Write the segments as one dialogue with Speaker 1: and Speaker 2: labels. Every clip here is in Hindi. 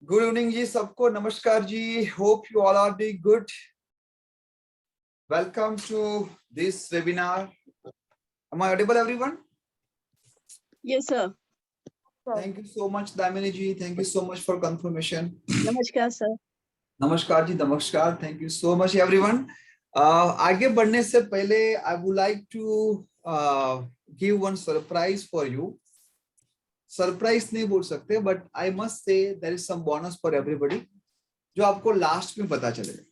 Speaker 1: गुड इवनिंग जी सबको, नमस्कार जी। Hope you all are doing good. Welcome to this webinar. Am I audible, everyone?
Speaker 2: Yes, sir.
Speaker 1: Thank you so much, Damini ji. Thank you so much for confirmation.
Speaker 2: नमस्कार sir.
Speaker 1: नमस्कार जी, नमस्कार। Thank you so much, everyone. आगे बढ़ने से पहले I would like to give one surprise for you. Surprise नहीं बोल सकते, but I must say there is some bonus for everybody जो आपको लास्ट में पता चलेगा।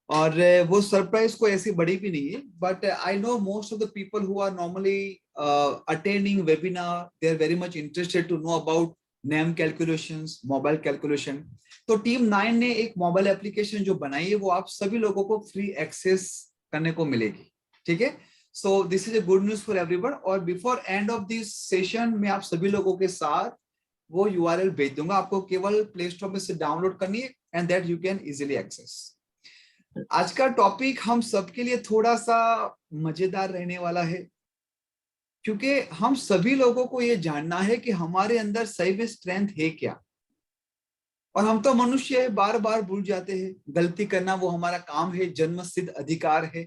Speaker 1: और वो सरप्राइज कोई ऐसी बड़ी भी नहीं है, but I know most of the people who are normally attending webinar, they are very much interested to know about name calculations, mobile calculation. तो टीम 9 ने एक मोबाइल एप्लीकेशन जो बनाई है वो आप सभी लोगों को फ्री एक्सेस करने को मिलेगी। ठीक है, so this is a good news for everyone. और before end of this session मैं आप सभी लोगों के साथ वो यूआरएल भेज दूंगा, आपको केवल प्ले स्टोर में से डाउनलोड करनी है and that you can easily access. आज का टॉपिक हम सबके लिए थोड़ा सा मजेदार रहने वाला है, क्योंकि हम सभी लोगों को ये जानना है कि हमारे अंदर सही में स्ट्रेंथ है क्या। और हम तो मनुष्य है, बार बार भूल जाते हैं। गलती करना वो हमारा काम है, जन्मसिद्ध अधिकार है।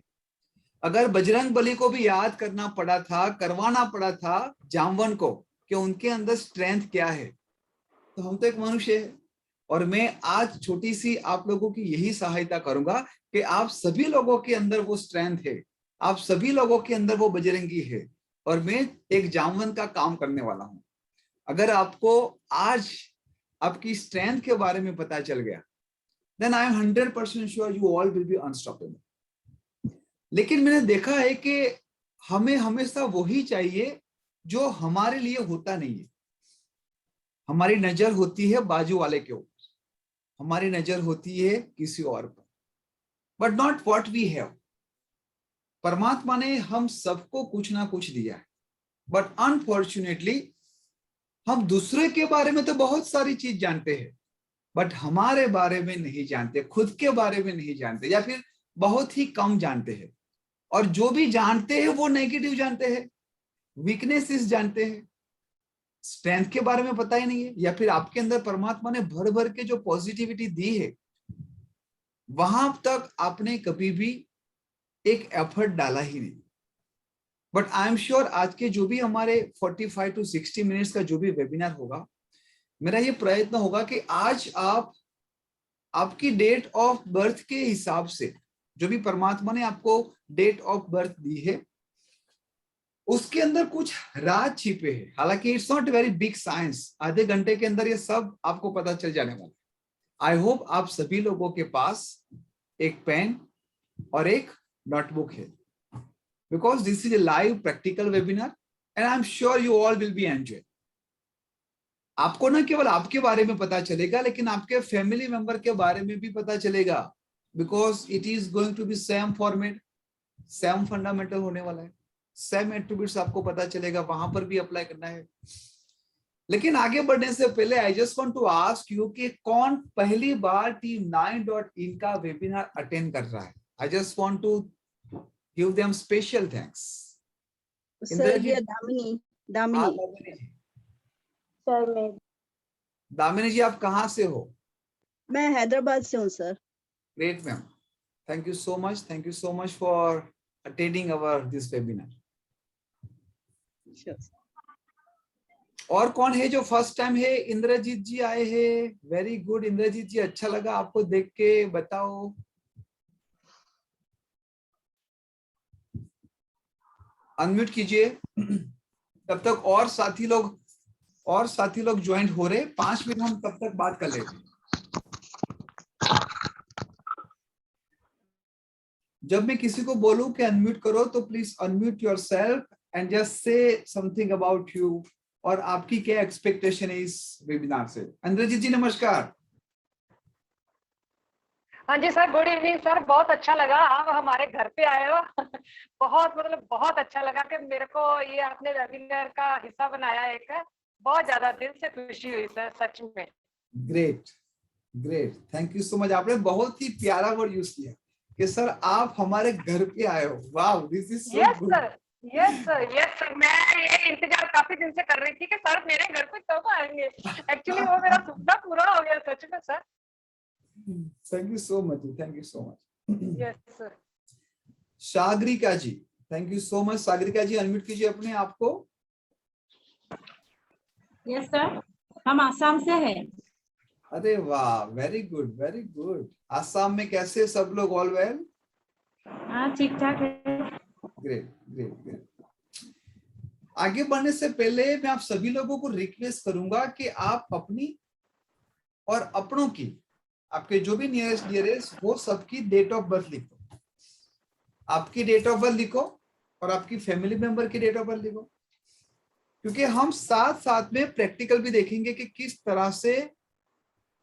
Speaker 1: अगर बजरंग बली को भी याद करना पड़ा था, करवाना पड़ा था जामवन को कि उनके अंदर स्ट्रेंथ क्या है, तो हम तो एक मनुष्य है। और मैं आज छोटी सी आप लोगों की यही सहायता करूंगा कि आप सभी लोगों के अंदर वो स्ट्रेंथ है, आप सभी लोगों के अंदर वो बजरंगी है, और मैं एक जामवन का काम करने वाला हूं। अगर आपको आज आपकी स्ट्रेंथ के बारे में पता चल गया, then I am 100% sure you all will be unstoppable. लेकिन मैंने देखा है कि हमें हमेशा वही चाहिए जो हमारे लिए होता नहीं है। हमारी नजर होती है बाजू वाले के ऊपर, हमारी नजर होती है किसी और पर, but not what we have. परमात्मा ने हम सबको कुछ ना कुछ दिया है, बट अनफॉर्चुनेटली हम दूसरे के बारे में तो बहुत सारी चीज जानते हैं, बट हमारे बारे में नहीं जानते, खुद के बारे में नहीं जानते, या फिर बहुत ही कम जानते हैं। और जो भी जानते हैं वो नेगेटिव जानते हैं, वीकनेसेस जानते हैं, स्ट्रेंथ के बारे में पता ही नहीं है। या फिर आपके अंदर परमात्मा ने भर भर के जो पॉजिटिविटी दी है, वहां तक आपने कभी भी एक एफर्ट डाला ही नहीं। बट आई एम श्योर आज के जो भी हमारे 45 to 60 मिनट्स का जो भी वेबिनार होगा, मेरा ये प्रयत्न होगा कि आज आप आपकी डेट ऑफ बर्थ के हिसाब से, जो भी परमात्मा ने आपको डेट ऑफ बर्थ दी है, उसके अंदर कुछ राज छिपे हैं। हालांकि it's not very big science, आधे घंटे के अंदर ये सब आपको पता चल जाने वाला। आई होप आप सभी लोगों के पास एक पेन और एक नोटबुक है, because this is a live practical webinar and I am sure you all will B enjoy. आपको ना केवल आपके बारे में पता चलेगा, लेकिन आपके फैमिली मेंबर के बारे में भी पता चलेगा, because it is going to be same format, same fundamental होने वाला है, सेम एट्रीब्यूट्स आपको पता चलेगा, वहां पर भी अप्लाई करना है। लेकिन आगे बढ़ने से पहले I just want to ask you कि कौन पहली बार टीम 9.in का वेबिनार अटेंड कर रहा है। I just want to give them special thanks.
Speaker 2: Sir ये दामिनी
Speaker 1: दामिनी
Speaker 2: सर मैं
Speaker 1: दामिनी जी, आप कहाँ से हो?
Speaker 2: मैं हैदराबाद से हूँ sir.
Speaker 1: Great ma'am, thank you so much, thank you so much for attending our this webinar. और कौन है जो फर्स्ट टाइम है? इंद्रजीत जी आए हैं, वेरी गुड। इंद्रजीत जी, अच्छा लगा आपको देख के, बताओ। अनम्यूट कीजिए। तब तक और साथी लोग ज्वाइन हो रहे, 5 मिनट हम तब तक बात कर लेते हैं। जब मैं किसी को बोलूं कि अनम्यूट करो, तो please unmute yourself and just say something about you, और आपकी क्या एक्सपेक्टेशन है इस वेबिनार से। इंद्रजीत जी नमस्कार।
Speaker 3: हाँ जी सर, गुड इवनिंग सर। बहुत अच्छा लगा आप हमारे घर पे आए हो। बहुत अच्छा लगा कि मेरे को ये आपने वेबिनार का हिस्सा बनाया। एक बहुत ज्यादा दिल से खुशी हुई सर, सच में।
Speaker 1: Great great, thank you so much. आपने बहुत ही प्यारा वर्ड यूज किया कि सर आप हमारे घर पे आए हो। वाह, this is so good.
Speaker 3: Yes sir, मैं ये इंतजार काफी दिन से कर रही थी कि सर मेरे घर पे कब आएंगे। एक्चुअली वो मेरा सपना पूरा हो गया सच में sir.
Speaker 1: Thank you so much, thank you so much.
Speaker 3: Yes sir.
Speaker 1: Sagarika ji, thank you so much. Sagarika ji unmute कीजिए अपने आप को।
Speaker 4: यस सर, हम आसाम से हैं।
Speaker 1: अरे वाह, very good very good. Assam में कैसे सब लोग? All well?
Speaker 4: हाँ, ठीक ठाक है।
Speaker 1: Great great great. आगे बढ़ने से पहले मैं आप सभी लोगों को रिक्वेस्ट करूंगा कि आप अपनी और अपनों की, आपके जो भी नियरेस्ट डियरेस्ट, वो सबकी डेट ऑफ बर्थ लिखो। आपकी डेट ऑफ बर्थ लिखो और आपकी फैमिली मेंबर की डेट ऑफ बर्थ लिखो, क्योंकि हम साथ साथ में प्रैक्टिकल भी देखेंगे कि किस तरह से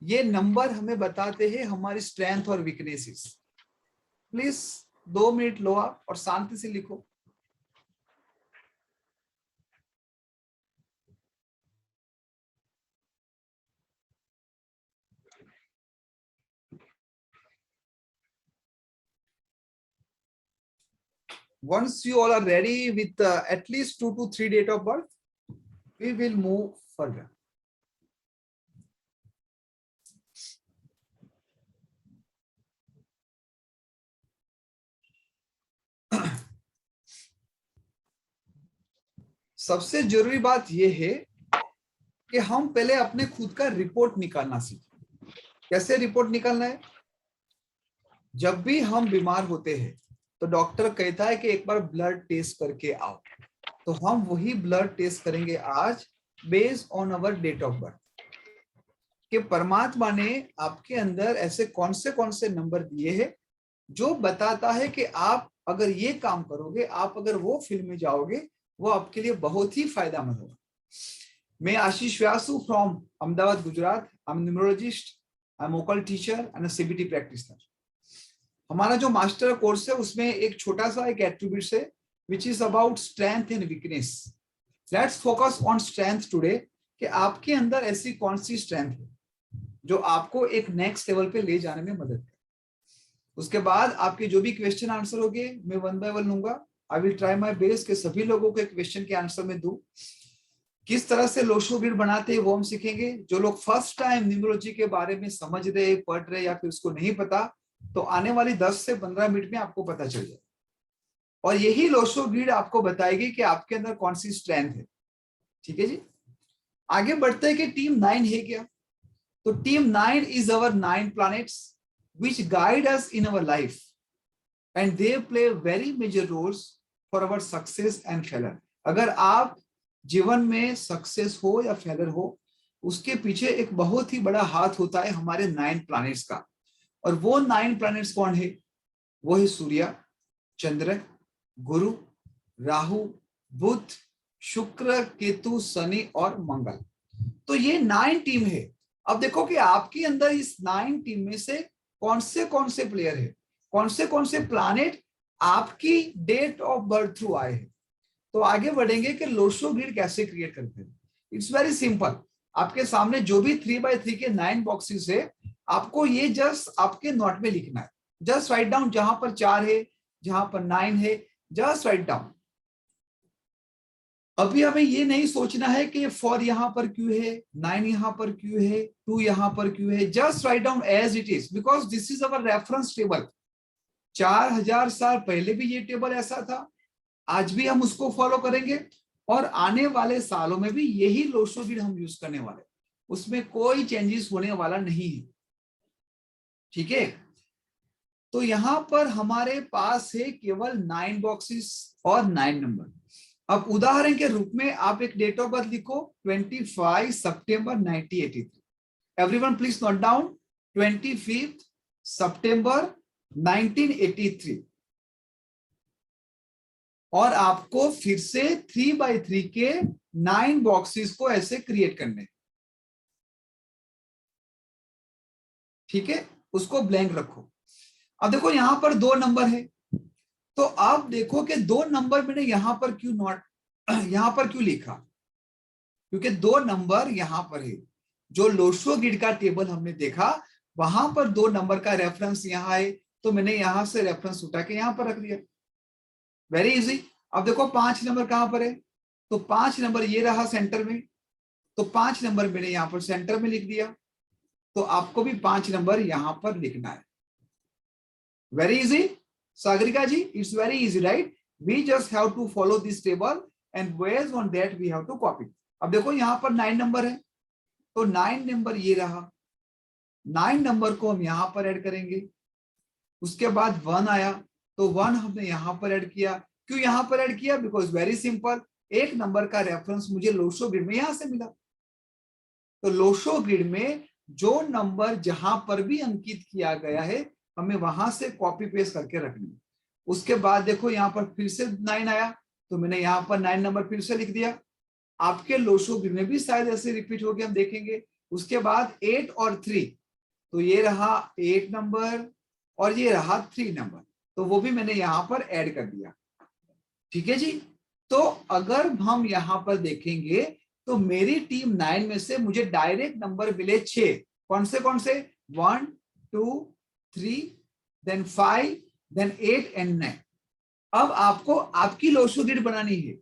Speaker 1: ये नंबर हमें बताते हैं हमारी स्ट्रेंथ और वीकनेसेस। प्लीज 2 मिनट लो आप और शांति से लिखो। Once you all are ready with at least 2 to 3 date of birth, we will move further. सबसे जरूरी बात यह है कि हम पहले अपने खुद का रिपोर्ट निकालना सीखें। कैसे रिपोर्ट निकालना है? जब भी हम बीमार होते हैं तो डॉक्टर कहता है कि एक बार ब्लड टेस्ट करके आओ, तो हम वही ब्लड टेस्ट करेंगे आज based on our date of birth. कि परमात्मा ने आपके अंदर ऐसे कौन से नंबर दिए हैं जो बताता है कि आप अगर ये काम करोगे, आप अगर वो फील्ड में जाओगे, वो आपके लिए बहुत ही फायदेमंद होगा। मैं Ashish Vyasu from Ahmedabad, Gujarat. I am numerologist, I am occult teacher and CBT practitioner. हमारा जो मास्टर कोर्स है उसमें एक छोटा सा एक एट्रीब्यूट है which is about strength and weakness. Let's focus on strength today, कि आपके अंदर ऐसी कौन सी स्ट्रेंथ है जो आपको एक नेक्स्ट लेवल पे ले जाने में मदद करे। उसके बाद आपके जो भी क्वेश्चन आंसर होंगे मैं 1 बाय 1 लूंगा। I will try my best कि सभी लोगों को एक क्वेश्चन के आंसर में दूं। किस तरह से लोशो ग्रिड बनाते हैं वो हम सीखेंगे। जो लोग फर्स्ट टाइम न्यूमरोलॉजी के बारे में समझ रहे, पढ़ रहे या फिर उसको नहीं पता, तो आने वाली 10 से 15 मिनट में आपको पता चल जाए। और यही लोशो ग्रिड आपको बताएगी कि आपके अंदर कौन सी स्ट्रेंथ है। ठीक है जी, आगे बढ़ते हैं कि टीम 9 है क्या। तो team 9 is our 9 planets which guide us in our life and they play very major roles for our success and failure. अगर आप जीवन में सक्सेस हो या फेलियर हो, उसके पीछे एक बहुत ही बड़ा हाथ होता है हमारे 9 प्लैनेट्स का। और वो 9 प्लैनेट्स कौन है? वो है सूर्य, चंद्र, गुरु, राहु, बुध, शुक्र, केतु, शनि और मंगल। तो ये 9 टीम है। अब देखो कि आपके अंदर इस 9 टीम में से कौन से प्लेयर है, कौन से प्लैनेट आपकी डेट ऑफ बर्थ थ्रू आए हैं। तो आगे बढ़ेंगे कि लोशो ग्रिड कैसे क्रिएट करते हैं। It's very simple. आपके सामने जो भी 3x3 के 9 बॉक्सेस है, आपको ये जस्ट आपके नोट में लिखना है। जस्ट राइट डाउन, जहां पर 4 है, जहां पर 9 है, जस्ट राइट डाउन। अभी हमें ये नहीं सोचना है कि 4 यहां पर क्यों है, 9 यहां पर क्यों है, 2 यहां पर क्यों है। Just write down as it is, because this is our reference table. 4000 साल पहले भी ये टेबल ऐसा था, आज भी हम उसको फॉलो करेंगे और आने वाले सालों में भी यही लोशो ग्रिड हम यूज करने वाले, उसमें कोई चेंजेस होने वाला नहीं है। ठीक है, तो यहां पर हमारे पास है केवल 9 बॉक्सेस और 9 नंबर। अब उदाहरण के रूप में आप एक डेट ऑफ बर्थ लिखो, 25 सितंबर 1983। एवरीवन प्लीज नोट डाउन 25 सितंबर 1983। और आपको फिर से 3x3 के 9 बॉक्सेस को ऐसे क्रिएट करने। ठीक है, उसको ब्लैंक रखो। अब देखो यहां पर 2 नंबर है, तो आप देखो कि 2 नंबर मैंने यहां पर क्यों लिखा, क्योंकि 2 नंबर यहां पर है। जो लोशो ग्रिड का टेबल हमने देखा वहां पर 2 नंबर का रेफरेंस यहां है, तो मैंने यहां से रेफरेंस उठा के यहां पर रख दिया। Very easy. अब देखो 5 नंबर कहां पर है, तो 5 नंबर ये रहा सेंटर में, तो 5 नंबर मैंने यहां पर सेंटर में लिख दिया, तो आपको भी 5 नंबर यहां पर लिखना है। Very easy Sagarika ji, it's very easy right, we just have to follow this table and based on that we have to copy. अब देखो यहां पर 9 नंबर है, तो 9 नंबर ये रहा, 9 नंबर को हम यहां पर ऐड करेंगे, उसके बाद 1 आया, तो 1 हमने यहां पर ऐड किया। क्यों यहां पर ऐड किया, बिकॉज वेरी सिंपल, एक नंबर का रेफरेंस मुझे लोशो ग्रिड में यहां से मिला, तो लोशो ग्रिड में जो नंबर जहां पर भी अंकित किया गया है हमें वहां से कॉपी पेस्ट करके रखनी है। उसके बाद देखो यहाँ पर फिर से 9 आया, तो मैंने यहाँ पर 9 नंबर फिर से लिख दिया। आपके लोशो ग्रिड में भी शायद ऐसे रिपीट हो गया, हम देखेंगे। उसके बाद 8 और 3, तो ये रहा 8 नंबर और ये रहा 3 नंबर, तो वो भी मैंने यहाँ पर ऐड कर दिया। ठीक है जी, तो अगर हम यहाँ पर देखेंगे तो मेरी टीम 9 में से मुझे डायरेक्ट नंबर मिले 6। कौन से 1 2 3 देन 5 देन 8 एंड 9। अब आपको आपकी लोशो ग्रिड बनानी है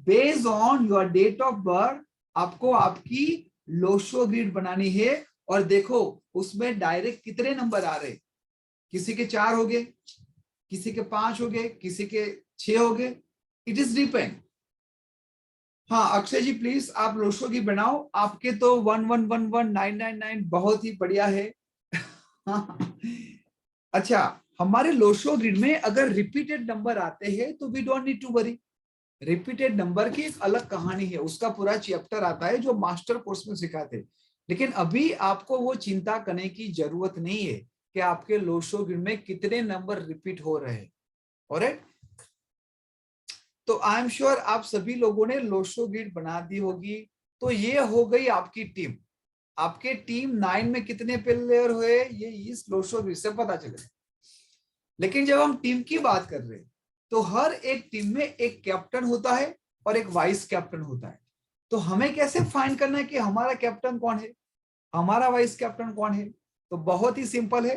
Speaker 1: based on your date of birth, आपको आपकी लोशो ग्रिड बनानी है। और देखो उसमें डायरेक्ट कितने नंबर आ रहे, किसी के 4 हो गए, किसी के 5 हो गए, किसी के 6 हो गए, इट इज डिपेंड। हाँ अक्षय जी प्लीज आप लोशो की बनाओ, आपके तो 1111999 बहुत ही बढ़िया है। अच्छा, हमारे लोशो ग्रिड में अगर रिपीटेड नंबर आते हैं तो we don't need to worry, repeated number की एक अलग कहानी है, उसका पूरा चैप्टर आता है जो मास्टर कोर्स में सिखाते हैं। लेकिन अभी आपको वो चिंता करने की जरूरत नहीं है कि आपके लोशो ग्रिड में कितने नंबर रिपीट हो रहे हैं। ऑलराइट, तो आई एम श्योर आप सभी लोगों ने लोशो ग्रिड बना दी होगी। तो ये हो गई आपकी टीम। आपके टीम 9 में कितने प्लेयर हुए ये इस लोशो ग्रिड से पता चलेगा। लेकिन जब हम टीम की बात कर रहे हैं तो हर एक टीम में एक कैप्टन होता है और एक वाइस कैप्टन होता है। तो हमें कैसे फाइंड करना है कि हमारा कैप्टन कौन है, हमारा वाइस कैप्टन कौन है? तो बहुत ही सिंपल है,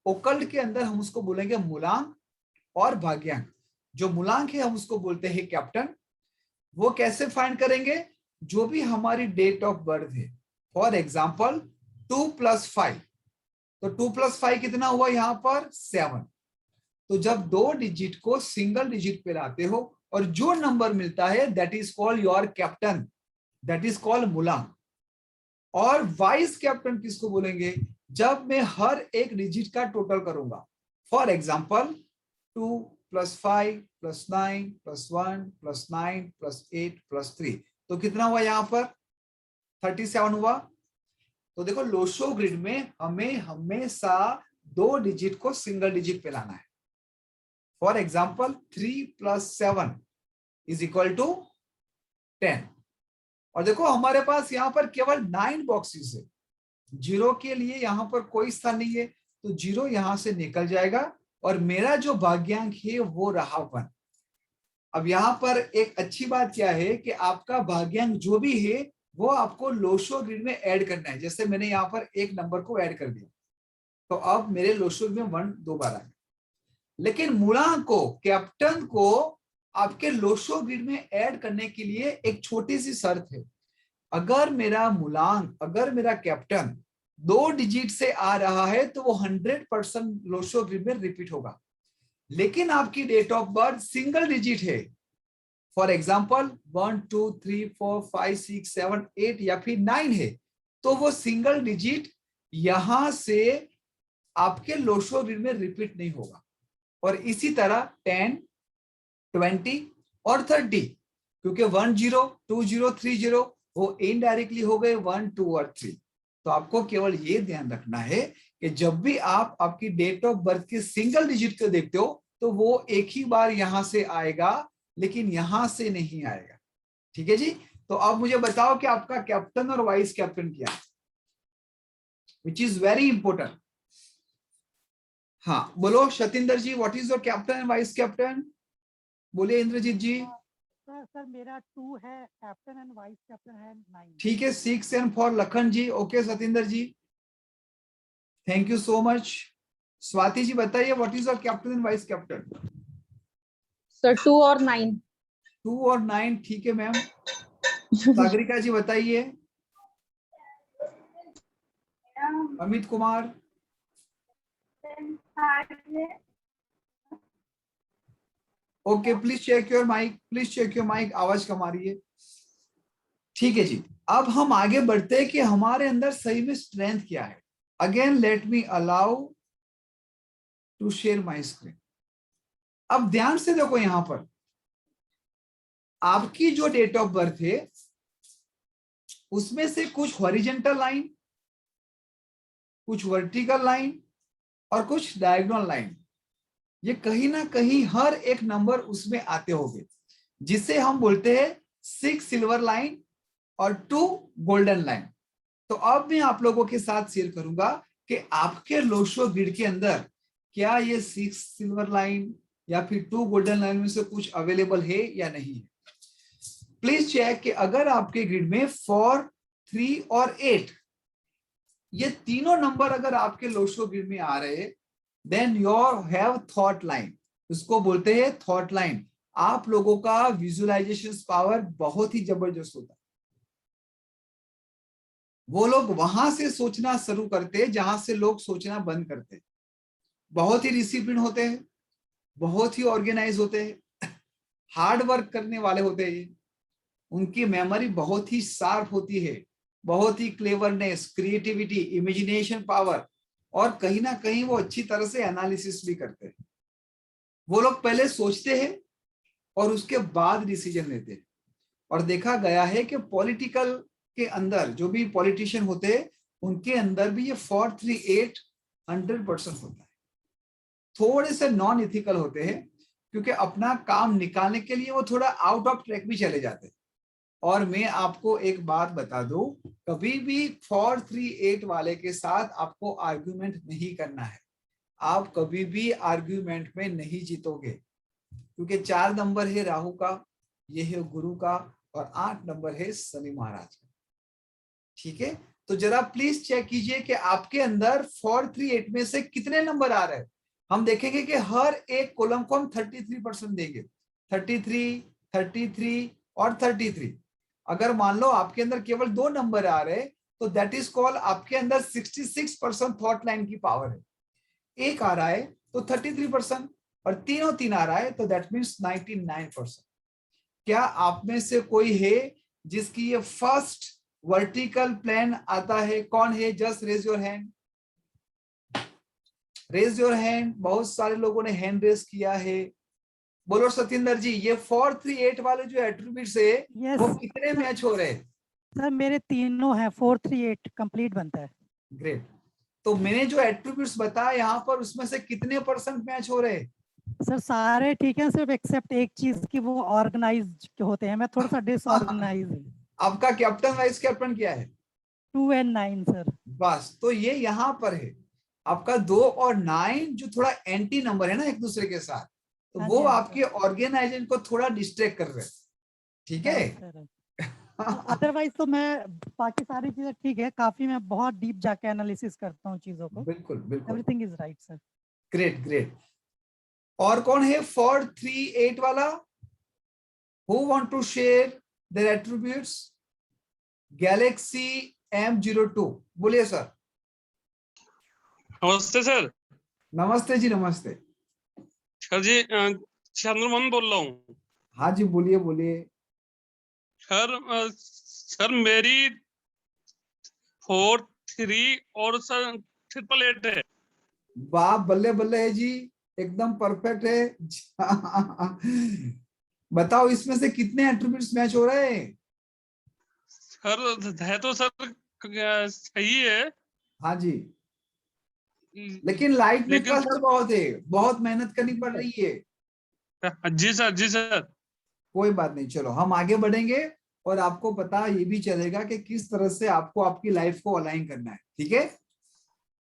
Speaker 1: ओकल्ट के अंदर हम उसको बोलेंगे मूलांक और भाग्यांक। जो मूलांक है हम उसको बोलते हैं कैप्टन। वो कैसे फाइंड करेंगे, जो भी हमारी डेट ऑफ बर्थ है, फॉर एग्जाम्पल 2 + 5, तो 2 + 5 कितना हुआ यहाँ पर 7। तो जब 2 डिजिट को सिंगल डिजिट पे लाते हो और जो नंबर मिलता है that is called your captain, that is called मूलांक। और वाइस कैप्टन किसको बोलेंगे, जब मैं हर एक डिजिट का टोटल करूंगा। फॉर एग्जाम्पल 2 + 5 + 9 + 1 + 9 + 8 + 3, तो कितना हुआ यहाँ पर 37 हुआ। तो देखो लोशो ग्रिड में हमें हमेशा 2 डिजिट को सिंगल डिजिट पे लाना है। For example 3 + 7 = 10। और देखो हमारे पास यहाँ पर केवल 9 बॉक्सेस है, 0 के लिए यहाँ पर कोई स्थान नहीं है, तो 0 यहां से निकल जाएगा और मेरा जो भाग्यांक है वो रहा 1। अब यहाँ पर एक अच्छी बात क्या है कि आपका भाग्यांक जो भी है वो आपको लोशो ग्रिड में ऐड करना है। जैसे मैंने यहाँ पर एक नंबर को ऐड कर दिया, तो अब मेरे लोशो ग्रिड में 1 2 बार आया। लेकिन मूलांक को, कैप्टन को आपके लोशो ग्रिड में ऐड करने के लिए एक छोटी सी शर्त है। अगर मेरा मूलांक, अगर मेरा कैप्टन 2 डिजिट से आ रहा है तो वो 100% लोशो ग्रिड में रिपीट होगा। लेकिन आपकी date of birth single digit है, फॉर एग्जाम्पल 1 2 3 4 5 6 7 8 या फिर 9 है, तो वो सिंगल डिजिट यहां से आपके लोशो ग्रिड में रिपीट नहीं होगा। और इसी तरह 10 20 और 30, क्योंकि 1 0 2 0 3 0 वो इनडायरेक्टली हो गए 1 2 और 3। तो आपको केवल ये ध्यान रखना है कि जब भी आप आपकी डेट ऑफ बर्थ के सिंगल डिजिट को देखते हो तो वो एक ही बार यहां से आएगा, लेकिन यहां से नहीं आएगा। ठीक है जी, तो अब मुझे बताओ कि आपका कैप्टन और वाइस कैप्टन क्या है, विच इज वेरी इंपॉर्टेंट। हाँ बोलो Satinder ji, what is your captain and vice captain? बोलिए इंद्रजीत जी।
Speaker 5: सर मेरा 2 है कैप्टन एंड वाइस कैप्टन है 9।
Speaker 1: ठीक है, 6 and 4 Lakhan ji. Okay Satinder ji, thank you so much. Swati ji बताइए what is your captain and vice captain?
Speaker 6: Sir 2 और 9।
Speaker 1: 2 और 9 ठीक है मैम। सागरिका जी बताइए। Amit Kumar. Okay, please check your mic, please check your mic, आवाज कम आ रही है। ठीक है जी, अब हम आगे बढ़ते हैं कि हमारे अंदर सही में स्ट्रेंथ क्या है। Again let me allow to share my screen. अब ध्यान से देखो, यहां पर आपकी जो डेट ऑफ बर्थ है उसमें से कुछ हॉरिजेंटल लाइन, कुछ वर्टिकल लाइन और कुछ डायगोनल लाइन, ये कहीं ना कहीं हर एक नंबर उसमें आते होंगे, जिसे हम बोलते हैं 6 सिल्वर लाइन और 2 गोल्डन लाइन। तो अब मैं आप लोगों के साथ शेयर करूंगा कि आपके लोशो ग्रिड के अंदर क्या ये 6 सिल्वर लाइन या फिर 2 गोल्डन लाइन में से कुछ अवेलेबल है या नहीं है। प्लीज चेक कि अगर आपके ग्रिड में 4, 3 और 8 ये तीनों नंबर अगर आपके लोशो ग्रिड में आ रहे, then your have thought line, उसको बोलते हैं थॉट लाइन। आप लोगों का विजुअलाइजेशन पावर बहुत ही जबरदस्त होता है। वो लोग वहां से सोचना शुरू करते हैं जहां से लोग सोचना बंद करते हैं। बहुत ही डिसिप्लिन होते हैं, बहुत ही ऑर्गेनाइज होते हैं, हार्ड वर्क करने वाले होते हैं, उनकी मेमोरी बहुत ही शार्प होती है, बहुत ही क्लेवरनेस, क्रिएटिविटी, इमेजिनेशन पावर, और कहीं ना कहीं वो अच्छी तरह से एनालिसिस भी करते हैं। वो लोग पहले सोचते हैं और उसके बाद डिसीजन लेते हैं। और देखा गया है कि पॉलिटिकल के अंदर जो भी पॉलिटिशियन होते हैं उनके अंदर भी ये 4, 3, 8 100% होता है। थोड़े से नॉन इथिकल होते हैं क्योंकि अपना काम निकालने के लिए वो थोड़ा आउट ऑफ ट्रैक भी चले जाते हैं। और मैं आपको एक बात बता दूं, कभी भी 4, 3, 8 वाले के साथ आपको आर्ग्यूमेंट नहीं करना है। आप कभी भी आर्ग्यूमेंट में नहीं जीतोगे, क्योंकि 4 नंबर है राहु का, ये है गुरु का, और 8 नंबर है शनि महाराज का। ठीक है, तो जरा प्लीज चेक कीजिए कि आपके अंदर 4, 3, 8 में से कितने नंबर आ रहे हैं। हम देखेंगे कि हर एक कॉलम को हम 33% देंगे, 33, 33 और 33। अगर मान लो आपके अंदर केवल 2 नंबर आ रहे तो दैट इज कॉल्ड आपके अंदर 66% थॉट लाइन की पावर है। एक आ रहा है तो 33%, और तीनों 3 आ रहा है तो दैट मीन्स 99%। क्या आप में से कोई है जिसकी ये फर्स्ट वर्टिकल प्लेन आता है? कौन है? Just raise your hand, raise your hand. बहुत सारे लोगों ने हैंड रेज किया है। बोलो सत्येंद्र जी, ये 4, 3, 8 वाले जो एट्रीब्यूट्स है
Speaker 5: Yes,
Speaker 1: वो कितने मैच हो रहे हैं?
Speaker 5: सर मेरे तीनों हैं, 4, 3, 8 कंप्लीट बनता है।
Speaker 1: ग्रेट। तो मैंने जो एट्रीब्यूट्स बताया यहाँ पर उसमें से कितने % मैच हो रहे हैं?
Speaker 5: सर सारे ठीक है, सिर्फ एक्सेप्ट एक चीज की वो ऑर्गेनाइज होते हैं, मैं थोड़ा सा डिसऑर्गेनाइज हूँ।
Speaker 1: आपका कैप्टन वाइस कैप्टन क्या है?
Speaker 5: 2 और 9 सर।
Speaker 1: बस, तो ये यहाँ पर है आपका 2 और 9 जो थोड़ा एंटी नंबर है ना एक दूसरे के साथ, तो
Speaker 5: हाँ
Speaker 1: वो
Speaker 5: जी, हाँ
Speaker 1: आपके ऑर्गेनाइजेशन को थोड़ा डिस्ट्रैक्ट कर रहे हैं। ठीक है।
Speaker 5: अदरवाइज तो मैं बाकी सारी चीजें ठीक है, काफी मैं बहुत डीप जाके एनालिसिस करता हूँ चीजों को।
Speaker 1: बिल्कुल बिल्कुल,
Speaker 5: everything is right sir.
Speaker 1: Great great. और कौन है 4, 3, 8 वाला? Who want to share their attributes? Galaxy M02, बोलिए सर।
Speaker 6: नमस्ते सर।
Speaker 1: नमस्ते जी, नमस्ते
Speaker 6: सर जी, चंद्रमन बोल रहा हूँ।
Speaker 1: हाँ जी, बोलिए बोलिए।
Speaker 6: सर मेरी 4, 3 और सर 888 है।
Speaker 1: वाह, बल्ले बल्ले है जी, एकदम परफेक्ट है। बताओ इसमें से कितने एट्रीब्यूट्स मैच हो रहे हैं?
Speaker 6: सर है तो सर सही है,
Speaker 1: हाँ जी, लेकिन लाइट में
Speaker 6: लेकिन
Speaker 1: कसर बहुत है, बहुत मेहनत करनी पड़ रही है।
Speaker 6: जी सर, जी सर।
Speaker 1: कोई बात नहीं, चलो हम आगे बढ़ेंगे और आपको पता ये भी चलेगा कि किस तरह से आपको आपकी लाइफ को अलाइन करना है। ठीक है,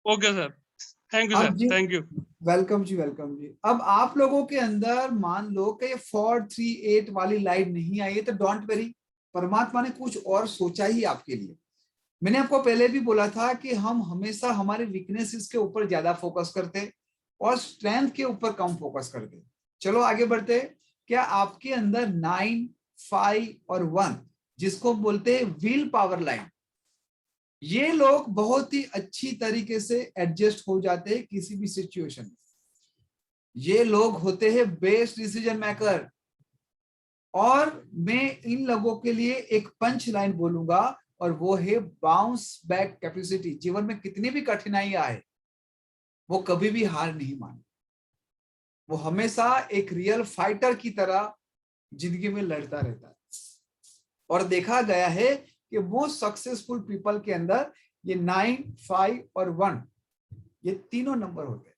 Speaker 6: ओके सर, थैंक यू
Speaker 1: अब
Speaker 6: सर,
Speaker 1: जी,
Speaker 6: थैंक यू।
Speaker 1: वेलकम जी, वेलकम जी। अब आप लोगों के अंदर मान लो कि 4, 3, 8 वाली लाइन नहीं आई है तो डोंट वरी, परमात्मा ने कुछ और सोचा ही आपके लिए। मैंने आपको पहले भी बोला था कि हम हमेशा हमारे वीकनेसेस के ऊपर ज्यादा फोकस करते और स्ट्रेंथ के ऊपर कम फोकस करते। चलो आगे बढ़ते क्या आपके अंदर 9, 5 और 1 जिसको बोलते हैं व्हील पावर लाइन, ये लोग बहुत ही अच्छी तरीके से एडजस्ट हो जाते हैं किसी भी सिचुएशन में। ये लोग होते हैं बेस्ट डिसीजन मेकर। और मैं इन लोगों के लिए एक पंच लाइन बोलूंगा और वो है बाउंस बैक कैपेसिटी। जीवन में कितनी भी कठिनाई आए वो कभी भी हार नहीं माने, वो हमेशा एक रियल फाइटर की तरह जिंदगी में लड़ता रहता है। और देखा गया है कि मोस्ट सक्सेसफुल पीपल के अंदर ये 9, 5 और 1 ये तीनों नंबर होते हैं।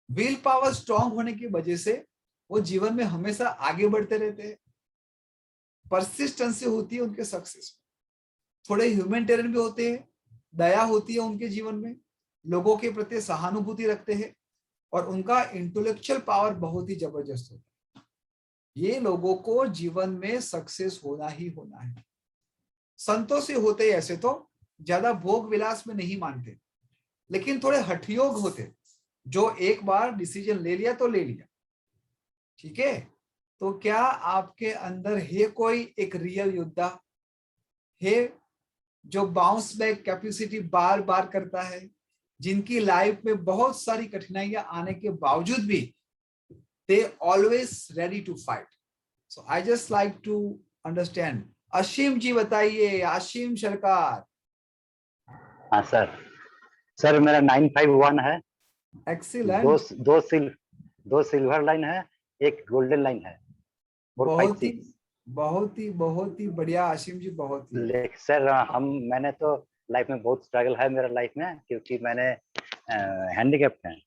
Speaker 1: विल पावर स्ट्रांग होने की वजह से वो जीवन में हमेशा आगे बढ़ते रहते हैं। परसिस्टेंसी होती है उनके सक्सेस में। थोड़े ह्यूमैनिटेरियन भी होते हैं, दया होती है उनके जीवन में, लोगों के प्रति सहानुभूति रखते हैं और उनका इंटेलेक्चुअल पावर बहुत ही जबरदस्त होता है। ये लोगों को जीवन में सक्सेस होना ही होना है। संतों से होते ऐसे तो ज्यादा भोग विलास में नहीं मानते, लेकिन थोड़े हठयोग होते, जो एक बार डिसीजन ले लिया तो ले लिया। ठीक है, तो क्या आपके अंदर है कोई एक रियल योद्धा है जो बाउंस बैक कैपेसिटी बार बार करता है, जिनकी लाइफ में बहुत सारी कठिनाइयां आने के बावजूद भी they always ready to fight? So I just like to understand. असीम जी बताइए, असीम सरकार।
Speaker 7: हाँ सर मेरा 951 है।
Speaker 1: एक्सीलेंट।
Speaker 7: दो सिल्वर लाइन है, एक गोल्डन लाइन है।
Speaker 1: बहुत ही बढ़िया असीम जी, बहुत ही।
Speaker 7: सर मैंने तो लाइफ में बहुत स्ट्रगल है मेरा लाइफ में, क्योंकि मैंने हैंडीकैप्ड है।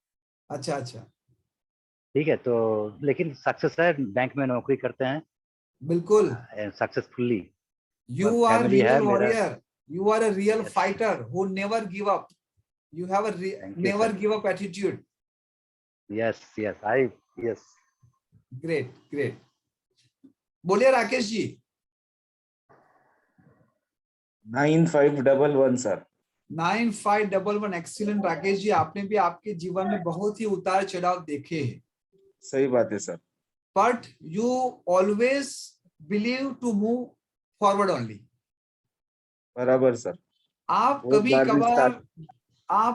Speaker 1: अच्छा।
Speaker 7: ठीक है, तो लेकिन सक्सेस है, बैंक में नौकरी करते हैं
Speaker 1: बिल्कुल
Speaker 7: successfully.
Speaker 1: You are real warrior. You are a real fighter who never give up. You have a never give up attitude.
Speaker 7: Yes.
Speaker 1: Great. बोलिए राकेश जी।
Speaker 8: 9511 सर।
Speaker 1: 9511 एक्सीलेंट राकेश जी, आपने भी आपके जीवन में बहुत ही उतार चढ़ाव देखे हैं।
Speaker 8: सही बात है sir.
Speaker 1: But you always believe to move forward only.
Speaker 8: बराबर सर।
Speaker 1: आप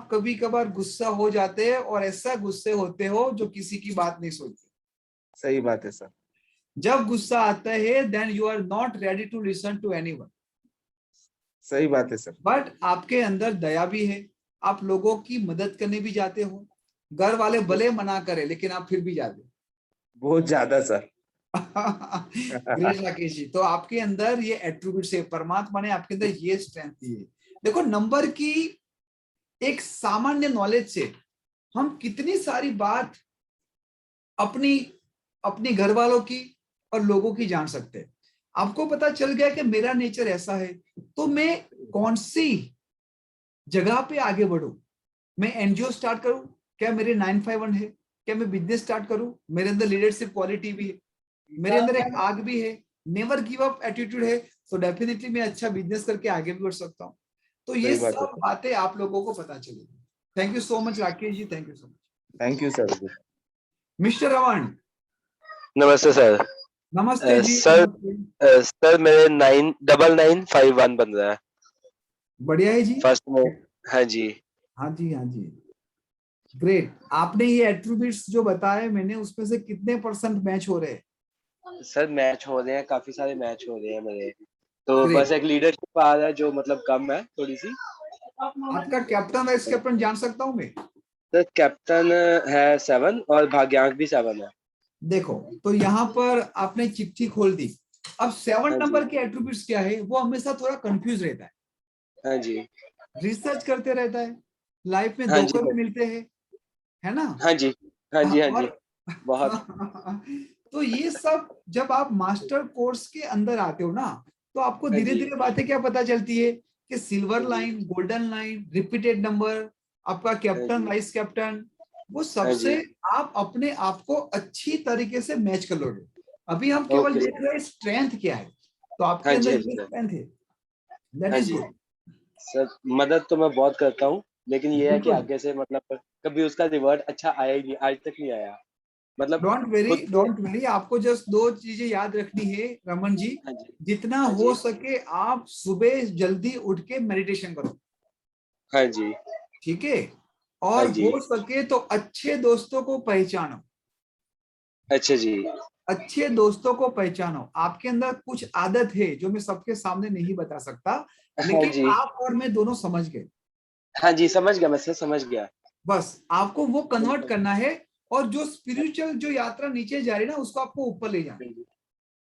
Speaker 1: कभी कभार गुस्सा हो जाते हैं और ऐसा गुस्से होते हो जो किसी की बात नहीं सुनते।
Speaker 8: सही बात है सर।
Speaker 1: जब गुस्सा आता है then you are not ready to listen to anyone.
Speaker 8: सही बात है सर।
Speaker 1: बट आपके अंदर दया भी है, आप लोगों की मदद करने भी जाते हो। घर वाले भले मना करे लेकिन आप फिर भी जाते हो।
Speaker 8: बहुत ज्यादा सर।
Speaker 1: ग्रेट राकेश जी, तो आपके अंदर ये एट्रीब्यूट्स है, परमात्मा ने आपके अंदर ये स्ट्रेंथ दी है। देखो, नंबर की एक सामान्य नॉलेज से हम कितनी सारी बात अपनी घर वालों की और लोगों की जान सकते हैं। आपको पता चल गया कि मेरा नेचर ऐसा है, तो मैं कौन सी जगह पे आगे बढ़ूं। मैं एनजीओ स्टार्ट करूं, क्या मेरे 951 है? क्या मैं बिजनेस स्टार्ट करूं? मेरे अंदर लीडरशिप क्वालिटी भी है, मेरे अंदर एक आग भी है, नेवर गिव अप एटीट्यूड है, तो डेफिनेटली मैं अच्छा बिजनेस करके आगे भी बढ़ सकता हूँ। तो ये सब बातें आप लोगों को पता चलेगी। Thank you so much Rakesh ji, thank you so much.
Speaker 8: Thank you sir.
Speaker 1: Mister Raman.
Speaker 9: नमस्ते सर।
Speaker 1: नमस्ते जी।
Speaker 9: सर मेरे 9951 बन रहा है।
Speaker 1: बढ़िया है जी।
Speaker 9: फर्स्ट में। हाँ जी।
Speaker 1: ग्रेट। आपने ये एट्रीब्यूट्स जो बताए मैंने, उसमें से कितने % मैच हो रहे हैं?
Speaker 9: सर मैच हो रहे हैं, काफी सारे मैच हो रहे हैं मेरे, तो बस एक लीडरशिप आ रहा है जो मतलब कम है थोड़ी सी।
Speaker 1: आपका कैप्टन वाइस कैप्टन जान सकता हूँ मैं?
Speaker 9: सर कैप्टन है 7 और भाग्यांक भी 7 है।
Speaker 1: देखो, तो यहाँ पर आपने चिट्ठी खोल दी। अब 7 नंबर के एट्रीब्यूट्स क्या है, वो हमेशा थोड़ा कंफ्यूज रहता है।
Speaker 9: हाँ जी।
Speaker 1: रिसर्च करते रहता है, लाइफ में धोखे भी मिलते हैं, है ना?
Speaker 9: हाँ जी बहुत।
Speaker 1: तो ये सब जब आप मास्टर कोर्स के अंदर आते हो ना, तो आपको धीरे धीरे बातें क्या पता चलती है कि silver line, golden line, repeated number, आपका कैप्टन वाइस कैप्टन, वो सबसे आप अपने आप को अच्छी तरीके से मैच कर लोगे। अभी हम केवल देख रहे हैं स्ट्रेंथ क्या है, तो आपके अंदर ये स्ट्रेंथ है, दैट इज गुड।
Speaker 9: सर मदद तो मैं बहुत करता हूँ, लेकिन ये है कि आगे से मतलब कभी उसका रिवर्ट अच्छा आया ही नहीं, आज तक नहीं आया। मतलब
Speaker 1: डोंट वेरी, आपको जस्ट 2 चीजें याद रखनी है रमन जी।
Speaker 9: हाँ जी,
Speaker 1: जितना
Speaker 9: हाँ
Speaker 1: हो
Speaker 9: जी,
Speaker 1: सके आप सुबह जल्दी उठ के मेडिटेशन करो,
Speaker 9: हाँ जी,
Speaker 1: ठीक है?
Speaker 9: हाँ
Speaker 1: और
Speaker 9: जी,
Speaker 1: हो सके तो अच्छे दोस्तों को पहचानो,
Speaker 9: अच्छा जी,
Speaker 1: अच्छे दोस्तों को पहचानो। आपके अंदर कुछ आदत है जो मैं सबके सामने नहीं बता सकता,
Speaker 9: हाँ
Speaker 1: लेकिन
Speaker 9: जी,
Speaker 1: आप और मैं दोनों समझ गए।
Speaker 9: हाँ जी, समझ गया, मैं सर समझ गया।
Speaker 1: बस आपको वो कन्वर्ट
Speaker 9: बिल्कुल,
Speaker 1: करना है, और जो स्पिरिचुअल जो यात्रा नीचे जा रही है ना, उसको आपको ऊपर ले जाना है।
Speaker 9: बिल्कुल,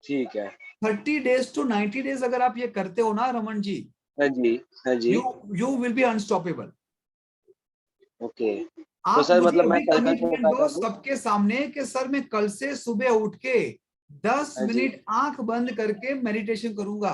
Speaker 9: ठीक है।
Speaker 1: 30 days to 90 days अगर आप ये करते हो ना रमन जी,
Speaker 9: हाँ जी, हाँ जी,
Speaker 1: you will be unstoppable.
Speaker 9: Okay. तो
Speaker 1: आप
Speaker 9: सर
Speaker 1: मुझे
Speaker 9: मतलब मैं
Speaker 1: अभी
Speaker 9: कल-कल से
Speaker 1: कमिटमेंट
Speaker 9: क्या
Speaker 1: दो
Speaker 9: करूँ?
Speaker 1: सबके सामने कि सर मैं कल से सुबह उठ के 10
Speaker 9: हाँ जी,
Speaker 1: मिनट आंख बंद करके मेडिटेशन करूंगा,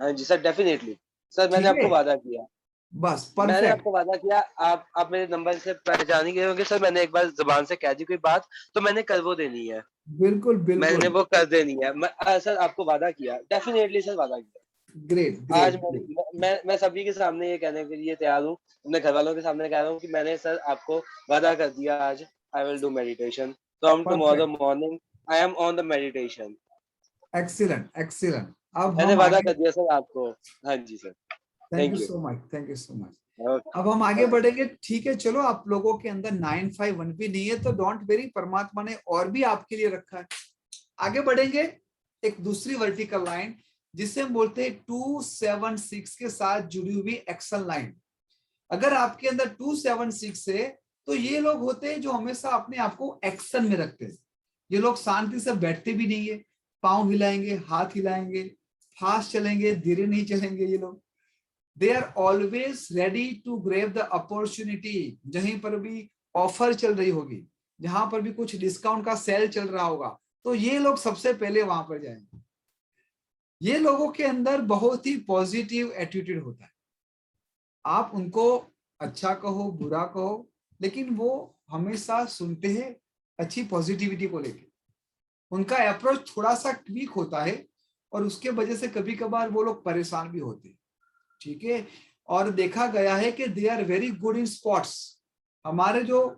Speaker 9: हाँ जी सर, डेफ़िनेटली। सर मैंने
Speaker 1: ठीक है?
Speaker 9: आपको वादा किया।
Speaker 1: बस
Speaker 9: मैंने
Speaker 1: परफेक्ट।
Speaker 9: आपको वादा किया, आप मेरे नंबर से पहचान ही गए होंगे सर, मैंने एक बार ज़ुबान से कह दी कोई बात, तो मैंने कल वो देनी है।
Speaker 1: बिल्कुल
Speaker 9: मैंने
Speaker 1: बिल्कुल।
Speaker 9: वो कर देनी है। सर आपको वादा किया, डेफ़िनेटली सर वादा किया।
Speaker 1: ग्रेट
Speaker 9: आज
Speaker 1: ग्रेट ग्रेट।
Speaker 9: मैं सभी के सामने ये कहने के लिए तैयार हूँ, अपने घरवालों के सामने कह रहा हूँ कि मैंने सर आपको वादा कर दिया आज I will do meditation. From tomorrow
Speaker 1: perfect.
Speaker 9: Morning I am on the meditation.
Speaker 1: Excellent excellent. अब
Speaker 9: मैंने
Speaker 1: हम
Speaker 9: वादा
Speaker 1: आगे,
Speaker 9: कर दिया सर आपको। हाँ जी sir,
Speaker 1: thank you
Speaker 9: thank you.
Speaker 1: So much, thank you so much.
Speaker 9: Okay,
Speaker 1: अब हम आगे
Speaker 9: ओके।
Speaker 1: बढ़ेंगे, ठीक है? चलो, आप लोगों के अंदर 951 भी नहीं है तो डोंट वेरी, परमात्मा ने और भी आपके लिए रखा है। आगे बढ़ेंगे, एक दूसरी वर्टिकल लाइन जिसे हम बोलते हैं 276 के साथ जुड़ी हुई एक्शन लाइन। अगर आपके अंदर 276 है तो ये लोग होते हैं जो हमेशा अपने आप को एक्शन में रखते हैं। ये लोग शांति से बैठते भी नहीं है, पांव हिलाएंगे, हाथ हिलाएंगे, फास्ट चलेंगे, धीरे नहीं चलेंगे। ये लोग they are always ready to grab the opportunity. जहीं पर भी ऑफर चल रही होगी, जहां पर भी कुछ डिस्काउंट का सेल चल रहा होगा, तो ये लोग सबसे पहले वहां पर जाएंगे। ये लोगों के अंदर बहुत ही पॉजिटिव एटीट्यूड होता है। आप उनको अच्छा कहो बुरा कहो, लेकिन वो हमेशा सुनते हैं अच्छी पॉजिटिविटी को लेकर। उनका अप्रोच थोड़ा सा ट्वीक होता है, और उसके वजह से कभी कभार वो लोग परेशान भी होते हैं, ठीक है? और देखा गया है कि they are very good in sports. हमारे जो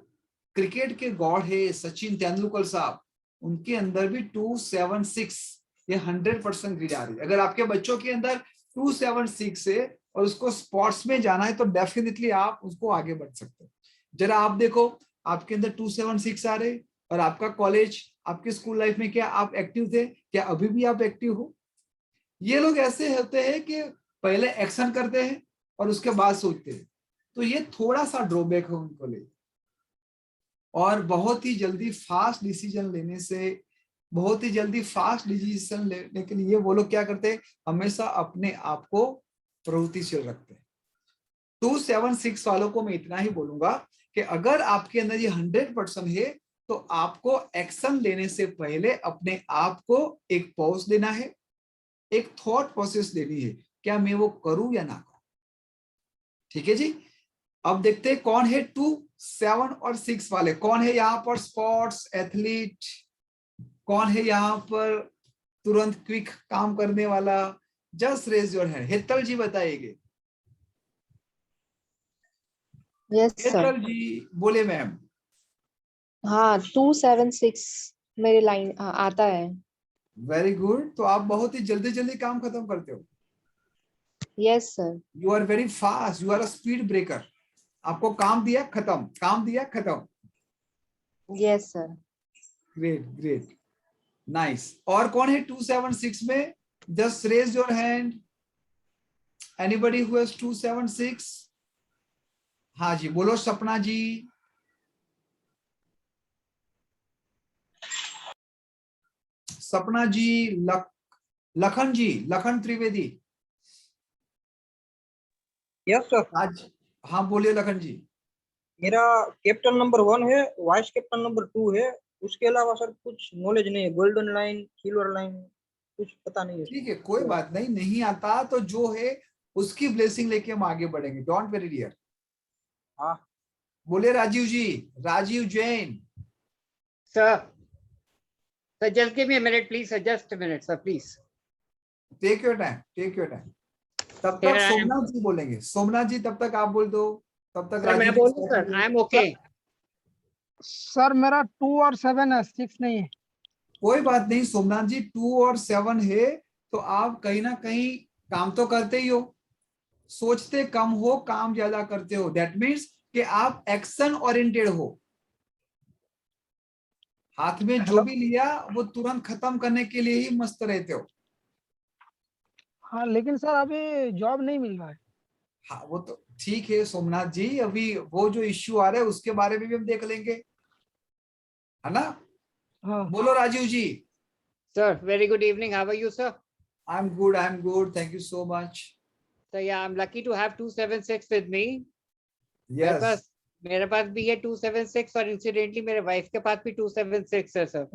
Speaker 1: क्रिकेट के गॉड है सचिन तेंदुलकर साहब, उनके अंदर भी 276, ये 100% ग्रिड आ रही है। अगर आपके बच्चों के अंदर 276 है और उसको स्पोर्ट्स में जाना है तो डेफिनेटली आप उसको आगे बढ़ सकते हो। जरा आप देखो, आपके अंदर 276 आ रहे, और आपका कॉलेज, आपके स्कूल लाइफ में क्या आप एक्टिव थे? क्या अभी भी आप एक्टिव हो? ये लोग ऐसे होते हैं कि पहले एक्शन करते हैं और उसके बाद सोचते हैं, तो ये थोड़ा सा ड्रॉबैक है उनको ले। और बहुत ही जल्दी फास्ट डिसीजन लेने से, बहुत ही जल्दी फास्ट डिसीजन लेने के लिए वो लोग क्या करते हैं? हमेशा अपने आप को प्रवृत्तिशील रखते हैं। 276 वालों को मैं इतना ही बोलूंगा कि अगर आपके अंदर ये 100% है तो आपको एक्शन लेने से पहले अपने आप को एक पॉज देना है, एक थॉट प्रोसेस देनी है, क्या मैं वो करूं या ना करूं। ठीक है जी? अब देखते हैं कौन है 2, 7 और 6 वाले। कौन है यहाँ पर स्पोर्ट्स एथलीट? कौन है यहाँ पर तुरंत क्विक काम करने वाला? Just raise your hand. Hetal ji बताइएगा।
Speaker 10: Yes sir.
Speaker 1: हेतल जी बोले मैम।
Speaker 10: हाँ 276 मेरे लाइन आता है।
Speaker 1: Very good. तो आप बहुत ही जल्दी जल्दी काम खत्म करते हो।
Speaker 10: Yes sir.
Speaker 1: You are very fast, you are a speed breaker. आपको काम दिया खत्म, काम दिया खत्म।
Speaker 10: Yes sir.
Speaker 1: Great great, nice. और कौन है 276 में? Just raise your hand. Anybody who has 276? हाँ जी बोलो सपना जी। सपना जी, लखन जी, लखन त्रिवेदी।
Speaker 11: Yes sir.
Speaker 1: आज हाँ बोलिए लखन जी।
Speaker 11: मेरा कैप्टन नंबर 1 है, वाइस कैप्टन नंबर 2 है। उसके अलावा सर कुछ नॉलेज नहीं है, गोल्डन लाइन, सिल्वर लाइन कुछ पता नहीं है।
Speaker 1: ठीक है, कोई बात नहीं, नहीं आता तो जो है उसकी ब्लेसिंग लेके हम आगे बढ़ेंगे। Don't worry dear.
Speaker 11: हाँ
Speaker 1: बोले Rajeev ji, Rajeev Jain.
Speaker 12: Sir, sir, just give me a minute, please, sir. Just a minute, sir, please.
Speaker 1: Take your time, take your time. तब
Speaker 12: Here
Speaker 1: तक
Speaker 12: I am.
Speaker 1: सोमनाथ जी बोलेंगे। सोमनाथ जी तब तक आप बोल दो, तब तक
Speaker 12: Sir, मैं
Speaker 1: राजीव जी
Speaker 12: बोलूं
Speaker 1: साथ
Speaker 12: sir,
Speaker 1: में।
Speaker 12: I am okay.
Speaker 11: सर मेरा 2 और 7 है, 6 नहीं है।
Speaker 1: कोई बात नहीं सोमनाथ जी, 2 और 7 है तो आप कहीं ना कहीं काम तो करते ही हो, सोचते कम हो काम ज्यादा करते हो, दैट मीन्स कि आप एक्शन ओरिएंटेड हो, हाथ में जो भी लिया वो तुरंत खत्म करने के लिए ही मस्त रहते हो।
Speaker 11: हाँ लेकिन सर अभी जॉब नहीं मिल रहा है।
Speaker 1: हाँ वो तो ठीक है सोमनाथ जी, अभी वो जो इश्यू आ रहा है उसके बारे में भी हम देख लेंगे, है ना?
Speaker 11: हाँ
Speaker 1: बोलो राजीव जी।
Speaker 12: Sir, very good evening. How are you, sir?
Speaker 1: I'm good, thank you so much.
Speaker 12: So yeah, I'm lucky to have 276 with me.
Speaker 1: Yes.
Speaker 12: मेरे पास भी है 276 और इंसिडेंटली मेरे वाइफ के पास भी 276 है सर।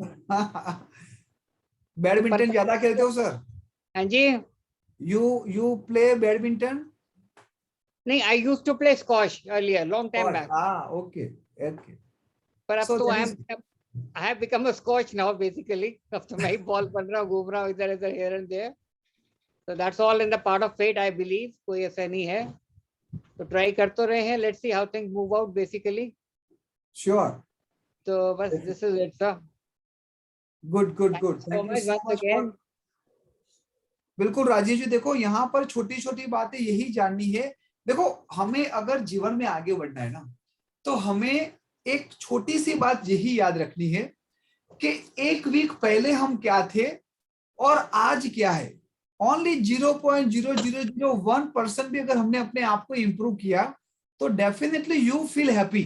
Speaker 1: बैडमिंटन ज्यादा खेलते हो सर?
Speaker 12: हाँ जी।
Speaker 1: You play badminton?
Speaker 12: नहीं, I used to play squash earlier, long time back.
Speaker 1: Okay.
Speaker 12: पर अब
Speaker 1: So
Speaker 12: तो
Speaker 1: that
Speaker 12: I have become a squash now basically. अब तो मैं ही बॉल पढ़ रहा हूँ, घूम रहा हूँ इधर इधर here and there. So that's all in the part of fate, I believe. कोई ऐसा नहीं है, तो ट्राई कर तो रहे हैं. Let's see how things move out basically.
Speaker 1: Sure.
Speaker 12: तो बस this is it, sir.
Speaker 1: Good.
Speaker 12: Thank you so much again.
Speaker 1: बिल्कुल राजीव जी, देखो यहाँ पर छोटी छोटी बातें यही जाननी है। देखो हमें अगर जीवन में आगे बढ़ना है ना, तो हमें एक छोटी सी बात यही याद रखनी है कि एक वीक पहले हम क्या थे और आज क्या है। ओनली 0.0001% भी अगर हमने अपने आप को इंप्रूव किया तो definitely you feel happy.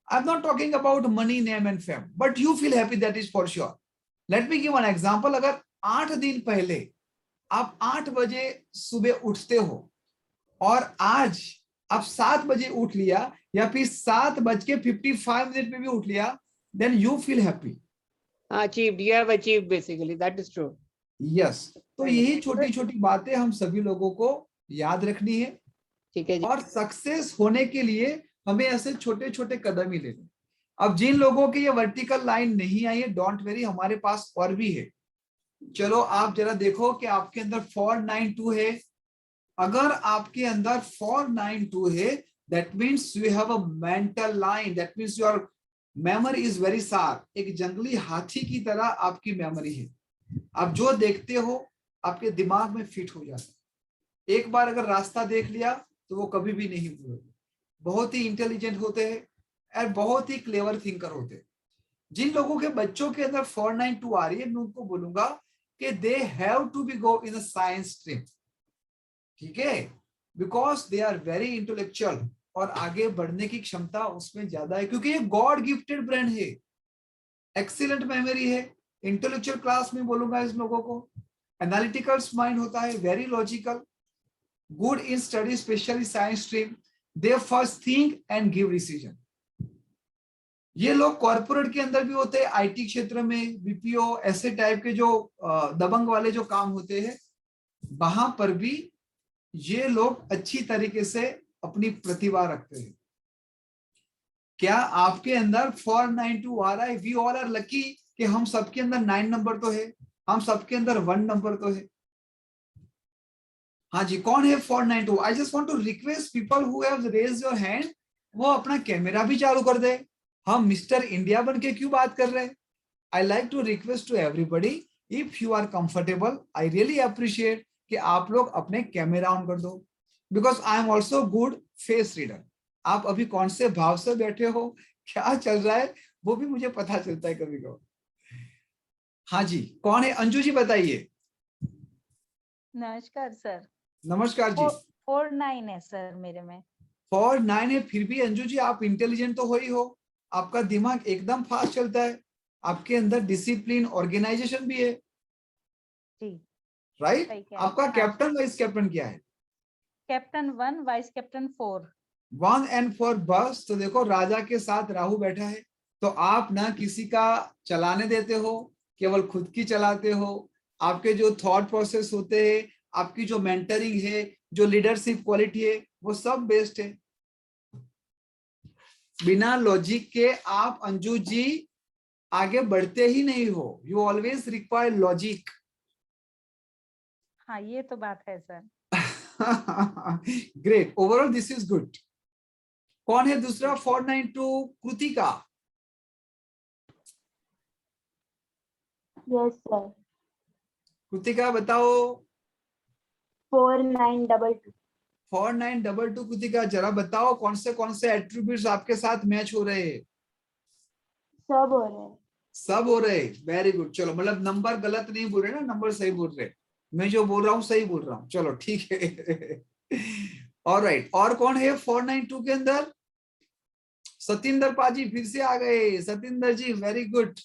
Speaker 1: I am not talking about money, name and fame, but you feel happy, that is for sure. Let me give an example. अगर 8 दिन पहले आप 8 बजे सुबह उठते हो और आज आप 7 बजे उठ लिया या फिर 7:55 में भी उठ लिया, then you feel happy.
Speaker 12: Achieved, you have achieved basically, that is true.
Speaker 1: Yes, तो यही छोटी छोटी बातें हम सभी लोगों को याद रखनी है।
Speaker 12: ठीक है जी।
Speaker 1: और सक्सेस होने के लिए हमें ऐसे छोटे छोटे कदम ही लेने। अब जिन लोगों की ये वर्टिकल लाइन नहीं आई है, डोंट वेरी, हमारे पास और भी है। चलो आप जरा देखो कि आपके अंदर 492 है। अगर आपके अंदर 492 है, that means you have a mental line, that means your memory is very sharp. एक जंगली हाथी की तरह आपकी मेमोरी है। आप जो देखते हो आपके दिमाग में फिट हो जाता है। एक बार अगर रास्ता देख लिया तो वो कभी भी नहीं भूलोगे। बहुत ही इंटेलिजेंट होते हैं और बहुत ही क्लेवर थिंकर होते हैं। जिन लोगों के बच्चों के अंदर 492 आ रही है, मैं उनको बोलूंगा कि they have to be go in science stream, ठीक है, because they are very intellectual और आगे बढ़ने की क्षमता उसमें ज्यादा है, क्योंकि ये गॉड गिफ्टेड ब्रेन है, एक्सीलेंट मेमोरी है। इंटेलेक्चुअल क्लास में बोलूंगा इस लोगों को। एनालिटिकल माइंड होता है, very logical, good in study, specially science stream. They first think and give decision. ये लोग कॉर्पोरेट के अंदर भी होते हैं, आईटी क्षेत्र में, बीपीओ, ऐसे टाइप के जो दबंग वाले जो काम होते हैं, वहां पर भी ये लोग अच्छी तरीके से अपनी प्रतिभा रखते हैं। क्या आपके अंदर 492 आ रहा है? वी ऑल आर लकी कि हम सबके अंदर 9 नंबर तो है, हम सबके अंदर 1 नंबर तो है। हाँ जी, कौन है 492? I just want to request people who have raised your hand, वो अपना कैमरा भी चालू कर दे। हम मिस्टर इंडिया बन के क्यों बात कर रहे हैं? I like to request to everybody, if you are comfortable, I really appreciate कि आप लोग अपने कैमरा ऑन कर दो, because I am also good face reader. आप अभी कौन से भाव से बैठे हो, क्या चल रहा है, वो भी मुझे पता चलता है कभी कभी। हाँ जी, कौन है? अंजू जी बताइए।
Speaker 4: नमस्कार सर।
Speaker 1: नमस्कार जी।
Speaker 4: 49 है सर मेरे में।
Speaker 1: 49 है, फिर भी अंजू जी आप इंटेलिजेंट तो हो ही हो, आपका दिमाग एकदम फास्ट चलता है, आपके अंदर डिसिप्लिन, ऑर्गेनाइजेशन भी है,
Speaker 4: जी
Speaker 1: राइट? आपका कैप्टन वाइस कैप्टन क्या है?
Speaker 4: Captain 1, vice captain 4।
Speaker 1: 1 and 4 बस। तो देखो राजा के साथ राहु बैठा है, तो आप ना किसी का चलाने देते हो, केवल खुद की चलाते हो। आपके जो थॉट प्रोसेस होते हैं, आपकी जो मेंटरिंग है, जो लीडरशिप क्वालिटी है, वो सब बेस्ट है। बिना लॉजिक के आप अंजू जी आगे बढ़ते ही नहीं हो। You always require logic.
Speaker 4: हाँ ये तो बात है sir.
Speaker 1: Great, overall this is good. कौन है दूसरा? 492 कृतिका।
Speaker 2: Yes sir.
Speaker 1: कृतिका बताओ।
Speaker 2: 4922।
Speaker 1: 4922 कृतिका जरा बताओ कौन से एट्रीब्यूट्स आपके साथ मैच हो रहे हैं?
Speaker 2: सब हो रहे हैं।
Speaker 1: सब हो रहे। Very good. चलो मतलब नंबर गलत नहीं बोल रहे ना, नंबर सही बोल रहे। मैं जो बोल रहा हूँ सही बोल रहा हूँ। चलो ठीक है। ऑलराइट, और कौन है 492 के अंदर? सतिंदर पाजी फिर से आ गए। सतिंदर जी वेरी गुड।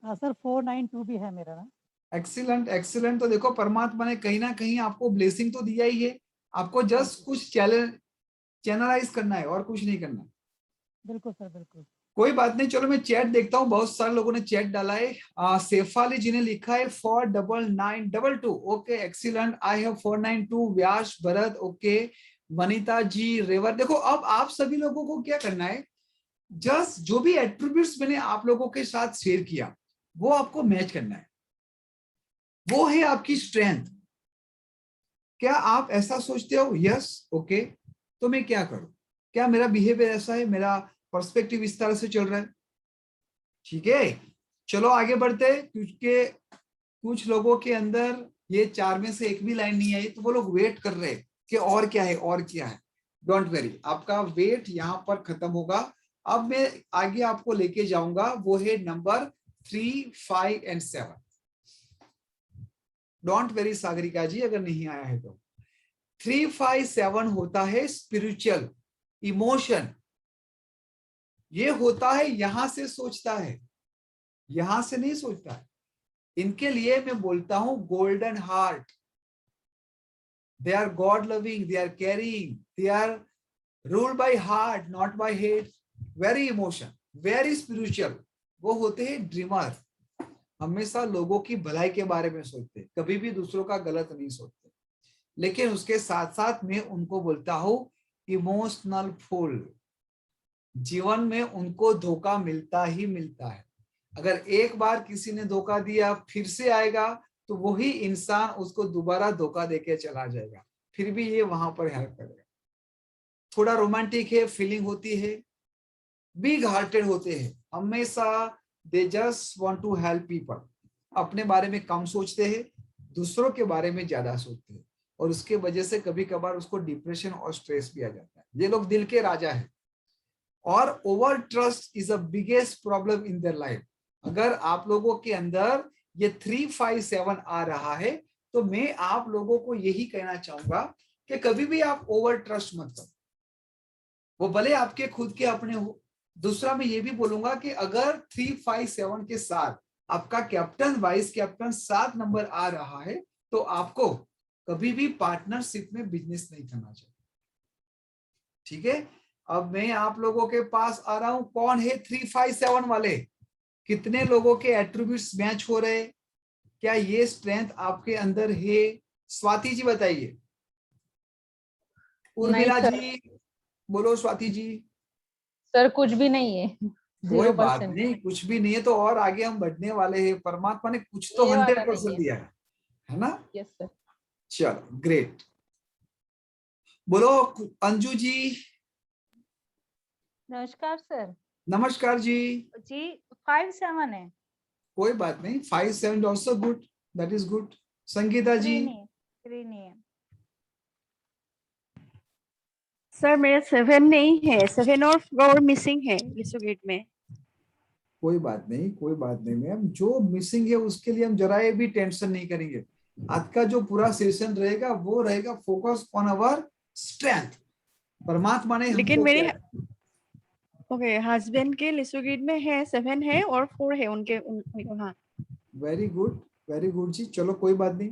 Speaker 5: सर 492 भी है मेरा ना।
Speaker 1: Excellent excellent. तो देखो परमात्मा ने कहीं ना कहीं आपको ब्लेसिंग तो दिया ही है, आपको जस्ट कुछ चैनलाइज करना है और कुछ नहीं करना।
Speaker 5: बिल्कुल सर बिल्कुल।
Speaker 1: कोई बात नहीं, चलो मैं चैट देखता हूँ। बहुत सारे लोगों ने चैट डाला है। सेफाली जी ने लिखा है 49922। Okay excellent. I have 492। Vyas Bharat okay. Vanita ji Revar. देखो अब आप सभी लोगों को क्या करना है, जस्ट जो भी एट्रीब्यूट्स मैंने आप लोगों के साथ शेयर किया वो आपको मैच करना है। वो है आपकी स्ट्रेंथ। क्या आप ऐसा सोचते हो? यस ओके, तो मैं क्या करूं? क्या मेरा बिहेवियर ऐसा है, मेरा पर्सपेक्टिव इस तरह से चल रहा है? ठीक है, चलो आगे बढ़ते हैं, क्योंकि कुछ लोगों के अंदर ये 4 में से एक भी लाइन नहीं आई, तो वो लोग वेट कर रहे हैं कि और क्या है और क्या है। डोंट वेरी, आपका वेट यहाँ पर खत्म होगा। अब मैं आगे आपको लेके जाऊंगा, वो है number 3, 5 and 7। Don't worry Sagarika ji अगर नहीं आया है तो। 3, 5, 7 होता है स्पिरिचुअल इमोशन। ये होता है यहां से सोचता है, यहां से नहीं सोचता है। इनके लिए मैं बोलता हूं golden heart. They are god loving, they are caring, they are ruled by heart not by head. Very emotion, very spiritual. वो होते हैं ड्रीमर, हमेशा लोगों की भलाई के बारे में सोचते, कभी भी दूसरों का गलत नहीं सोचते। लेकिन उसके साथ साथ मैं उनको बोलता हूं इमोशनल फूल। जीवन में उनको धोखा मिलता ही मिलता है। अगर एक बार किसी ने धोखा दिया फिर से आएगा तो वही इंसान उसको दोबारा धोखा देके चला जाएगा, फिर भी ये वहां पर हेल्प करेगा। थोड़ा रोमांटिक है, फीलिंग होती है, बिग हार्टेड होते हैं, हमेशा they just want to help people. अपने बारे में कम सोचते हैं, दूसरों के बारे में ज्यादा सोचते हैं, और उसके वजह से कभी कभार उसको डिप्रेशन और स्ट्रेस भी आ जाता है। ये लोग दिल के राजा है। और over trust is a biggest problem in their life. अगर आप लोगों के अंदर ये 3, 5, 7 आ रहा है तो मैं आप लोगों को यही कहना चाहूंगा कि कभी भी आप ओवर ट्रस्ट मत करो, वो भले आपके खुद के अपने हो। दूसरा मैं ये भी बोलूंगा कि अगर 3, 5, 7 के साथ आपका कैप्टन वाइस कैप्टन 7 नंबर आ रहा है तो आपको कभी भी पार्टनरशिप में बिजनेस नहीं करना चाहिए। ठीक है, अब मैं आप लोगों के पास आ रहा हूं। कौन है 3, 5, 7 वाले? कितने लोगों के एट्रीब्यूट्स मैच हो रहे? क्या ये स्ट्रेंथ आपके अंदर है? स्वाति जी बताइए। उर्मिला जी बोलो। स्वाति जी।
Speaker 13: सर कुछ भी नहीं है।
Speaker 1: कोई बात
Speaker 13: 0%।
Speaker 1: नहीं, कुछ भी नहीं है तो और आगे हम बढ़ने वाले हैं। परमात्मा ने कुछ तो
Speaker 13: ये वाला
Speaker 1: 100%
Speaker 13: नहीं है।
Speaker 1: दिया है ना?
Speaker 13: Yes sir.
Speaker 1: चलो ग्रेट। बोलो अंजू जी।
Speaker 4: नमस्कार सर।
Speaker 1: नमस्कार जी।
Speaker 4: जी 5-7 है।
Speaker 1: कोई बात नहीं, 5, 7 also good, that is good. Sangeeta ji.
Speaker 4: 3 नहीं है।
Speaker 2: सर मेरा 7 नहीं है, 7 और 4 मिसिंग है लिसोगेट में।
Speaker 1: कोई बात नहीं, कोई बात नहीं मैम, जो मिसिंग है उसके लिए हम जरा ये भी टेंशन नहीं करेंगे। आज का जो पूरा सेशन रहेगा वो रहेगा फोकस ऑन आवर स्ट्रेंथ। परमात्मा ने
Speaker 2: लेकिन
Speaker 1: हमको
Speaker 2: मेरे
Speaker 1: क्या
Speaker 2: ओके हस्बैंड के लिसोगेट में है 7 है और 4 है उनके हाँ।
Speaker 1: वेरी गुड जी। चलो कोई बात नहीं।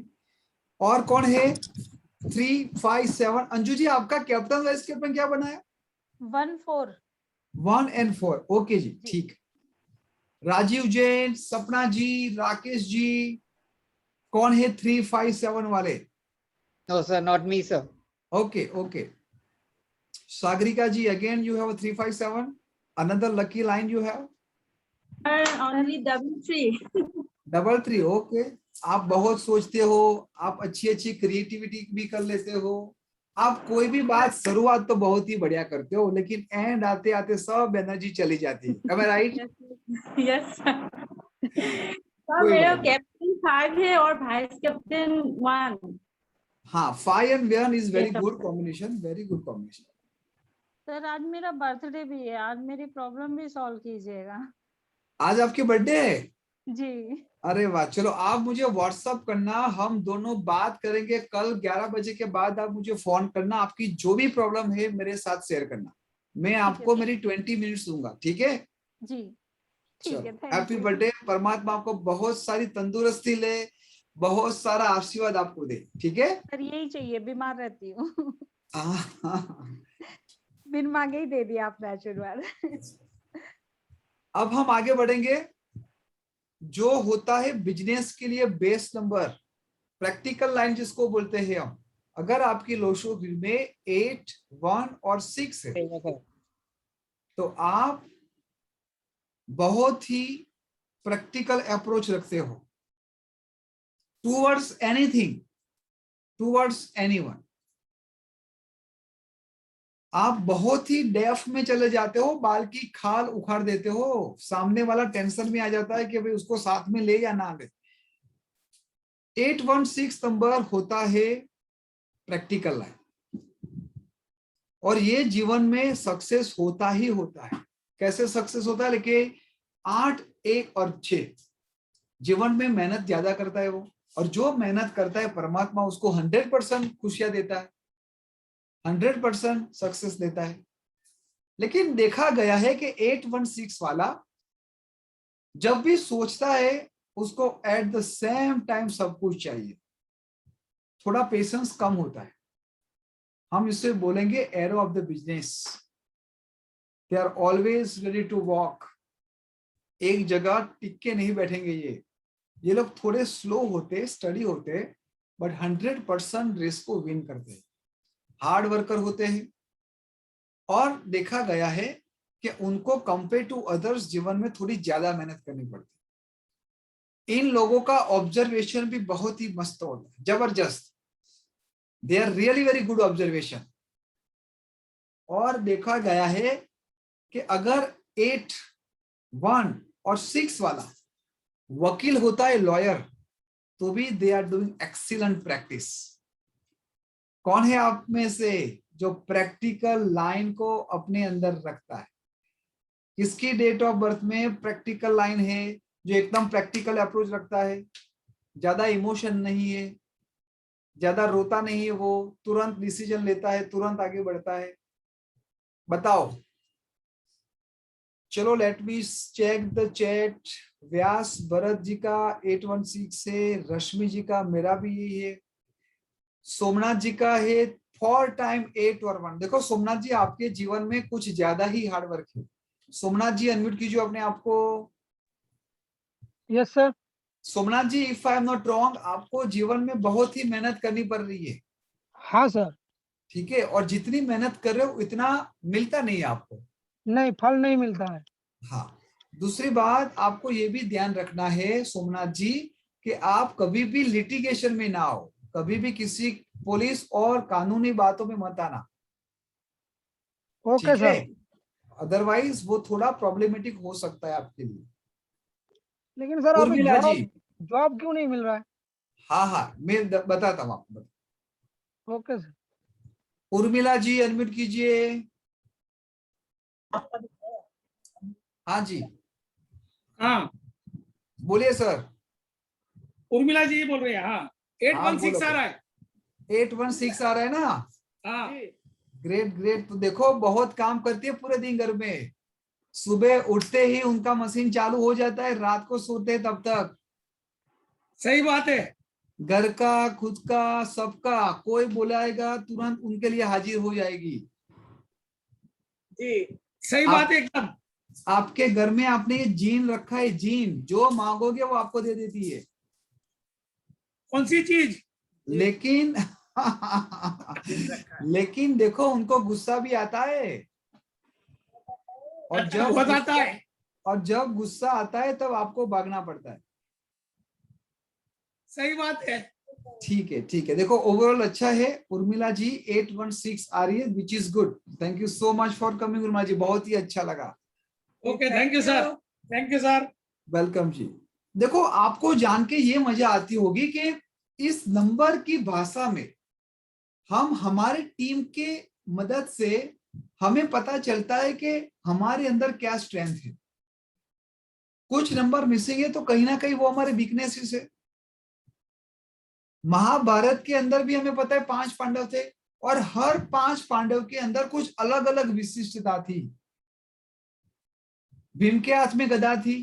Speaker 1: और कौन है 3, 5, 7? अंजू जी आपका कैप्टन वाइस कैप्टन क्या बनाया?
Speaker 4: 1, 4।
Speaker 1: 1 and 4। ओके जी ठीक। राजीव जैन, सपना जी, राकेश जी, कौन है 3, 5, 7 वाले?
Speaker 12: No sir, not me sir.
Speaker 1: Okay. Sagarika ji again you have 3, 5, 7। Another lucky line you have?
Speaker 2: Only 3.
Speaker 1: 3. Okay. आप बहुत सोचते हो, आप अच्छी क्रिएटिविटी भी कर लेते हो, आप कोई भी बात शुरुआत तो बहुत ही बढ़िया करते हो, लेकिन एंड आते आते सब एनर्जी चली जाती है। Am I right?
Speaker 2: यस
Speaker 1: कोई
Speaker 13: मेरा
Speaker 1: बात नहीं।
Speaker 13: कैप्टन 5 है और वाइस कैप्टन 1।
Speaker 1: हाँ 5 and 1 is very
Speaker 13: Yes,
Speaker 1: good
Speaker 13: sir.
Speaker 1: Combination, very good combination.
Speaker 4: Sir आज मेरा बर्थडे भी है, आज मेरी प्रॉब्लम भी सॉल्व कीजिएगा।
Speaker 1: आज आपकी बर्थडे है?
Speaker 4: जी।
Speaker 1: अरे वाह, चलो आप मुझे व्हाट्सअप करना, हम दोनों बात करेंगे कल 11 बजे के बाद। आप मुझे फोन करना, आपकी जो भी प्रॉब्लम है मेरे साथ शेयर करना, मैं आपको मेरी 20 मिनट्स दूंगा, ठीक है?
Speaker 4: जी ठीक है,
Speaker 1: चलो
Speaker 4: थैंक
Speaker 1: हैप्पी
Speaker 4: यू।
Speaker 1: बर्थडे, परमात्मा आपको बहुत सारी तंदुरुस्ती ले, बहुत सारा आशीर्वाद आपको दे, ठीक है?
Speaker 4: सर यही चाहिए, बीमार रहती हूँ।
Speaker 1: हाँ।
Speaker 4: बिन मांगे ही दे दिया आपने आशीर्वाद।
Speaker 1: अब हम आगे बढ़ेंगे। जो होता है बिजनेस के लिए बेस्ट नंबर, प्रैक्टिकल लाइन जिसको बोलते हैं हम, अगर आपकी लोशो में 8, 1 और 6 है तो आप बहुत ही प्रैक्टिकल अप्रोच रखते हो टूवर्ड्स एनीथिंग, टूवर्ड्स एनीवन। आप बहुत ही डेप्थ में चले जाते हो, बाल की खाल उखाड़ देते हो, सामने वाला टेंशन में आ जाता है कि भाई उसको साथ में ले या ना ले। 816 नंबर होता है प्रैक्टिकल लाइन, और ये जीवन में सक्सेस होता ही होता है। कैसे सक्सेस होता है? लेकिन 8, 1 और 6 जीवन में मेहनत ज्यादा करता है वो, और जो मेहनत करता है परमात्मा उसको 100% खुशियां देता है, 100% सक्सेस देता है। लेकिन देखा गया है कि 816 वाला जब भी सोचता है उसको एट द सेम टाइम सब कुछ चाहिए, थोड़ा पेशेंस कम होता है। हम इसे बोलेंगे arrow of the business. They are always ready to walk, एक जगह टिक के नहीं बैठेंगे ये लोग थोड़े स्लो होते, स्टडी होते, बट 100% रेस को विन करते हैं, हार्ड वर्कर होते हैं। और देखा गया है कि उनको कंपेयर टू अदर्स जीवन में थोड़ी ज्यादा मेहनत करनी पड़ती है। इन लोगों का ऑब्जर्वेशन भी बहुत ही मस्त होता है, जबरदस्त। They are really very good observation. और देखा गया है कि अगर 8, 1 और 6 वाला वकील होता है, लॉयर, तो भी they are doing excellent practice. कौन है आप में से जो प्रैक्टिकल लाइन को अपने अंदर रखता है? किसकी डेट ऑफ बर्थ में प्रैक्टिकल लाइन है, जो एकदम प्रैक्टिकल अप्रोच रखता है, ज्यादा इमोशन नहीं है, ज्यादा रोता नहीं है, वो तुरंत डिसीजन लेता है, तुरंत आगे बढ़ता है? बताओ। चलो let me check the chat. Vyas Bharat ji का 816 है, रश्मि जी का, मेरा भी यही है, सोमनाथ जी का है 4 टाइम 8 और 1। देखो सोमनाथ जी, आपके जीवन में कुछ ज्यादा ही हार्ड वर्क है। सोमनाथ जी अनम्यूट कीजिए अपने आप को।
Speaker 5: Yes sir.
Speaker 1: Somnath ji, if I am not wrong, आपको जीवन में बहुत ही मेहनत करनी पड़ रही है।
Speaker 5: हाँ सर।
Speaker 1: ठीक है, और जितनी मेहनत कर रहे हो इतना मिलता नहीं है आपको।
Speaker 5: नहीं, फल नहीं मिलता है।
Speaker 1: हाँ, दूसरी बात आपको ये भी ध्यान रखना है सोमनाथ जी कि आप कभी भी लिटिगेशन में ना हो, कभी भी किसी पुलिस और कानूनी बातों में मत आना।
Speaker 5: Okay sir.
Speaker 1: अदरवाइज वो थोड़ा प्रॉब्लमेटिक हो सकता है आपके लिए।
Speaker 5: लेकिन सर अभी
Speaker 1: उर्मिला जी,
Speaker 5: जॉब क्यों नहीं मिल रहा है?
Speaker 1: हाँ मैं बताता हूँ आपको।
Speaker 5: Okay sir.
Speaker 1: Urmila ji unmute कीजिए। हाँ जी,
Speaker 14: हाँ
Speaker 1: बोलिए सर।
Speaker 14: उर्मिला जी बोल रहे हैं। हाँ 816 आ रहा है।
Speaker 1: 816 आ रहा है ना?
Speaker 14: हाँ
Speaker 1: ग्रेट ग्रेट। तो देखो बहुत काम करती है पूरे दिन घर में, सुबह उठते ही उनका मशीन चालू हो जाता है, रात को सोते हैं तब तक।
Speaker 14: सही बात है।
Speaker 1: घर का, खुद का, सबका, कोई बुलाएगा तुरंत उनके लिए हाजिर हो जाएगी।
Speaker 14: जी सही बात है एकदम।
Speaker 1: आपके घर में आपने ये जीन रखा है, जीन, जो मांगोगे वो आपको दे देती है।
Speaker 14: कौन सी चीज?
Speaker 1: लेकिन लेकिन देखो उनको गुस्सा भी आता है, और जब गुस्सा आता है तब आपको भागना पड़ता है।
Speaker 14: सही बात है।
Speaker 1: ठीक है। देखो ओवरऑल अच्छा है। उर्मिला जी 816 आ रही है, which is good. Thank you so much for coming Urmila ji, बहुत ही अच्छा लगा।
Speaker 14: Okay, thank you sir. Thank you sir.
Speaker 1: Welcome जी। देखो आपको जान के ये मजा आती होगी कि इस नंबर की भाषा में हम हमारे टीम के मदद से हमें पता चलता है कि हमारे अंदर क्या स्ट्रेंथ है। कुछ नंबर मिसिंग है तो कहीं ना कहीं वो हमारे वीकनेसेस है। महाभारत के अंदर भी हमें पता है 5 पांडव थे और हर 5 पांडव के अंदर कुछ अलग अलग विशिष्टता थी। भीम के हाथ में गदा थी,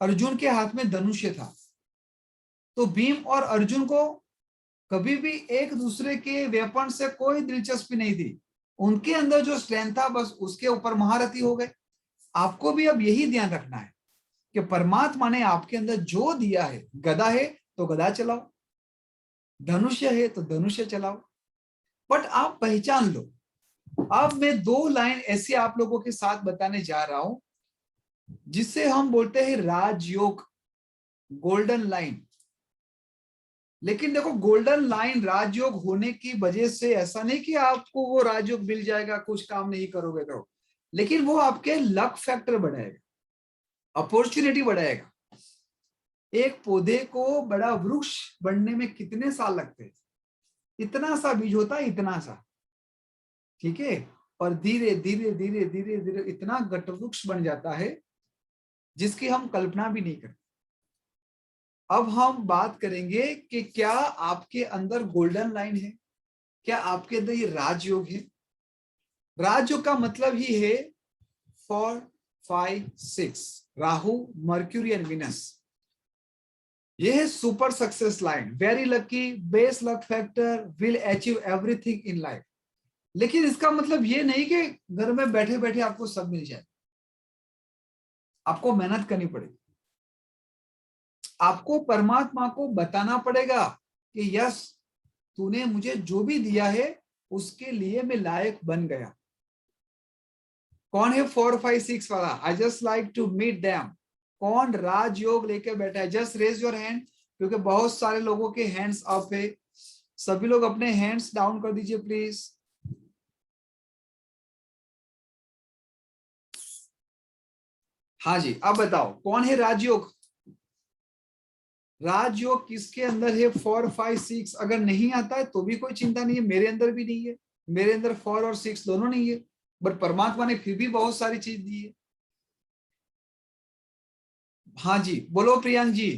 Speaker 1: अर्जुन के हाथ में धनुष्य था। तो भीम और अर्जुन को कभी भी एक दूसरे के वेपन से कोई दिलचस्पी नहीं थी। उनके अंदर जो स्ट्रेंथ था बस उसके ऊपर महारथी हो गए। आपको भी अब यही ध्यान रखना है कि परमात्मा ने आपके अंदर जो दिया है, गदा है तो गदा चलाओ, धनुष्य है तो धनुष्य चलाओ, बट आप पहचान लो। अब मैं 2 लाइन ऐसी आप लोगों के साथ बताने जा रहा हूं जिससे हम बोलते हैं राजयोग, गोल्डन लाइन। लेकिन देखो गोल्डन लाइन राजयोग होने की वजह से ऐसा नहीं कि आपको वो राजयोग मिल जाएगा कुछ काम नहीं करोगे तो, लेकिन वो आपके लक फैक्टर बढ़ाएगा, अपॉर्चुनिटी बढ़ाएगा। एक पौधे को बड़ा वृक्ष बनने में कितने साल लगते हैं? इतना सा बीज होता है, इतना सा, ठीक है, और धीरे धीरे धीरे धीरे धीरे इतना गट वृक्ष बन जाता है जिसकी हम कल्पना भी नहीं करते। अब हम बात करेंगे कि क्या आपके अंदर गोल्डन लाइन है, क्या आपके अंदर ये राजयोग है। राजयोग का मतलब ही है 4, 5, 6, राहु, मर्क्यूरी एंड विनस। ये है super success line, very lucky, best luck factor, will achieve everything in life. लेकिन इसका मतलब ये नहीं कि घर में बैठे बैठे आपको सब मिल जाए। आपको मेहनत करनी पड़ेगी। आपको परमात्मा को बताना पड़ेगा कि यस, तूने मुझे जो भी दिया है उसके लिए मैं लायक बन गया। कौन है 4, 5, 6 वाला? I just like to meet them. कौन राजयोग लेकर बैठा है? जस्ट रेज योर हैंड, क्योंकि बहुत सारे लोगों के हैंड्स अप है। सभी लोग अपने हैंड्स डाउन कर दीजिए प्लीज। हाँ जी, अब बताओ कौन है राजयोग? राजयोग किसके अंदर है? 4, 5, 6। अगर नहीं आता है तो भी कोई चिंता नहीं है, मेरे अंदर भी नहीं है। मेरे अंदर 4 और 6 दोनों नहीं है, बट परमात्मा ने फिर भी बहुत सारी चीज दी है। हाँ जी, बोलो प्रियांक जी।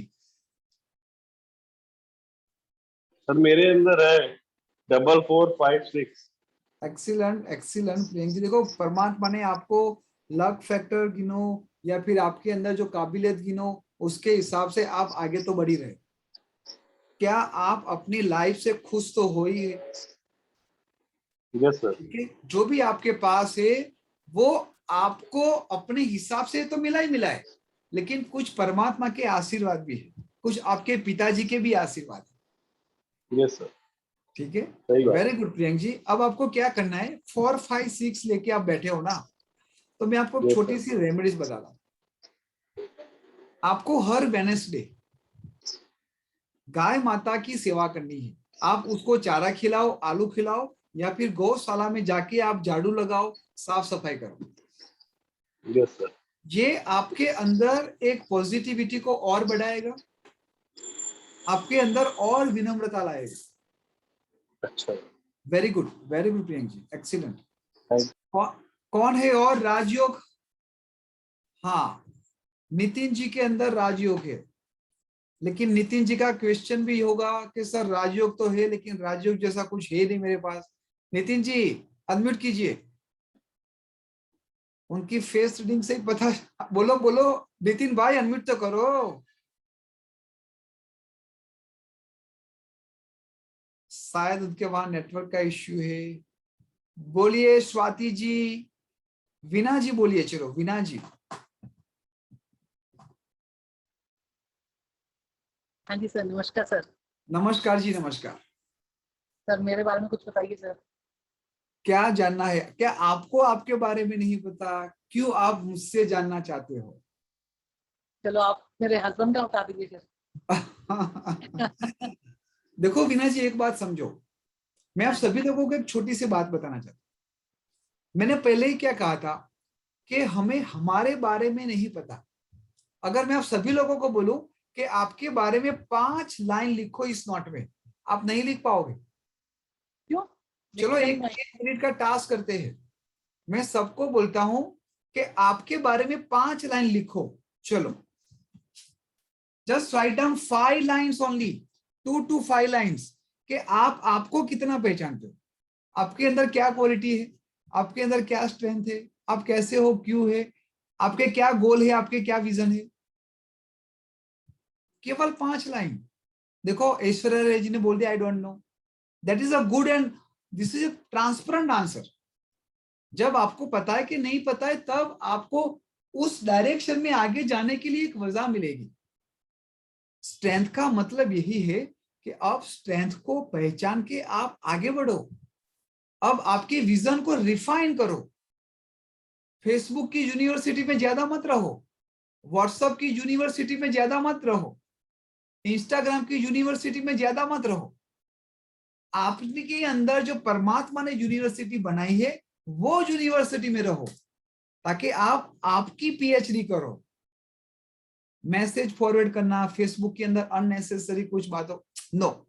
Speaker 15: सर मेरे अंदर है 4, 4, 5, 6।
Speaker 1: एक्सीलेंट एक्सीलेंट प्रियांक जी। देखो परमात्मा ने आपको लक फैक्टर गिनो या फिर आपके अंदर जो काबिलियत गिनो, उसके हिसाब से आप आगे तो बढ़ ही रहे। क्या आप अपनी लाइफ से खुश तो हो ही है?
Speaker 15: Yes sir.
Speaker 1: ठीक है, जो भी आपके पास है वो आपको अपने हिसाब से तो मिला ही मिला है, लेकिन कुछ परमात्मा के आशीर्वाद भी है, कुछ आपके पिताजी के भी आशीर्वाद है।
Speaker 15: Yes sir.
Speaker 1: ठीक है,
Speaker 15: सही बात।
Speaker 1: वेरी गुड प्रियंक जी। अब आपको क्या करना है, 4, 5, 6 लेके आप बैठे हो ना, तो मैं आपको
Speaker 15: Yes,
Speaker 1: छोटी
Speaker 15: sir.
Speaker 1: सी रेमेडीज बता रहा हूं। आपको हर वेडनेसडे गाय माता की सेवा करनी है। आप उसको चारा खिलाओ, आलू खिलाओ, या फिर गौशाला में जाके आप झाड़ू लगाओ, साफ सफाई करो।
Speaker 15: Yes sir.
Speaker 1: ये आपके अंदर एक पॉजिटिविटी को और बढ़ाएगा, आपके अंदर और विनम्रता लाएगा।
Speaker 15: अच्छा,
Speaker 1: वेरी गुड प्रियंक जी, एक्सीलेंट। कौन है और राजयोग? हाँ, नितिन जी के अंदर राजयोग है, लेकिन नितिन जी का क्वेश्चन भी होगा कि सर राजयोग तो है लेकिन राजयोग जैसा कुछ है नहीं मेरे पास। नितिन जी अनम्यूट कीजिए, उनकी फेस रीडिंग से ही पता। बोलो बोलो नितिन भाई, अनम्यूट तो करो। शायद उनके वहां नेटवर्क का इश्यू है। बोलिए स्वाति जी, वीना जी बोलिए, चलो वीना जी।
Speaker 16: हाँ जी सर, नमस्कार सर।
Speaker 1: नमस्कार जी, नमस्कार।
Speaker 16: सर मेरे बारे में कुछ बताइए सर।
Speaker 1: क्या जानना है? क्या आपको आपके बारे में नहीं पता? क्यों आप मुझसे जानना चाहते हो?
Speaker 16: चलो आप मेरे हस्बैंड का बता दीजिए फिर।
Speaker 1: देखो वीना जी, एक बात समझो, मैं आप सभी लोगों को एक छोटी सी बात बताना चाहता हूं। मैंने पहले ही क्या कहा था कि हमें हमारे बारे में नहीं पता, अगर मैं आप सभी लोगों को बोलूं कि आपके बारे में 5 लाइन लिखो इस नोट में, आप नहीं लिख पाओगे।
Speaker 16: क्यों?
Speaker 1: चलो
Speaker 16: लिख
Speaker 1: एक मिनट का टास्क करते हैं। मैं सबको बोलता हूं कि आपके बारे में 5 लाइन लिखो। चलो, just write down 5 lines only, 2 to 5 lines, कि आप आपको कितना पहचानते हो, आपके अंदर क्या क्वालिटी है, आपके अंदर क्या स्ट्रेंथ है, आप कैसे हो, क्यों है, आपके क्या गोल है, आपके क्या विजन है। केवल 5 लाइन। देखो ऐश्वर्या राय जी ने बोल दिया I don't know, that is a good and this is a transparent answer. जब आपको पता है कि नहीं पता है, तब आपको उस डायरेक्शन में आगे जाने के लिए एक वजह मिलेगी। स्ट्रेंथ का मतलब यही है कि आप स्ट्रेंथ को पहचान के आप आगे बढ़ो। अब आपके विजन को रिफाइन करो। फेसबुक की यूनिवर्सिटी में ज्यादा मत रहो, व्हाट्सएप की यूनिवर्सिटी में ज्यादा मत रहो, इंस्टाग्राम की यूनिवर्सिटी में ज्यादा मत रहो। आपके अंदर जो परमात्मा ने यूनिवर्सिटी बनाई है वो यूनिवर्सिटी में रहो, ताकि आप आपकी पीएचडी करो। मैसेज फॉरवर्ड करना फेसबुक के अंदर अननेसेसरी कुछ बातों, नो।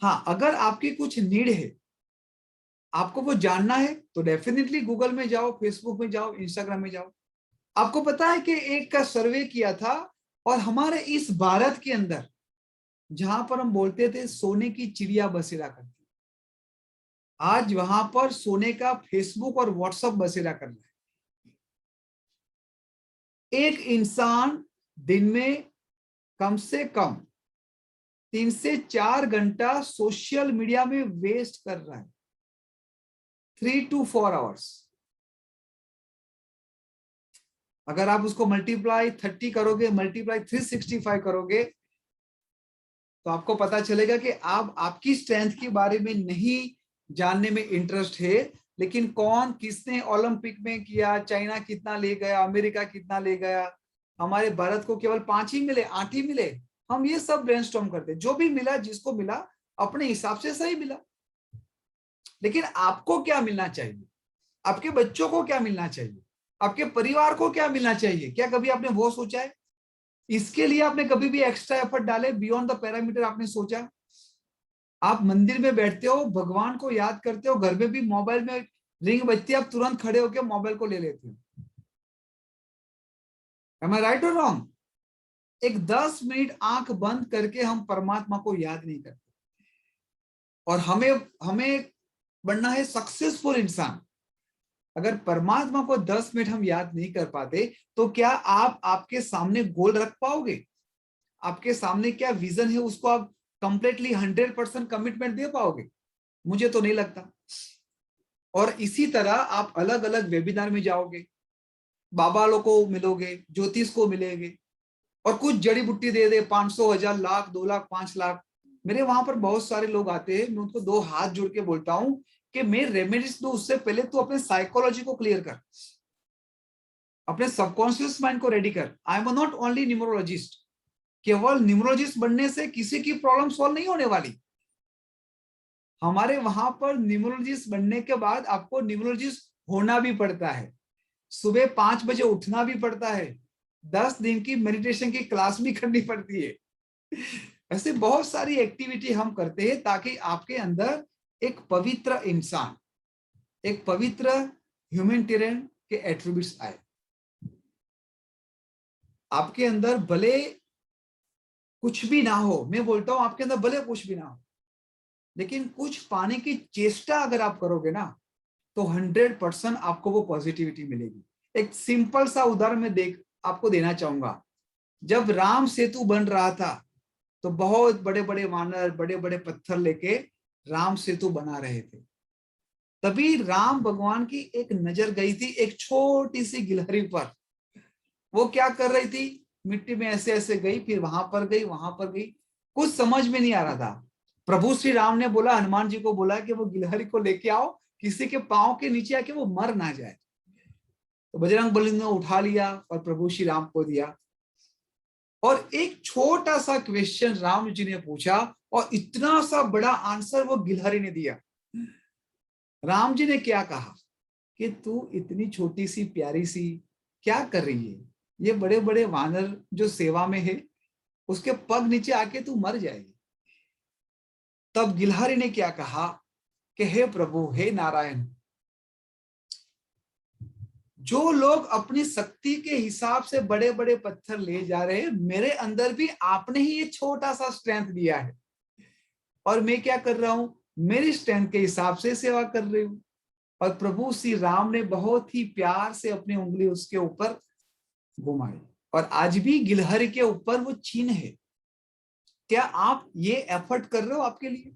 Speaker 1: हाँ, अगर आपकी कुछ नीड है, आपको वो जानना है, तो डेफिनेटली गूगल में जाओ, फेसबुक में जाओ, इंस्टाग्राम में जाओ। आपको पता है कि एक का सर्वे किया था, और हमारे इस भारत के अंदर जहां पर हम बोलते थे सोने की चिड़िया बसेरा करती, आज वहां पर सोने का फेसबुक और व्हाट्सएप बसेरा कर रहा है। एक इंसान दिन में कम से कम 3 से 4 घंटा सोशल मीडिया में वेस्ट कर रहा है, 3 to 4 आवर्स। अगर आप उसको मल्टीप्लाई 30 करोगे, मल्टीप्लाई 365 करोगे, तो आपको पता चलेगा कि आप आपकी स्ट्रेंथ के बारे में नहीं जानने में इंटरेस्ट है, लेकिन कौन किसने ओलंपिक में किया, चाइना कितना ले गया, अमेरिका कितना ले गया, हमारे भारत को केवल 5 ही मिले, 8 ही मिले, हम ये सब ब्रेनस्टॉर्म करते। जो भी मिला, जिसको मिला अपने हिसाब से सही मिला, लेकिन आपको क्या मिलना चाहिए, आपके बच्चों को क्या मिलना चाहिए, आपके परिवार को क्या मिलना चाहिए, क्या कभी आपने वो सोचा है? इसके लिए आपने कभी भी एक्स्ट्रा एफर्ट डाले, बियॉन्ड द पैरामीटर आपने सोचा? आप मंदिर में बैठते हो, भगवान को याद करते हो, घर में भी मोबाइल में रिंग बजती है, आप तुरंत खड़े होकर मोबाइल को ले लेते हो। Am I right or wrong? एक 10 मिनट आंख बंद करके हम परमात्मा को याद नहीं करते, और हमें बनना है सक्सेसफुल इंसान। अगर परमात्मा को 10 मिनट हम याद नहीं कर पाते, तो क्या आप आपके सामने गोल रख पाओगे? आपके सामने क्या विजन है, उसको आप कंप्लीटली 100% कमिटमेंट दे पाओगे? मुझे तो नहीं लगता। और इसी तरह आप अलग अलग वेबिनार में जाओगे, बाबा लोग को मिलोगे, ज्योतिष को मिलेंगे, और कुछ जड़ी बूटी दे दे, 500, 1000, लाख, 2 लाख, 5 लाख। मेरे वहां पर बहुत सारे लोग आते हैं, मैं उनको 2 हाथ जोड़ के बोलता हूं कि मैं रेमेडीज दूं, उससे पहले तू अपने साइकोलॉजी को क्लियर कर, अपने सबकॉन्शियस माइंड को रेडी कर। आई एम नॉट ओनली न्यूमरोलॉजिस्ट। केवल न्यूमरोलॉजिस्ट बनने से किसी की प्रॉब्लम सॉल्व नहीं होने वाली। हमारे वहां पर न्यूमरोलॉजिस्ट बनने के बाद आपको न्यूमरोलॉजिस्ट होना भी पड़ता है, सुबह 5 बजे उठना भी पड़ता है, 10 दिन की मेडिटेशन की क्लास भी करनी पड़ती है। ऐसे बहुत सारी एक्टिविटी हम करते हैं, ताकि आपके अंदर एक पवित्र इंसान, एक पवित्र ह्यूमैनिटेरियन के एट्रीब्यूट्स आए। आपके अंदर भले कुछ भी ना हो, मैं बोलता हूं आपके अंदर भले कुछ भी ना हो, लेकिन कुछ पाने की चेष्टा अगर आप करोगे ना, तो 100% आपको वो पॉजिटिविटी मिलेगी। एक सिंपल सा उदाहरण मैं आपको देना चाहूंगा। जब राम सेतु बन रहा था, तो बहुत बड़े बड़े वानर, बड़े बड़े पत्थर लेके राम सेतु बना रहे थे। तभी राम भगवान की एक नजर गई थी एक छोटी सी गिलहरी पर। वो क्या कर रही थी, मिट्टी में ऐसे ऐसे गई, फिर वहां पर गई, वहां पर गई, कुछ समझ में नहीं आ रहा था। प्रभु श्री राम ने बोला, हनुमान जी को बोला कि वो गिलहरी को लेके आओ, किसी के पांव के नीचे आके वो मर ना जाए। तो बजरंगबली ने उठा लिया और प्रभु श्री राम को दिया। और एक छोटा सा क्वेश्चन राम जी ने पूछा, और इतना सा बड़ा आंसर वो गिलहरी ने दिया। राम जी ने क्या कहा कि तू इतनी छोटी सी प्यारी सी क्या कर रही है, ये बड़े बड़े वानर जो सेवा में है उसके पग नीचे आके तू मर जाएगी। तब गिलहरी ने क्या कहा कि हे प्रभु, हे नारायण, जो लोग अपनी शक्ति के हिसाब से बड़े बड़े पत्थर ले जा रहे हैं, मेरे अंदर भी आपने ही ये छोटा सा स्ट्रेंथ दिया है और मैं क्या कर रहा हूं, मेरी स्ट्रेंथ के हिसाब से सेवा कर रही हूं। और प्रभु श्री राम ने बहुत ही प्यार से अपनी उंगली उसके ऊपर घुमाई और आज भी गिलहरी के ऊपर वो चिन्ह है। क्या आप ये एफर्ट कर रहे हो आपके लिए?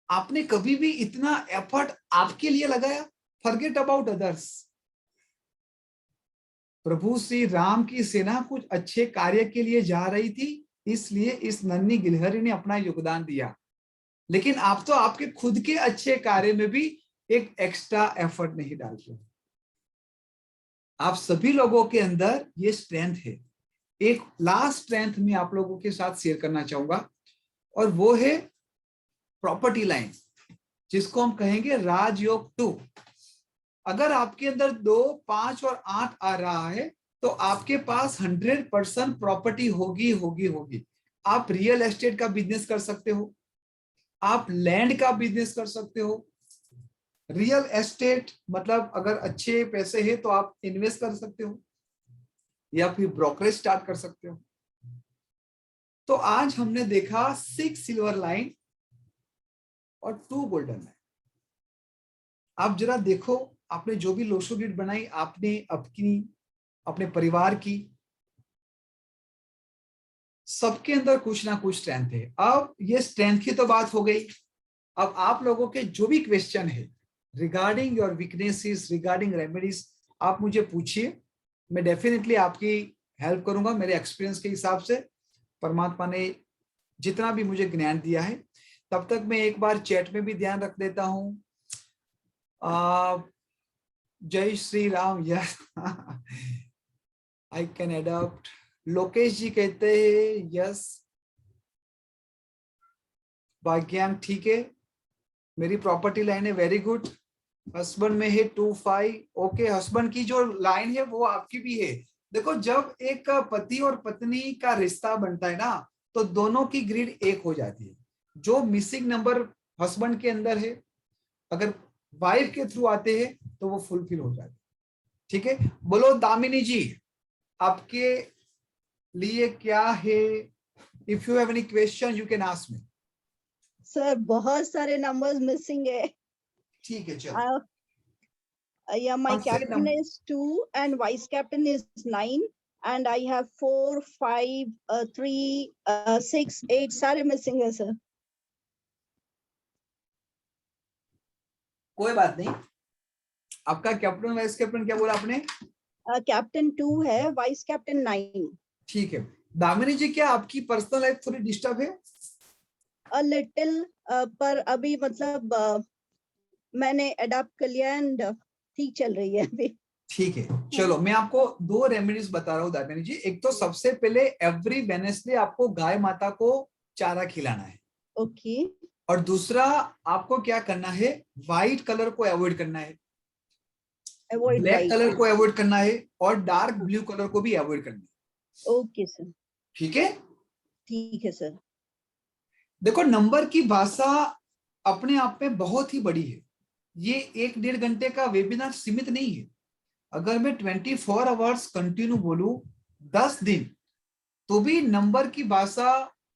Speaker 1: आपने कभी भी इतना एफर्ट आपके लिए लगाया? Forget about others. प्रभु श्री राम की सेना कुछ अच्छे कार्य के लिए जा रही थी, इसलिए इस नन्ही गिलहरी ने अपना योगदान दिया। लेकिन आप तो आपके खुद के अच्छे कार्य में भी एक एक्स्ट्रा एफर्ट नहीं डालते। आप सभी लोगों के अंदर ये स्ट्रेंथ है। एक लास्ट स्ट्रेंथ मैं आप लोगों के साथ शेयर करना चाहूंगा और वो है प्रॉपर्टी लाइन, जिसको हम कहेंगे राजयोग 2। अगर आपके अंदर 2, 5 और 8 आ रहा है तो आपके पास 100% प्रॉपर्टी होगी होगी होगी। आप रियल एस्टेट का बिजनेस कर सकते हो, आप लैंड का बिजनेस कर सकते हो। रियल एस्टेट मतलब अगर अच्छे पैसे हैं तो आप इन्वेस्ट कर सकते हो या फिर ब्रोकरेज स्टार्ट कर सकते हो। तो आज हमने देखा 6 सिल्वर लाइन और 2 गोल्डन लाइन। आप जरा देखो, आपने जो भी लोशो ग्रिड बनाई, आपने अपने परिवार की, सबके अंदर कुछ ना कुछ स्ट्रेंथ है। अब ये स्ट्रेंथ की तो बात हो गई। अब आप लोगों के जो भी क्वेश्चन है regarding your weaknesses, regarding remedies, आप मुझे पूछिए, मैं डेफिनेटली आपकी हेल्प करूंगा मेरे एक्सपीरियंस के हिसाब से। परमात्मा ने जितना भी मुझे ज्ञान दिया है। तब तक मैं एक बार चैट में भी ध्यान रख देता हूं। जय Shri Ram. Yes, I can adopt. Lokesh ji कहते हैं यस। भाग्यांग ठीक है, मेरी प्रॉपर्टी लाइन है, वेरी गुड। हस्बैंड में है 2, 5, ओके। हस्बैंड की जो लाइन है वो आपकी भी है। देखो, जब एक पति और पत्नी का रिश्ता बनता है ना तो दोनों की ग्रिड एक हो जाती है। जो मिसिंग नंबर हस्बैंड के अंदर है, अगर वाइफ के थ्रू आते हैं तो वो फुलफिल हो जाते हैं। ठीक है, बोलो दामिनी जी, आपके लिए क्या है? If you have any question you can ask me.
Speaker 17: Sir बहुत सारे नंबर्स मिसिंग है।
Speaker 1: ठीक है, चलो।
Speaker 17: Yeah, my captain is 2 and vice captain is 9 and I have 4, 5, 3, 6, 8 सारे मिसिंग है सर।
Speaker 1: कोई बात नहीं। आपका कैप्टन वाइस कैप्टन क्या बोला आपने?
Speaker 17: कैप्टन 2 है, वाइस कैप्टन 9।
Speaker 1: ठीक है। दामिनी जी, क्या आपकी पर्सनल लाइफ थोड़ी डिस्टर्ब है?
Speaker 17: A little, पर अभी मतलब मैंने अडॉप्ट कर लिया एंड ठीक चल रही है अभी।
Speaker 1: ठीक है, चलो मैं आपको 2 रेमेडीज बता रहा हूँ दामिनी जी। एक तो सबसे पहले एवरी वेडनेसडे आपको गाय माता को चारा खिलाना है।
Speaker 17: ओके।
Speaker 1: और दूसरा आपको क्या करना है, व्हाइट कलर को अवॉइड करना है, ब्लैक कलर को अवॉइड करना है और डार्क ब्लू कलर को भी अवॉइड करना है।
Speaker 17: Okay sir.
Speaker 1: ठीक है?
Speaker 17: ठीक है सर।
Speaker 1: देखो, नंबर की भाषा अपने आप में बहुत ही बड़ी है। ये 1-1.5 घंटे का वेबिनार सीमित नहीं है। अगर मैं 24 आवर्स कंटिन्यू बोलूं 10 दिन तो भी नंबर की भाषा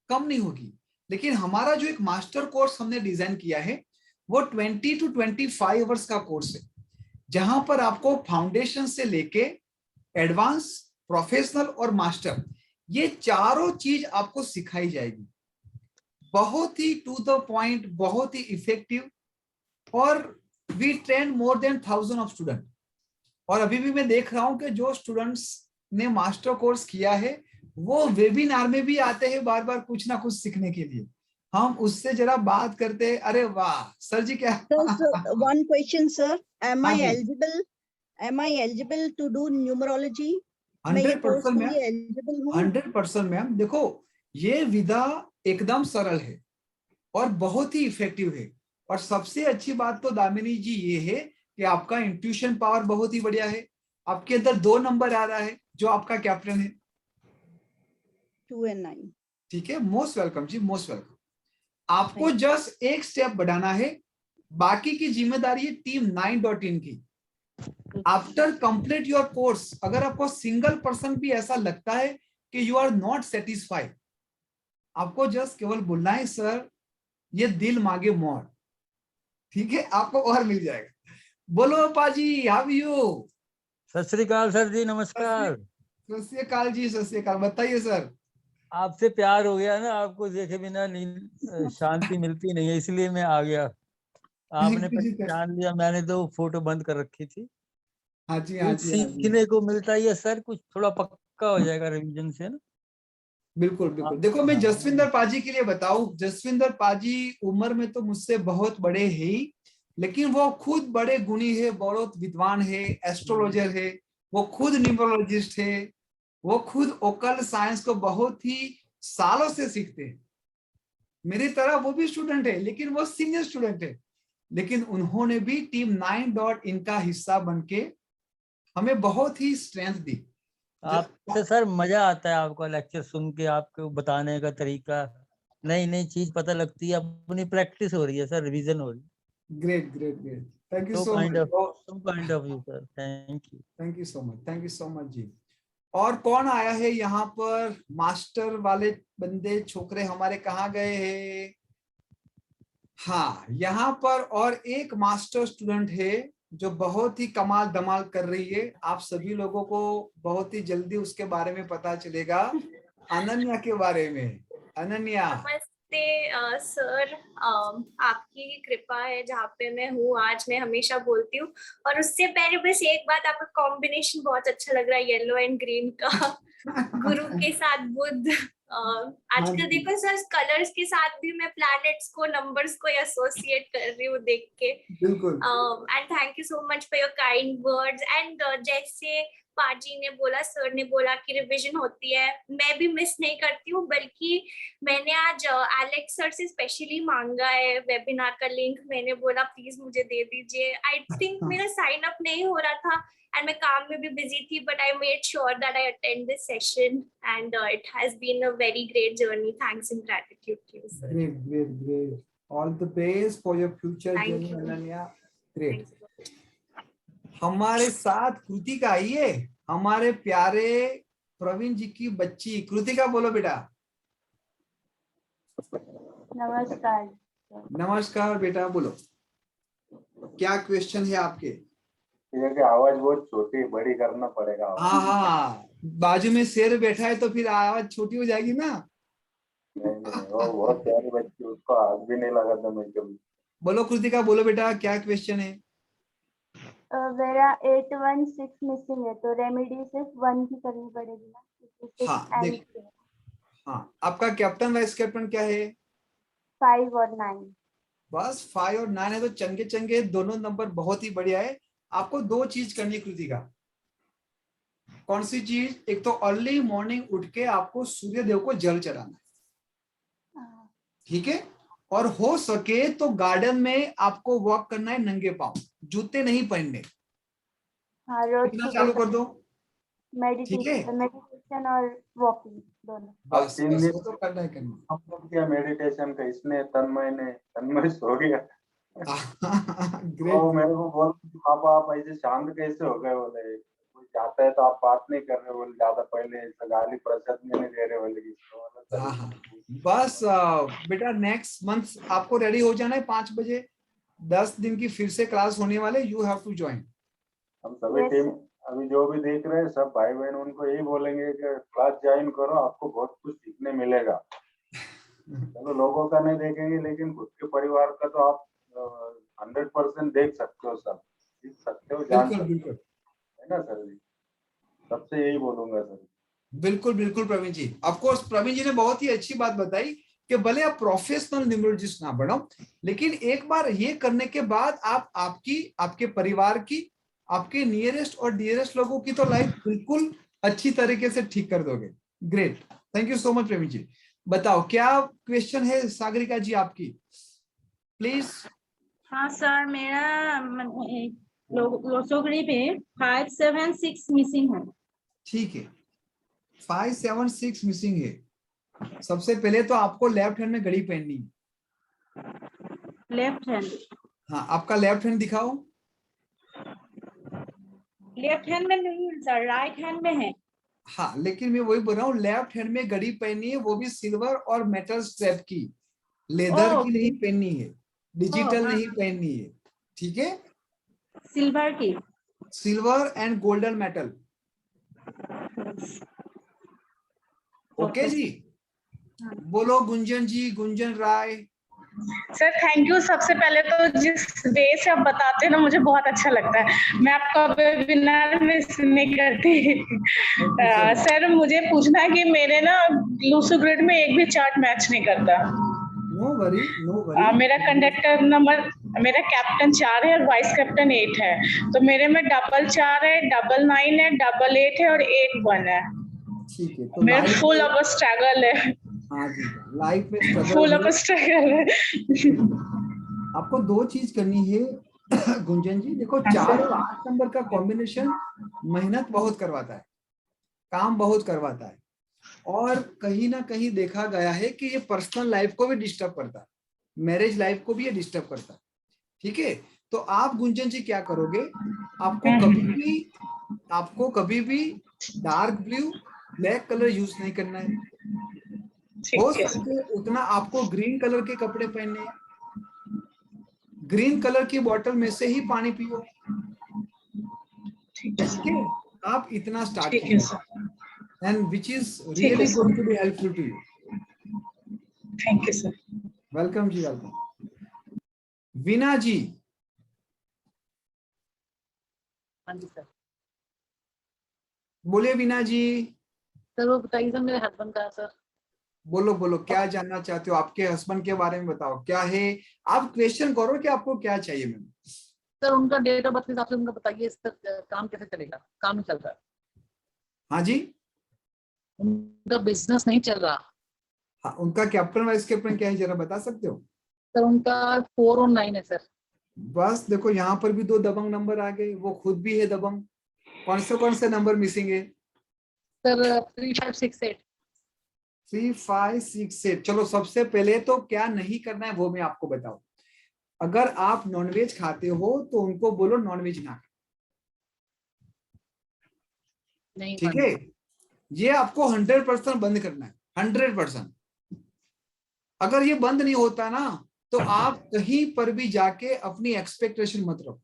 Speaker 1: कम नहीं होगी। लेकिन हमारा जो एक मास्टर कोर्स हमने डिजाइन किया है वो 20 to 25 आवर्स का कोर्स है, जहां पर आपको फाउंडेशन से लेके एडवांस, प्रोफेशनल और मास्टर, ये चारों चीज आपको सिखाई जाएगी। बहुत ही टू द पॉइंट, बहुत ही इफेक्टिव। और we train more than 1000 of student. और अभी भी मैं देख रहा हूं कि जो स्टूडेंट्स ने मास्टर कोर्स किया है वो वेबिनार में भी आते हैं बार बार कुछ ना कुछ सीखने के लिए। हम उससे जरा बात करते हैं। अरे वाह सर जी, क्या?
Speaker 17: One question sir, am I eligible to do numerology?
Speaker 1: 100% ma'am,
Speaker 17: eligible हूँ?
Speaker 1: 100% मैम। देखो, ये विधा एकदम सरल है और बहुत ही इफेक्टिव है। और सबसे अच्छी बात तो दामिनी जी ये है कि आपका इंट्यूशन पावर बहुत ही बढ़िया है। आपके अंदर 2 नंबर आ रहा है जो आपका कैप्टन है।
Speaker 17: 2 and 9.
Speaker 1: ठीक है, मोस्ट वेलकम जी, मोस्ट वेलकम। आपको जस्ट एक स्टेप बढ़ाना है, बाकी की जिम्मेदारी है टीम 9.in की। आफ्टर कंप्लीट योर कोर्स, अगर आपको सिंगल पर्सन भी ऐसा लगता है कि यू आर नॉट सेटिस्फाइड, आपको जस्ट केवल बोलना है सर ये दिल मांगे मोर, ठीक है, आपको और मिल जाएगा। बोलो पाजी, हाउ यू?
Speaker 18: सत श्री अकाल सर जी, नमस्कार।
Speaker 1: सत श्री अकाल जी, सत श्री अकाल। बताइए सर।
Speaker 18: आपसे प्यार हो गया ना, आपको देखे बिना नींद शांति मिलती नहीं है, इसलिए मैं आ गया। आपने पहचान लिया, मैंने तो फोटो बंद कर रखी थी।
Speaker 1: हाँ जी, हाँ
Speaker 18: कुछ
Speaker 1: जी, हाँ जी।
Speaker 18: सीखने को मिलता है सर, कुछ थोड़ा पक्का हो जाएगा रिवीजन से ना।
Speaker 1: बिल्कुल बिल्कुल। देखो मैं जसविंदर पाजी के लिए बताऊं, जसविंदर पाजी उम्र में तो मुझसे बहुत बड़े हैं ही, लेकिन वो खुद बड़े गुणी है, बहुत विद्वान है, एस्ट्रोलॉजर है, वो खुद न्यूमरोलॉजिस्ट है, वो खुद ओकल साइंस को बहुत ही सालों से सीखते हैं। मेरी तरह वो भी स्टूडेंट है, लेकिन वो सीनियर स्टूडेंट है, लेकिन उन्होंने भी टीम 9.in का हिस्सा बनके हमें बहुत ही स्ट्रेंथ दी।
Speaker 18: आपसे सर मजा आता है आपका लेक्चर सुन के, आपको बताने का तरीका, नई नई चीज पता लगती है, अपनी प्रैक्टिस हो रही है सर, रिवीजन हो रही है।
Speaker 1: Great great great, thank you
Speaker 18: So
Speaker 1: so
Speaker 18: kind
Speaker 1: much.
Speaker 18: so kind of you sir, thank you।
Speaker 1: Thank you so much, thank you so much जी। और कौन आया है यहाँ पर? मास्टर वाले बंदे छोकरे हमारे कहाँ गए हैं? हाँ, यहाँ पर और एक मास्टर स्टूडेंट है जो बहुत ही कमाल धमाल कर रही है। आप सभी लोगों को बहुत ही जल्दी उसके बारे में पता चलेगा, अनन्या के बारे में। अनन्या,
Speaker 19: नमस्ते सर, आपकी कृपा है जहाँ पे मैं हूँ आज, मैं हमेशा बोलती हूँ। और उससे पहले बस एक बात, आपका कॉम्बिनेशन बहुत अच्छा लग रहा है, येलो एंड ग्रीन का, गुरु के साथ बुध। आजकल देखो सर, कलर्स के साथ भी मैं प्लैनेट्स को, नंबर्स को एसोसिएट कर रही हूँ देख के।
Speaker 1: बिल्कुल।
Speaker 19: And thank you so much for your kind words. And जैसे पाजी ने बोला, सर ने बोला कि रिवीजन होती है, मैं भी मिस नहीं करती हूँ, बल्कि मैंने आज एलेक्स सर से स्पेशली मांगा है वेबिनार का लिंक। मैंने बोला प्लीज मुझे दे दीजिए। आई थिंक मेरा साइन अप नहीं हो रहा था एंड मैं काम में भी बिजी थी, but I made sure that I attend this session and it has been a very great journey. Thanks and gratitude to you sir.
Speaker 1: Great great great, all the best for your future journey Ananya. Great. हमारे साथ कृतिका आई है, हमारे प्यारे प्रवीण जी की बच्ची। कृतिका बोलो बेटा।
Speaker 20: नमस्कार।
Speaker 1: नमस्कार बेटा, बोलो क्या क्वेश्चन है आपके?
Speaker 15: ये आवाज बहुत छोटी बड़ी करना पड़ेगा।
Speaker 1: हाँ हाँ, बाजू में शेर बैठा है तो फिर आवाज छोटी हो जाएगी ना।
Speaker 15: नहीं, वो बहुत प्यारी बच्ची, उसको हाथ भी नहीं लगा था मैं कभी।
Speaker 1: बोलो कृतिका, बोलो बेटा क्या क्वेश्चन है?
Speaker 20: मेरा 816 मिसिंग है, तो रेमेडी सिर्फ 1 की करनी पड़ेगी ना?
Speaker 1: हाँ देख, हाँ आपका कैप्टन वाइस कैप्टन क्या है?
Speaker 20: 5 और 9।
Speaker 1: बस 5 और 9 है तो चंगे चंगे दोनों नंबर, बहुत ही बढ़िया है। आपको 2 चीज करनी कृतिका। कौन सी चीज? एक तो अर्ली मॉर्निंग उठ के आपको सूर्य देव को जल चढ़ाना है, ठीक है? और हो सके तो गार्डन में आपको वॉक करना है नंगे पांव, जूते नहीं पहनने।
Speaker 20: हाँ, रोज
Speaker 1: इतना चालू कर दो, ठीक है?
Speaker 20: मेडिटेशन और वॉकिंग दोनों।
Speaker 1: बस वो तो करना है करना।
Speaker 15: हम लोग क्या मेडिटेशन का, इसने तन्मय सो गया। तो मेरे को बोल पापा आप ऐसे शांत कैसे हो गए? बोले कोई जाता है तो आप बात नहीं कर रहे, बोले ज्यादा पहले ऐसा गाली प्रसाद में नहीं दे रहे, बोले।
Speaker 1: हाँ, बस बेटा नेक्स्ट मंथ आपको रेडी हो जाना है 5 बजे। 10 दिन की फिर से क्लास होने वाले, यू हैव टू ज्वाइन।
Speaker 15: हम सभी टीम अभी जो भी देख रहे हैं सब भाई बहन, उनको यही बोलेंगे कि क्लास ज्वाइन करो, आपको बहुत कुछ सीखने मिलेगा। चलो लोगों का नहीं देखेंगे, लेकिन खुद के परिवार का तो आप 100% देख सकते हो, सब सीख सकते हो, जान सकते हो, है ना सर जी? सबसे यही बोलूंगा सर।
Speaker 1: बिल्कुल बिल्कुल प्रवीण जी। ऑफ कोर्स प्रवीण जी ने बहुत ही अच्छी बात बताई कि भले आप प्रोफेशनल न्यूमरोलॉजिस्ट ना बनो, लेकिन एक बार ये करने के बाद आप आपके परिवार की, आपके नियरेस्ट और डियरेस्ट लोगों की तो लाइफ बिल्कुल अच्छी तरीके से ठीक कर दोगे। Great, thank you so much Praveen ji. बताओ क्या क्वेश्चन है सागरिका जी आपकी, प्लीज।
Speaker 4: हाँ सर, मेरा
Speaker 13: लोसोगड़ी में 5 7 6 मिसिंग है।
Speaker 1: ठीक है, 5 7 6 मिसिंग है। सबसे पहले तो आपको लेफ्ट हैंड में घड़ी पहननी है।
Speaker 13: लेफ्ट हैंड,
Speaker 1: हाँ, आपका लेफ्ट हैंड दिखाओ।
Speaker 13: लेफ्ट हैंड में नहीं है सर, राइट हैंड में है।
Speaker 1: हाँ, लेकिन मैं वही बोल रहा हूँ, लेफ्ट हैंड में घड़ी पहननी है, वो भी सिल्वर और मेटल स्ट्रैप की, लेदर की नहीं पहननी है, डिजिटल नहीं पहननी है। ठीक है,
Speaker 13: सिल्वर की,
Speaker 1: silver and golden metal. Okay जी, बोलो Gunjan ji, Gunjan Rai.
Speaker 21: Sir thank you. सबसे पहले तो जिस वे से आप बताते हैं ना, मुझे बहुत अच्छा लगता है। मैं आपका वेबिनार मिस नहीं करती। सर मुझे पूछना है कि मेरे ना लूसो ग्रिड में एक भी चार्ट मैच नहीं करता।
Speaker 1: No worry, no worry.
Speaker 21: मेरा कंडक्टर नंबर, मेरा कैप्टन 4 है और वाइस कैप्टन 8 है। तो मेरे में डबल 4 है, डबल 9 है, डबल 8 है और 8 1 है।
Speaker 1: ठीक है, तो
Speaker 21: मेरा फुल ऑफ स्ट्रगल है।
Speaker 1: हाँ जी, लाइफ में स्ट्रगल
Speaker 21: फुल ऑफ स्ट्रगल है।
Speaker 1: आपको 2 चीज करनी है गुंजन जी। देखो, 4 और 8 नंबर का कॉम्बिनेशन मेहनत बहुत करवाता है, काम बहुत करवाता है, और कहीं ना कहीं देखा गया है कि ये पर्सनल लाइफ को भी डिस्टर्ब करता है, मैरिज लाइफ को भी ये डिस्टर्ब करता है। ठीक है, तो आप गुंजन जी क्या करोगे, आपको कभी भी dark blue, black colour use नहीं करना है। हो सके उतना आपको ग्रीन कलर के कपड़े पहनने हैं, ग्रीन कलर की बोतल में से ही पानी पियो। ठीक है, आप इतना स्टार्ट कीजिए, and which is really going to be helpful to you.
Speaker 21: Thank you sir.
Speaker 1: Welcome जी, वेलकम। वीना जी।
Speaker 16: हाँ जी सर।
Speaker 1: बोलिए वीना जी।
Speaker 16: सर वो बताइए सर, मेरे हस्बैंड का है सर।
Speaker 1: बोलो बोलो, क्या जानना चाहते हो, आपके हस्बैंड के बारे में बताओ, क्या है, आप क्वेश्चन करो कि आपको क्या चाहिए। मैम
Speaker 16: सर उनका डेट ऑफ बर्थ के हिसाब से उनका बताइए, इस पर काम कैसे चलेगा, काम नहीं चल रहा है।
Speaker 1: हाँ जी,
Speaker 16: उनका बिजनेस नहीं चल रहा।
Speaker 1: हाँ, उनका कैप्टन वाइस कैप्टन क्या है, जरा बता सकते हो।
Speaker 16: सर उनका 4 और 9 है सर।
Speaker 1: बस देखो, यहाँ पर भी 2 दबंग नंबर आ गए, वो खुद भी है दबंग। कौन से नंबर मिसिंग है
Speaker 16: सर? 3 5 6 8।
Speaker 1: 3 5 6 8। चलो, सबसे पहले तो क्या नहीं करना है वो मैं आपको बताऊं। अगर आप नॉनवेज खाते हो तो उनको बोलो नॉनवेज ना खाओ। ठीक है, ये आपको 100% बंद करना है, 100%। अगर ये बंद नहीं होता ना, तो आप कहीं पर भी जाके अपनी एक्सपेक्टेशन मत रखो।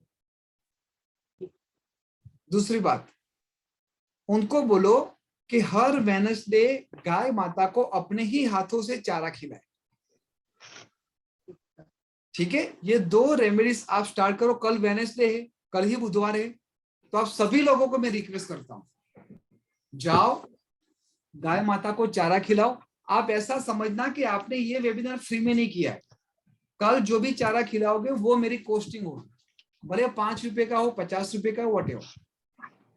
Speaker 1: दूसरी बात, उनको बोलो कि हर वेडनेसडे गाय माता को अपने ही हाथों से चारा खिलाए। ठीक है, ये 2 रेमेडीज आप स्टार्ट करो। कल वेडनेसडे है, कल ही बुधवार है, तो आप सभी लोगों को मैं रिक्वेस्ट करता हूं, जाओ गाय माता को चारा खिलाओ। आप ऐसा समझना कि आपने ये वेबिनार फ्री में नहीं किया है। कल जो भी चारा खिलाओगे वो मेरी कॉस्टिंग होगी, भले 5 रुपए का हो, 50 रुपए का हो, व्हाटएवर,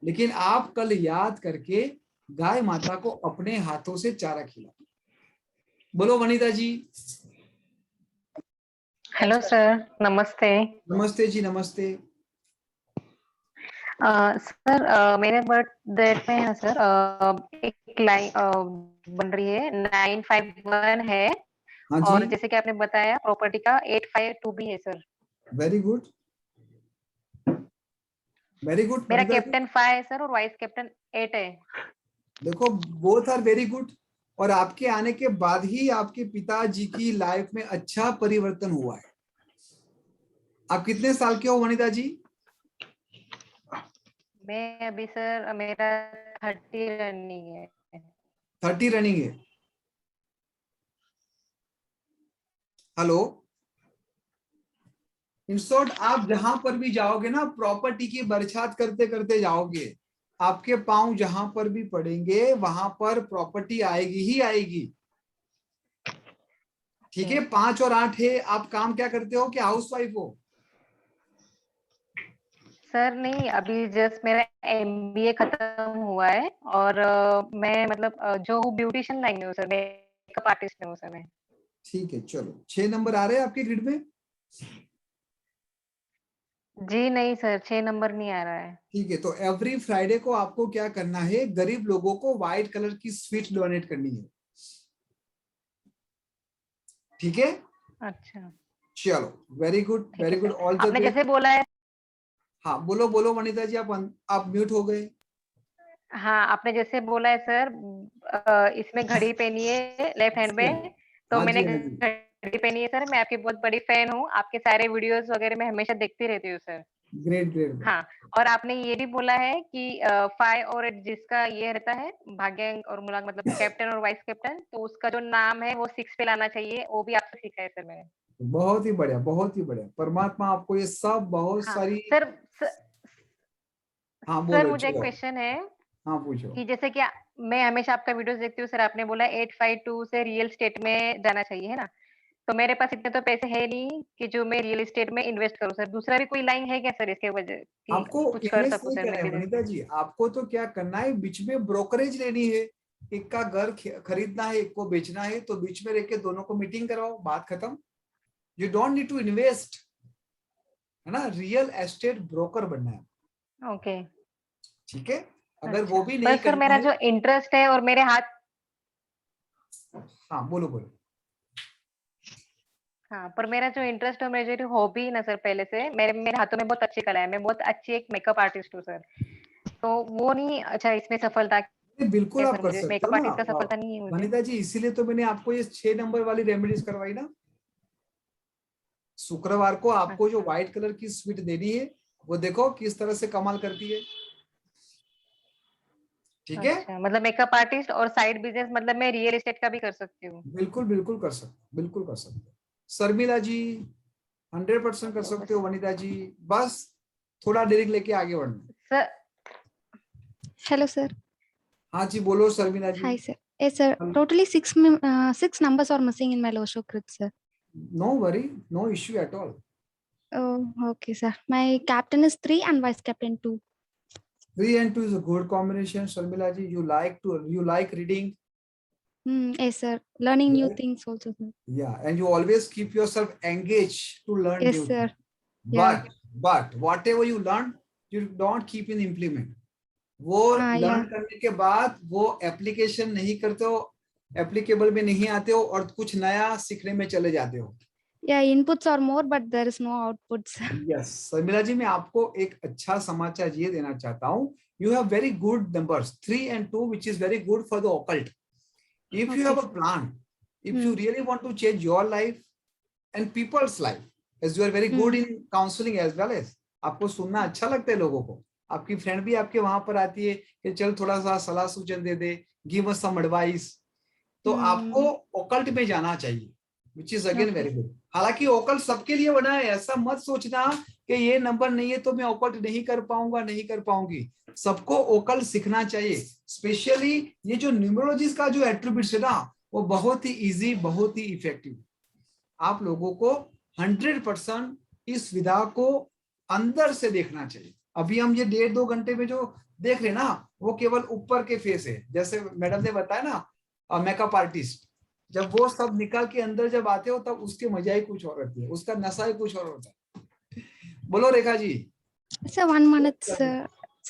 Speaker 1: लेकिन आप कल याद करके गाय माता को अपने हाथों से चारा खिलाओ। बोलो वनिता जी।
Speaker 22: हेलो सर, नमस्ते।
Speaker 1: नमस्ते जी, नमस्ते।
Speaker 22: सर मेरे बर्थ डेट में है सर, एक लाइन बन रही है 951 है।
Speaker 1: हाँ जी।
Speaker 22: और जैसे कि आपने बताया प्रॉपर्टी का 852 भी है sir.
Speaker 1: Very good, very good.
Speaker 22: मेरा कैप्टन 5 है सर और वाइस कैप्टन 8 है।
Speaker 1: देखो, बोथ आर वेरी गुड, और आपके आने के बाद ही आपके पिताजी की लाइफ में अच्छा परिवर्तन हुआ है। आप कितने साल के हो वनिता जी?
Speaker 22: मैं अभी सर, मेरा 30 रनिंग है।
Speaker 1: 30 रनिंग है। हेलो, इन शॉर्ट, आप जहां पर भी जाओगे ना, प्रॉपर्टी की बरछात करते करते जाओगे, आपके पांव जहां पर भी पड़ेंगे वहां पर प्रॉपर्टी आएगी ही आएगी। ठीक है, 5 और 8 है। आप काम क्या करते हो, कि हाउसवाइफ हो?
Speaker 22: सर नहीं, अभी जस्ट मेरा MBA खत्म हुआ है और मैं मतलब जो हूँ ब्यूटिशियन लाइन में हूँ सर, मेकअप आर्टिस्ट में हूँ सर मैं।
Speaker 1: ठीक है, चलो 6 नंबर आ रहे हैं आपके ग्रिड में।
Speaker 22: जी नहीं सर, 6 नंबर नहीं आ रहा है।
Speaker 1: ठीक है, तो एवरी फ्राइडे को आपको क्या करना है, गरीब लोगों को व्हाइट कलर की स्वीट डोनेट करनी है। ठीक है,
Speaker 22: अच्छा
Speaker 1: चलो very good very good, all the
Speaker 22: आपने जैसे बोला है,
Speaker 1: हाँ बोलो बोलो वनिता जी, आप म्यूट हो गए।
Speaker 22: हाँ आपने जैसे बोला है सर, इसमें घड़ी पहनी है लेफ्ट हैंड में, तो
Speaker 1: हाँ
Speaker 22: मैंने
Speaker 1: जी, हाँ जी।
Speaker 22: घड़ी पहनी है सर। मैं आपकी बहुत बड़ी फैन हूँ, आपके सारे वीडियोस वगैरह मैं हमेशा देखती रहती हूँ सर।
Speaker 1: Great great.
Speaker 22: हाँ, और आपने ये भी बोला है कि 5 और 8 जिसका ये रहता है भाग्यांक और मूलांक, मतलब कैप्टन और वाइस कैप्टन, तो उसका जो नाम है वो 6 पे लाना चाहिए, वो भी आपसे सीखा है सर मैंने।
Speaker 1: बहुत ही बढ़िया, बहुत ही बढ़िया। परमात्मा आपको ये सब बहुत
Speaker 22: हाँ
Speaker 1: सारी
Speaker 22: सर,
Speaker 1: हाँ
Speaker 22: सर
Speaker 1: बोलो,
Speaker 22: मुझे एक
Speaker 1: चलो
Speaker 22: क्वेश्चन है
Speaker 1: हाँ पूछो।
Speaker 22: कि जैसे कि मैं हमेशा आपका वीडियोस देखती हूँ सर, आपने बोला 852 से रियल स्टेट में जाना चाहिए, है ना? तो मेरे पास इतने तो पैसे है नहीं कि जो मैं रियल एस्टेट में इन्वेस्ट करूं सर। दूसरा भी कोई लाइन है क्या सर इसके वजह कि
Speaker 1: आपको
Speaker 22: कुछ कर
Speaker 1: इन्वेस्ट
Speaker 22: सकूं
Speaker 1: नहीं
Speaker 22: सर
Speaker 1: करना
Speaker 22: मैं
Speaker 1: है
Speaker 22: बिजनेस
Speaker 1: वनिता
Speaker 22: में?
Speaker 1: जी, आपको तो क्या करना है, बीच में ब्रोकरेज लेनी है। एक का घर खरीदना है, एक को बेचना है, तो बीच में रह के दोनों को मीटिंग करवाओ, बात खत्म। You don't need to invest, है ना, रियल एस्टेट ब्रोकर बनना है।
Speaker 22: ओके,
Speaker 1: ठीक है, अगर
Speaker 22: अच्छा।
Speaker 1: वो भी
Speaker 22: पर
Speaker 1: नहीं
Speaker 22: सर
Speaker 1: करना
Speaker 22: मेरा
Speaker 1: है।
Speaker 22: जो इंटरेस्ट है और मेरे हाथ,
Speaker 1: हाँ बोलो बोलो।
Speaker 22: हाँ पर मेरा जो इंटरेस्ट है, मेरी जो हॉबी ना सर, पहले से मेरे हाथों में बहुत अच्छी कला है, मैं बहुत अच्छी एक मेकअप आर्टिस्ट हूँ सर। तो वो नहीं, अच्छा इसमें सफलता
Speaker 1: बिल्कुल
Speaker 22: है
Speaker 1: आप
Speaker 22: सर,
Speaker 1: कर
Speaker 22: मुझे
Speaker 1: सकते हो
Speaker 22: मेकअप आर्टिस्ट का
Speaker 1: ना
Speaker 22: सफलता नहीं है मुझे।
Speaker 1: वनिता जी, इसीलिए तो मैंने आपको ये 6 नंबर वाली रेमेडीज करवाई ना। शुक्रवार को आपको जो व्हाइट कलर की स्वीट देनी है, वो देखो किस तरह से कमाल करती है। ठीक है,
Speaker 22: अच्छा, मतलब मेकअप आर्टिस्ट और साइड बिजनेस, मतलब मैं रियल एस्टेट का भी कर सकती हूँ।
Speaker 1: बिल्कुल बिल्कुल कर सकते, बिल्कुल कर सकते। शर्मिला जी 100% कर सकते हो। वनिता जी बस थोड़ा डेरिंग लेके आगे बढ़ना।
Speaker 22: Sir
Speaker 3: Hello, sir.
Speaker 1: हाँ जी बोलो शर्मिला जी।
Speaker 3: Hi, sir. Yes, sir. Totally 6 numbers are missing in my Losho group, sir.
Speaker 1: No worry, no issue at all.
Speaker 3: Oh, okay, sir. My captain is 3 and vice captain 2.
Speaker 1: 3 and 2 is a good combination. Sharmila ji, you like reading.
Speaker 3: Yes, sir. Learning new
Speaker 1: Right?
Speaker 3: things also, sir.
Speaker 1: Yeah, and you always keep yourself engaged to learn
Speaker 3: Yes,
Speaker 1: new
Speaker 3: sir.
Speaker 1: things.
Speaker 3: Yeah.
Speaker 1: But whatever you learn, you don't keep in implement. वो
Speaker 3: Yeah.
Speaker 1: लर्न करने के बाद वो एप्लीकेशन नहीं करते हो, एप्लीकेबल में नहीं आते हो, और कुछ नया सीखने में चले जाते हो।
Speaker 3: Yeah, inputs are more, but there is no outputs.
Speaker 1: Yes Sharmila ji, मैं आपको एक अच्छा समाचार ये देना चाहता हूँ। You have very good numbers 3 and 2, which is very good for the occult. If you have a plan, if you really want to change your life and people's life, as you are very good in counseling as well as, आपको सुनना अच्छा लगता है लोगों को, आपकी फ्रेंड भी आपके वहां पर आती है कि चल थोड़ा सा सलाह सूचन दे दे, गिव अस सम एडवाइस, तो आपको ओकल्ट में जाना चाहिए, which is again very good. हालांकि ओकल्ट सबके लिए बना है, ऐसा मत सोचना कि ये नंबर नहीं है तो मैं ओकल्ट नहीं कर पाऊंगा, नहीं कर पाऊंगी। सबको ओकल्ट सीखना चाहिए। स्पेशली ये जो न्यूमरोलॉजीज का जो एट्रीब्यूट्स है ना, वो बहुत ही इजी, बहुत ही इफेक्टिव। आप लोगों को 100% इस विधा को अंदर से देखना चाहिए। अभी हम ये 1.5-2 घंटे में जो देख रहे ना, वो केवल ऊपर के फेस है। जैसे मैडम ने बताया ना, मेकअप आर्टिस्ट, जब वो सब निकाल के अंदर जब आते हो तब उसकी मजा ही कुछ और होती है, उसका नशा ही कुछ और होता है। बोलो Rekha ji.
Speaker 3: Sir, 1 minute, sir.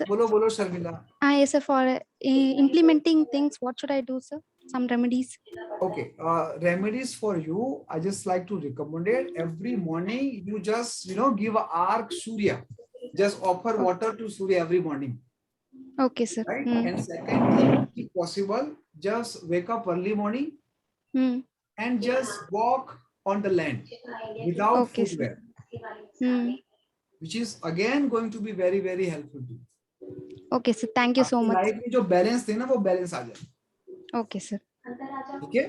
Speaker 1: बोलो बोलो Sharmila.
Speaker 3: Yes, sir. For implementing things, what should I do, sir? Some remedies.
Speaker 1: Okay, remedies for you, I just like to recommend it. Every morning you just give a arc Surya, just offer water to Surya every morning.
Speaker 3: Okay, sir.
Speaker 1: Right? And second thing, if possible, just wake up early morning and just walk on the land without footwear, which is again going to be very very helpful to you.
Speaker 3: Okay, sir. Thank you so much.
Speaker 1: Life में जो बैलेंस थे ना, वो बैलेंस आ जाए।
Speaker 3: Okay, sir.
Speaker 1: ठीक है।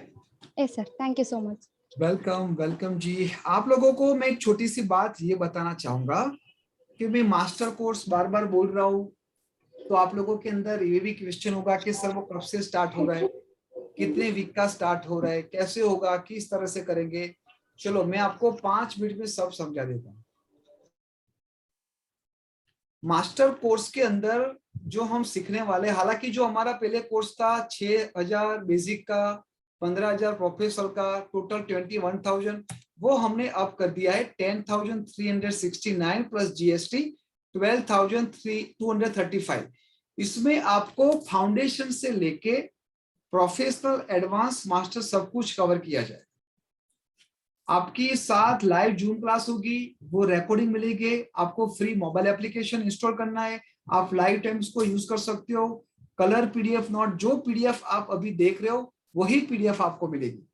Speaker 3: Yes, sir. Thank you so much.
Speaker 1: Welcome welcome जी। आप लोगों को मैं एक छोटी सी बात ये बताना चाहूंगा कि मैं मास्टर कोर्स बार बार बोल रहा हूँ, तो आप लोगों के अंदर ये भी क्वेश्चन होगा कि सर वो कब से स्टार्ट हो रहा है, कितने वीक का स्टार्ट हो रहा है, कैसे होगा, किस तरह से करेंगे। चलो मैं आपको 5 मिनट में सब समझा देता हूँ। मास्टर कोर्स के अंदर जो हम सीखने वाले, हालांकि जो हमारा पहले कोर्स था 6000 बेसिक का, 15000 प्रोफेशनल का, टोटल 21000, वो हमने अब कर दिया है 10,369 प्लस जीएसटी 12,235। इसमें आपको फाउंडेशन से लेके प्रोफेशनल, एडवांस, मास्टर सब कुछ कवर किया जाए। आपकी साथ लाइव जूम क्लास होगी, वो रिकॉर्डिंग मिलेगी, आपको फ्री मोबाइल एप्लीकेशन इंस्टॉल करना है, आप लाइव टाइम्स को यूज कर सकते हो। कलर पीडीएफ नोट, जो पीडीएफ आप अभी देख रहे हो वही पीडीएफ आपको मिलेगी।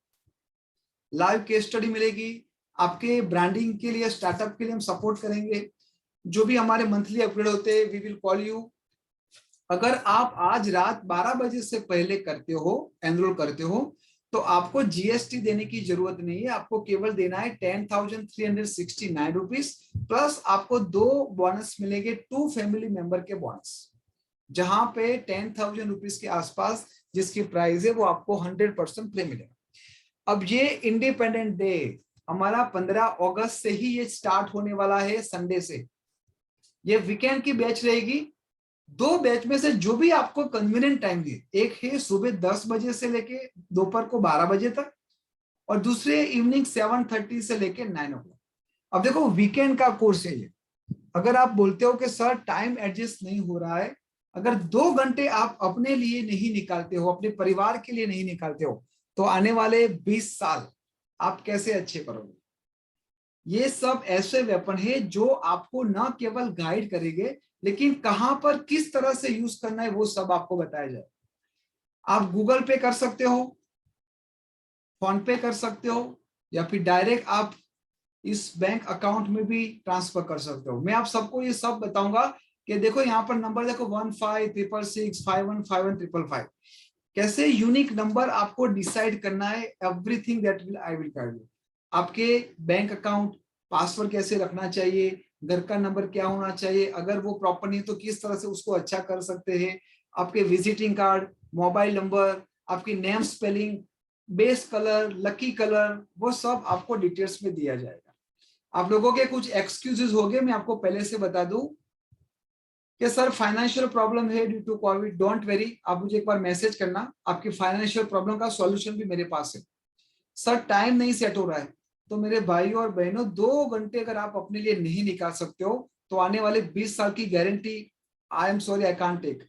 Speaker 1: लाइव केस स्टडी मिलेगी, आपके ब्रांडिंग के लिए, स्टार्टअप के लिए हम सपोर्ट करेंगे। जो भी हमारे मंथली अपग्रेड होते हैं, वी विल कॉल यू। अगर आप आज रात 12 बजे से पहले करते हो, एनरोल करते हो, तो आपको जीएसटी देने की जरूरत नहीं है। आपको केवल देना है 10,369 रुपीज, प्लस आपको 2 बोनस मिलेंगे, 2 फैमिली मेंबर के बोनस, जहां पे 10,000 रुपीज के आसपास जिसकी प्राइस है वो आपको 100% प्ले मिलेगा। अब ये इंडिपेंडेंट डे हमारा 15 अगस्त से ही ये स्टार्ट होने वाला है, संडे से। ये वीकेंड की बैच रहेगी। 2 बैच में से जो भी आपको कन्वीनियंट टाइम दे, एक है सुबह 10 बजे से लेके दोपहर को 12 बजे तक, और दूसरे इवनिंग 7:30 से लेके 9 o'clock। अब देखो वीकेंड का कोर्स है ये। अगर आप बोलते हो कि सर टाइम एडजस्ट नहीं हो रहा है, अगर 2 घंटे आप अपने लिए नहीं निकालते हो, अपने परिवार के लिए नहीं निकालते हो, तो आने वाले 20 साल आप कैसे अच्छे करोगे? ये सब ऐसे वेपन है जो आपको न केवल गाइड करेंगे, लेकिन कहां पर किस तरह से यूज करना है वो सब आपको बताया जाए। आप गूगल पे कर सकते हो, फोन पे कर सकते हो, या फिर डायरेक्ट आप इस बैंक अकाउंट में भी ट्रांसफर कर सकते हो। मैं आप सबको ये सब बताऊंगा कि देखो यहाँ पर नंबर देखो 156665155555। कैसे यूनिक नंबर आपको डिसाइड करना है, everything that will I will guide you. आपके बैंक अकाउंट पासवर्ड कैसे रखना चाहिए, घर का नंबर क्या होना चाहिए, अगर वो प्रॉपर नहीं तो किस तरह से उसको अच्छा कर सकते हैं, आपके विजिटिंग कार्ड, मोबाइल नंबर, आपकी name spelling, base colour, lucky colour, वो सब आपको डिटेल्स में दिया जाएगा। आप लोगों के कुछ एक्सक्यूजेस हो गए, मैं आपको पहले से बता दूं कि सर फाइनेंशियल प्रॉब्लम है due to covid. Don't very, आप मुझे एक बार मैसेज करना, आपकी फाइनेंशियल प्रॉब्लम का सॉल्यूशन भी मेरे पास है। सर टाइम नहीं सेट हो रहा है, तो मेरे भाई और बहनों 2 घंटे अगर आप अपने लिए नहीं निकाल सकते हो, तो आने वाले 20 साल की guarantee I am sorry I can't take.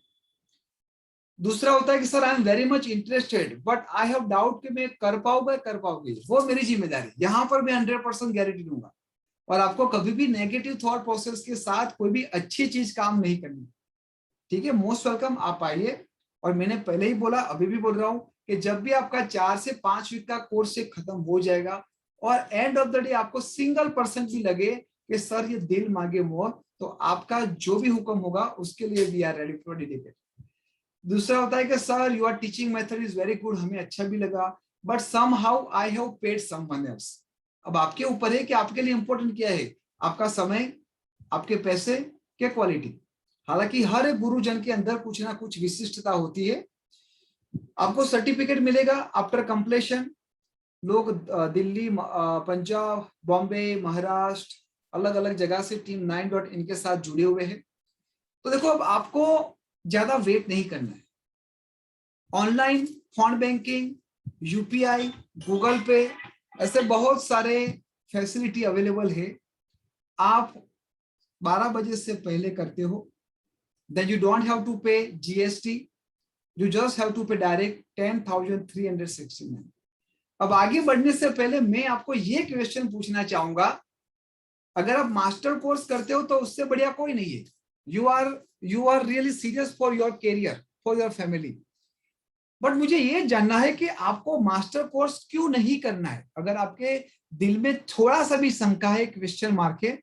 Speaker 1: दूसरा होता है कि sir I am very much interested but I have doubt कि मैं कर पाऊंगी, वो मेरी जिम्मेदारी। यहाँ पर मैं 100% गारंटी दूंगा। और आपको कभी भी नेगेटिव थॉट प्रोसेस के साथ कोई भी अच्छी चीज काम नहीं करनी, ठीक है? मोस्ट वेलकम, आप आइए। और मैंने पहले ही बोला, अभी भी बोल रहा हूँ कि जब भी आपका 4 से 5 वीक का कोर्स खत्म हो जाएगा और एंड ऑफ द डे आपको %1 भी लगे कि सर ये दिल मांगे मोर, तो आपका जो भी हुक्म होगा उसके लिए we are ready for dedicate. दूसरा होता है कि sir your teaching method is very good, हमें अच्छा भी लगा, but somehow I have paid someone else. अब आपके ऊपर है कि आपके लिए इंपॉर्टेंट क्या है, आपका समय, आपके पैसे क्या क्वालिटी। हालांकि हर एक गुरुजन के अंदर कुछ ना कुछ विशिष्टता होती है। आपको सर्टिफिकेट मिलेगा आफ्टर कंप्लीशन। लोग दिल्ली, पंजाब, बॉम्बे, महाराष्ट्र, अलग अलग जगह से टीम 9.in के साथ जुड़े हुए हैं। तो देखो अब आपको ज्यादा वेट नहीं करना है। Online phone banking, UPI, Google पे, ऐसे बहुत सारे फैसिलिटी अवेलेबल है। आप 12 बजे से पहले करते हो, then you don't have to pay GST, you just have to pay direct 10,369। अब आगे बढ़ने से पहले मैं आपको ये क्वेश्चन पूछना चाहूंगा, अगर आप मास्टर कोर्स करते हो तो उससे बढ़िया कोई नहीं है। You are really serious for your career, for your family, but मुझे ये जानना है कि आपको मास्टर कोर्स क्यों नहीं करना है। अगर आपके दिल में थोड़ा सा भी शंका है, क्वेश्चन मार्क है,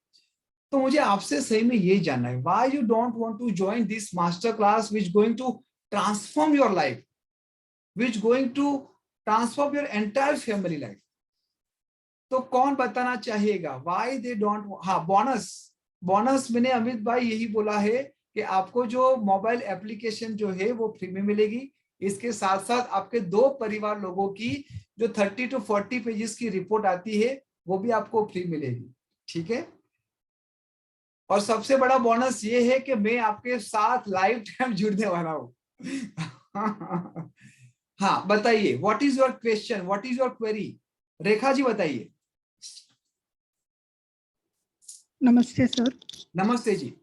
Speaker 1: तो मुझे आपसे सही में ये जानना है, why you don't want to join this master class which going to transform your life, which going to transform your entire family life। तो कौन बताना चाहेगा why they don't। हाँ, बोनस मैंने अमित भाई यही बोला है कि आपको जो मोबाइल एप्लीकेशन जो है वो फ्री में मिलेगी। इसके साथ साथ आपके 2 परिवार लोगों की जो 30 to 40 पेजेस की रिपोर्ट आती है वो भी आपको फ्री मिलेगी, ठीक है? और सबसे बड़ा बोनस ये है कि मैं आपके साथ लाइफ टाइम जुड़ने वाला हूं। हाँ बताइए, what is your question, what is your query? Rekha ji बताइए।
Speaker 6: नमस्ते सर।
Speaker 1: नमस्ते जी।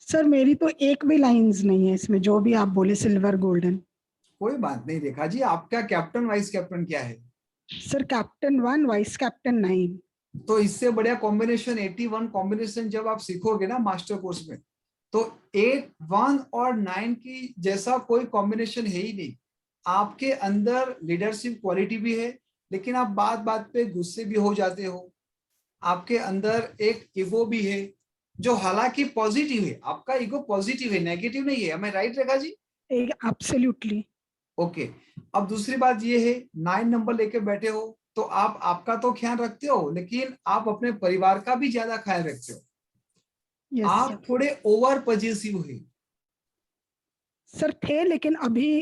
Speaker 6: सर मेरी तो एक भी लाइंस नहीं है इसमें, जो भी आप बोले सिल्वर गोल्डन।
Speaker 1: कोई बात नहीं रेखा जी, आपका कैप्टन वाइस कैप्टन क्या है?
Speaker 6: Sir captain 1, vice captain 9।
Speaker 1: तो इससे बढ़िया कॉम्बिनेशन 81 कॉम्बिनेशन जब आप सीखोगे ना मास्टर कोर्स में, तो 8, 1 और 9 की जैसा कोई कॉम्बिनेशन है ही नहीं। आपके अंदर लीडरशिप क्वालिटी भी है, लेकिन आप बात बात पे गुस्से भी हो जाते हो। आपके अंदर एक ईगो भी है, जो हालांकि पॉजिटिव है। आपका ईगो पॉजिटिव है, नेगेटिव नहीं है। मैं right Rekha ji?
Speaker 6: Absolutely.
Speaker 1: Okay. अब दूसरी बात ये है, 9 नंबर लेके बैठे हो तो आप आपका तो ख्याल रखते हो, लेकिन आप अपने परिवार का भी ज्यादा ख्याल रखते हो।
Speaker 6: Yes,
Speaker 1: आप
Speaker 6: sir.
Speaker 1: थोड़े ओवर पॉजिटिव है।
Speaker 6: सर थे, लेकिन अभी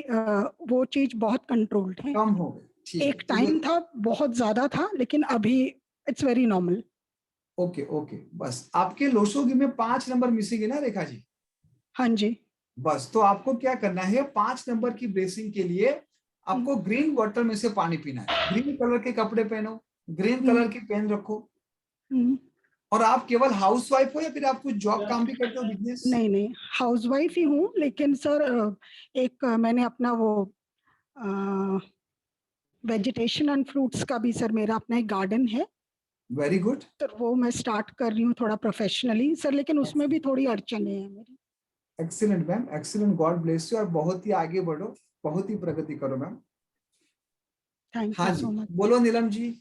Speaker 6: वो चीज बहुत कंट्रोल्ड है।
Speaker 1: कम हो गए। ठीक है,
Speaker 6: एक टाइम था बहुत ज्यादा था, लेकिन अभी it's very normal.
Speaker 1: Okay okay. बस आपके लोशोगी में 5 नंबर मिसिंग है ना रेखा जी?
Speaker 6: हाँ जी।
Speaker 1: बस तो आपको क्या करना है, 5 नंबर की ब्रेसिंग के लिए आपको ग्रीन वाटर में से पानी पीना है। ग्रीन कलर के कपड़े पहनो, ग्रीन कलर की पेन रखो। और आप केवल हाउसवाइफ हो या फिर आप कुछ जॉब काम भी करते हो, बिजनेस?
Speaker 6: नहीं नहीं, हाउसवाइफ ही हूँ, लेकिन सर एक मैंने अपना वो वेजिटेशन एंड फ्रूट्स का भी सर मेरा अपना एक गार्डन है।
Speaker 1: वेरी गुड
Speaker 6: सर, वो मैं स्टार्ट कर रही हूँ थोड़ा प्रोफेशनली सर, लेकिन उसमें भी थोड़ी अड़चने हैं मेरी।
Speaker 1: Excellent ma'am, excellent. God bless you. और बहुत ही आगे बढ़ो, बहुत ही प्रगति करो मैम।
Speaker 6: थैंक
Speaker 1: हाँ
Speaker 6: यू
Speaker 1: जी,
Speaker 6: सो मच।
Speaker 1: बोलो नीलम जी।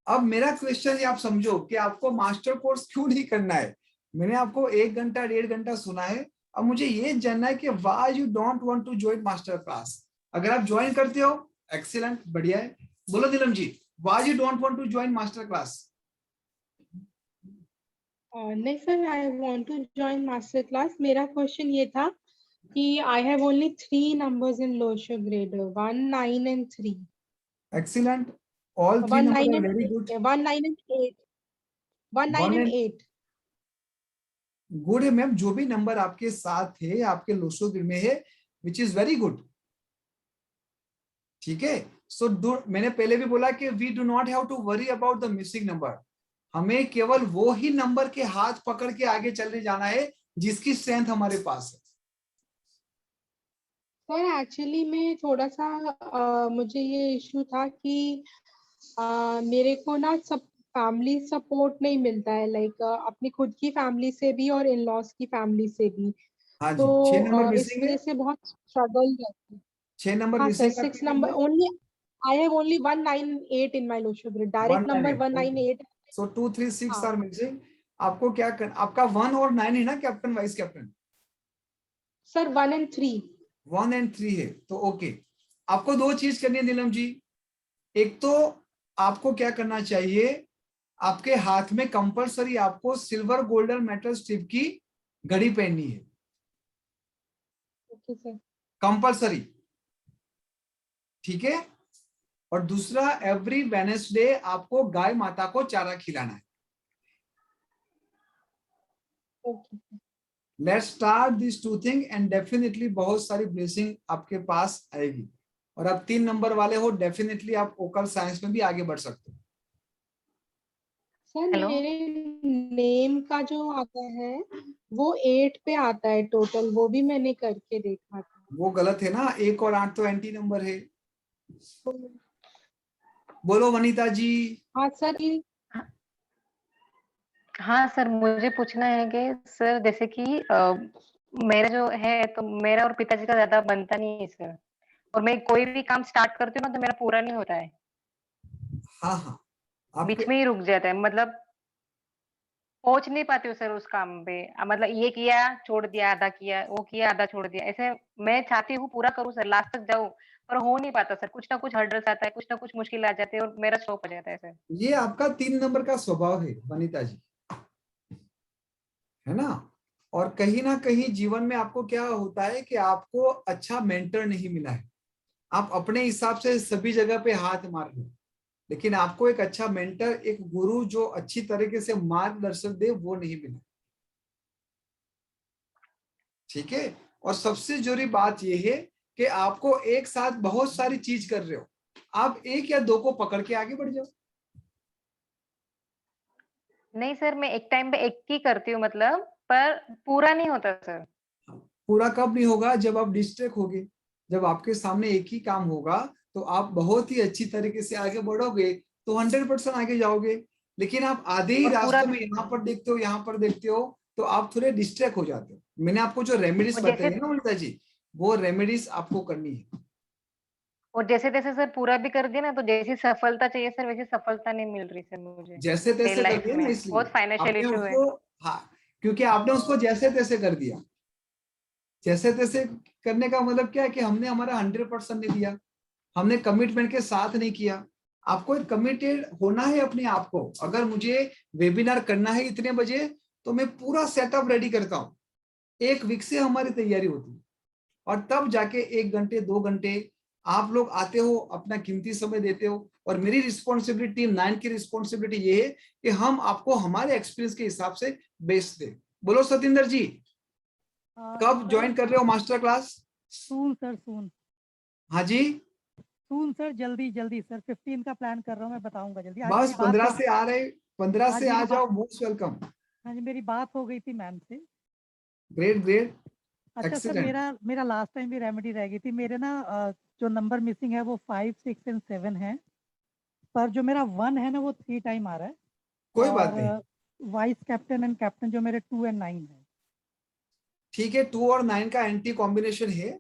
Speaker 1: अब मेरा क्वेश्चन ये आप समझो कि आपको मास्टर कोर्स क्यों नहीं करना है। मैंने आपको 1 घंटा 1.5 घंटा सुना है। अब मुझे ये जानना है कि why you don't want to join master class. अगर आप ज्वाइन करते हो, एक्सीलेंट, बढ़िया है। बोलो Neelam ji, why you don't want to join master class?
Speaker 21: नहीं sir, I want to join master class. मेरा क्वेश्चन ये था कि I have only 3 numbers in Lo Shu grid, 1, 9 and 3.
Speaker 1: Excellent. All 3
Speaker 21: 1, 9
Speaker 1: number are
Speaker 21: and
Speaker 1: very good.
Speaker 21: 1, 9 and 8. 1, 9 and 8.
Speaker 1: Good है मैम। जो भी नंबर आपके साथ है, आपके लोशो ग्रेड में है, विच इज वेरी गुड। ठीक है। सो मैंने पहले भी बोला कि we do not have to worry about the missing number. हमें केवल वो ही नंबर के हाथ पकड़ के आगे चलने जाना है जिसकी स्ट्रेंथ हमारे पास है।
Speaker 21: सर एक्चुअली में थोड़ा सा मुझे ये इशू था कि मेरे को ना सब फैमिली सपोर्ट नहीं मिलता है, लाइक अपनी खुद की फैमिली से भी और इन लॉज की फैमिली से भी।
Speaker 1: हाँ जी,
Speaker 21: तो
Speaker 1: 6 नंबर
Speaker 21: इस
Speaker 1: मिसिंग
Speaker 21: वजह
Speaker 1: है।
Speaker 21: से बहुत स्ट्रगल रहती है।
Speaker 1: 6 नंबर
Speaker 21: हाँ sir,
Speaker 1: missing
Speaker 21: 6 number only. I have only 1, 9 and 8 in my Lo Shu grade. Direct number 1, 9, 8।
Speaker 1: सो 2, 3, 6
Speaker 21: हाँ
Speaker 1: आर मिसिंग। आपको क्या करना, आपका 1 और 9 है ना captain vice captain?
Speaker 21: Sir 1 and 3।
Speaker 1: 1 and 3 है तो ओके। आपको 2 चीज करनी है नीलम जी। एक तो आपको क्या करना चाहिए, आपके हाथ में कंपलसरी आपको सिल्वर गोल्डन मेटल स्ट्रिप की घड़ी पहननी है।
Speaker 21: Okay sir.
Speaker 1: कंपलसरी। ठीक है। और दूसरा, एवरी वेडनेसडे आपको गाय माता को चारा खिलाना है।
Speaker 21: Okay.
Speaker 1: Let's start this 2 thing and definitely बहुत सारी ब्लेसिंग आपके पास आएगी। और आप 3 नंबर वाले हो, डेफिनेटली आप ओकल साइंस में भी आगे बढ़ सकते हो।
Speaker 21: सर मेरे नेम का जो आता है वो 8 पे आता है टोटल, वो भी मैंने करके देखा था।
Speaker 1: वो गलत है ना, 1 और 8 तो एंटी नंबर है। बोलो वनीता जी।
Speaker 21: हाँ सर।
Speaker 22: हाँ सर, मुझे पूछना है कि सर जैसे कि मेरा जो है, तो मेरा और पिताजी का ज्यादा बनता नहीं है सर, और मैं कोई भी काम स्टार्ट करती हूँ ना तो मेरा पूरा नहीं होता है।
Speaker 1: हाँ हाँ,
Speaker 22: बीच में ही रुक जाता है, मतलब पहुंच नहीं पाती हूँ सर उस काम पे। मतलब ये किया छोड़ दिया, आधा किया, वो किया आधा छोड़ दिया, ऐसे मैं चाहती हूँ पूरा करूँ सर, लास्ट तक जाऊँ, पर हो नहीं पाता सर। कुछ ना कुछ हर्डल्स आता है, कुछ ना कुछ मुश्किल आ जाती है और मेरा स्टॉप हो जाता है सर।
Speaker 1: ये आपका 3 नंबर का स्वभाव है वनीता जी, है ना। और कहीं ना कहीं जीवन में आपको क्या होता है कि आपको अच्छा मेंटर नहीं मिला है। आप अपने हिसाब से सभी जगह पे हाथ मार रहे हो, लेकिन आपको एक अच्छा मेंटर, एक गुरु जो अच्छी तरीके से मार्गदर्शन दे, वो नहीं मिला। ठीक है। और सबसे जरूरी बात यह है कि आपको एक साथ बहुत सारी चीज कर रहे हो। आप एक या दो को पकड़ के आगे बढ़ जाओ।
Speaker 22: नहीं सर, मैं एक टाइम पे एक ही करती हूँ मतलब, पर पूरा नहीं होता सर।
Speaker 1: पूरा कब नहीं होगा? जब आप डिस्ट्रैक्ट होगे, जब आपके सामने एक ही काम होगा तो आप बहुत ही अच्छी तरीके से आगे बढ़ोगे, तो 100% आगे जाओगे। लेकिन आप आधे ही
Speaker 22: और पूरा
Speaker 1: रास्ते में यहाँ पर देखते हो, यहाँ पर देखते हो, तो आप थोड़े डिस्ट्रैक्ट हो जाते हो। मैंने आपको जो रेमेडीज
Speaker 22: और
Speaker 1: बताई
Speaker 22: जैसे
Speaker 1: है ना वनिता जी, वो रेमेडीज आपको करनी है।
Speaker 22: और जैसे तैसे सर पूरा भी कर दिया ना, तो जैसी सफलता चाहिए सर वैसी सफलता नहीं मिल रही सर मुझे
Speaker 1: जैसे
Speaker 22: रियल
Speaker 1: तैसे कर
Speaker 22: लाइफ
Speaker 1: दिया ना,
Speaker 22: में।
Speaker 1: इसलिए
Speaker 22: बहुत फाइनेंशियल
Speaker 1: आपने
Speaker 22: इशू है।
Speaker 1: उसको, हाँ, क्योंकि आपने उसको जैसे तैसे कर दिया। जैसे तैसे करने का मतलब क्या है कि हमने हमारा 100% नहीं दिया, हमने कमिटमेंट के साथ नहीं किया। आपको एक कमिटेड होना है अपने आप को। अगर मुझे वेबिनार करना है इतने बजे, तो मैं पूरा सेटअप रेडी करता हूँ। एक वीक से हमारी तैयारी होती है, और तब जाके 1 घंटे 2 घंटे आप लोग आते हो, अपना कीमती समय देते हो। और मेरी रिस्पॉन्सिबिलिटी, टीम 9 की रिस्पॉन्सिबिलिटी ये है कि हम आपको हमारे एक्सपीरियंस के हिसाब से बेस्ट दे। बोलो सतिंदर जी, कब ज्वाइन कर रहे हो मास्टर क्लास?
Speaker 5: सून सर, सून।
Speaker 1: हाँ जी,
Speaker 5: सून सर, जल्दी जल्दी सर, 15 का प्लान कर रहा हूँ, मैं बताऊंगा जल्दी। आज
Speaker 1: बस
Speaker 5: मेरी बात
Speaker 1: 15
Speaker 5: हो-
Speaker 1: से आ रहे, 15
Speaker 5: आज
Speaker 1: से आ
Speaker 5: मेरी
Speaker 1: जाओ,
Speaker 5: बात,
Speaker 1: मोस्ट वेलकम।
Speaker 5: हाँ जी, मेरी बात हो गई थी मैम से।
Speaker 1: ग्रेट ग्रेट,
Speaker 5: अच्छा सर,
Speaker 1: एक्सीलेंट।
Speaker 5: मेरा लास्ट टाइम भी रेमेडी रह गई थी। मेरे ना जो नंबर मिसिंग है वो 5, 6 एंड 7 है, पर जो मेरा 1 है ना वो 3 टाइम आ रहा है।
Speaker 1: कोई बात नहीं,
Speaker 5: वाइस कैप्टन एंड कैप्टन जो मेरे 2 एंड 9 है।
Speaker 1: ठीक है। 2 और 9 का एंटी कॉम्बिनेशन है,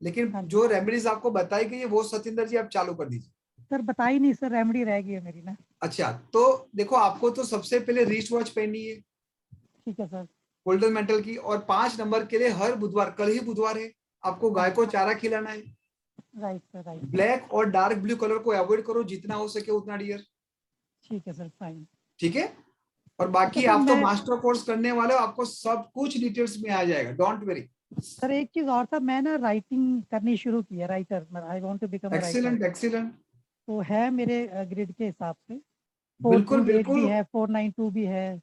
Speaker 1: लेकिन जो रेमेडीज आपको बताई गई है वो सतिंदर जी आप चालू कर दीजिए।
Speaker 5: सर बताई नहीं सर, रेमेडी रह गई है मेरी ना।
Speaker 1: अच्छा, तो देखो, आपको तो सबसे पहले रिस्ट वॉच पहननी है,
Speaker 5: ठीक है सर।
Speaker 1: गोल्डन मेटल की। और 5 नंबर के लिए हर बुधवार, कल ही बुधवार है, आपको गाय को चारा खिलाना है।
Speaker 5: Right sir, right.
Speaker 1: ब्लैक और डार्क ब्लू कलर को अवॉइड करो जितना हो सके उतना डियर।
Speaker 5: ठीक है सर, फाइन।
Speaker 1: ठीक है। और बाकी
Speaker 5: अच्छा,
Speaker 1: आप तो
Speaker 5: मैं-
Speaker 1: मास्टर कोर्स करने वाले हो, आपको सब कुछ डिटेल्स में आ जाएगा, डोंट वेरी।
Speaker 5: सर एक चीज और था, मैं ना राइटिंग करनी शुरू की है, writer. I want to become a
Speaker 1: excellent
Speaker 5: writer.
Speaker 1: Excellent,
Speaker 5: तो है मेरे ग्रिड के हिसाब से।
Speaker 1: बिल्कुल
Speaker 5: 438 भी
Speaker 1: बिल्कुल।
Speaker 5: है, 492 भी है।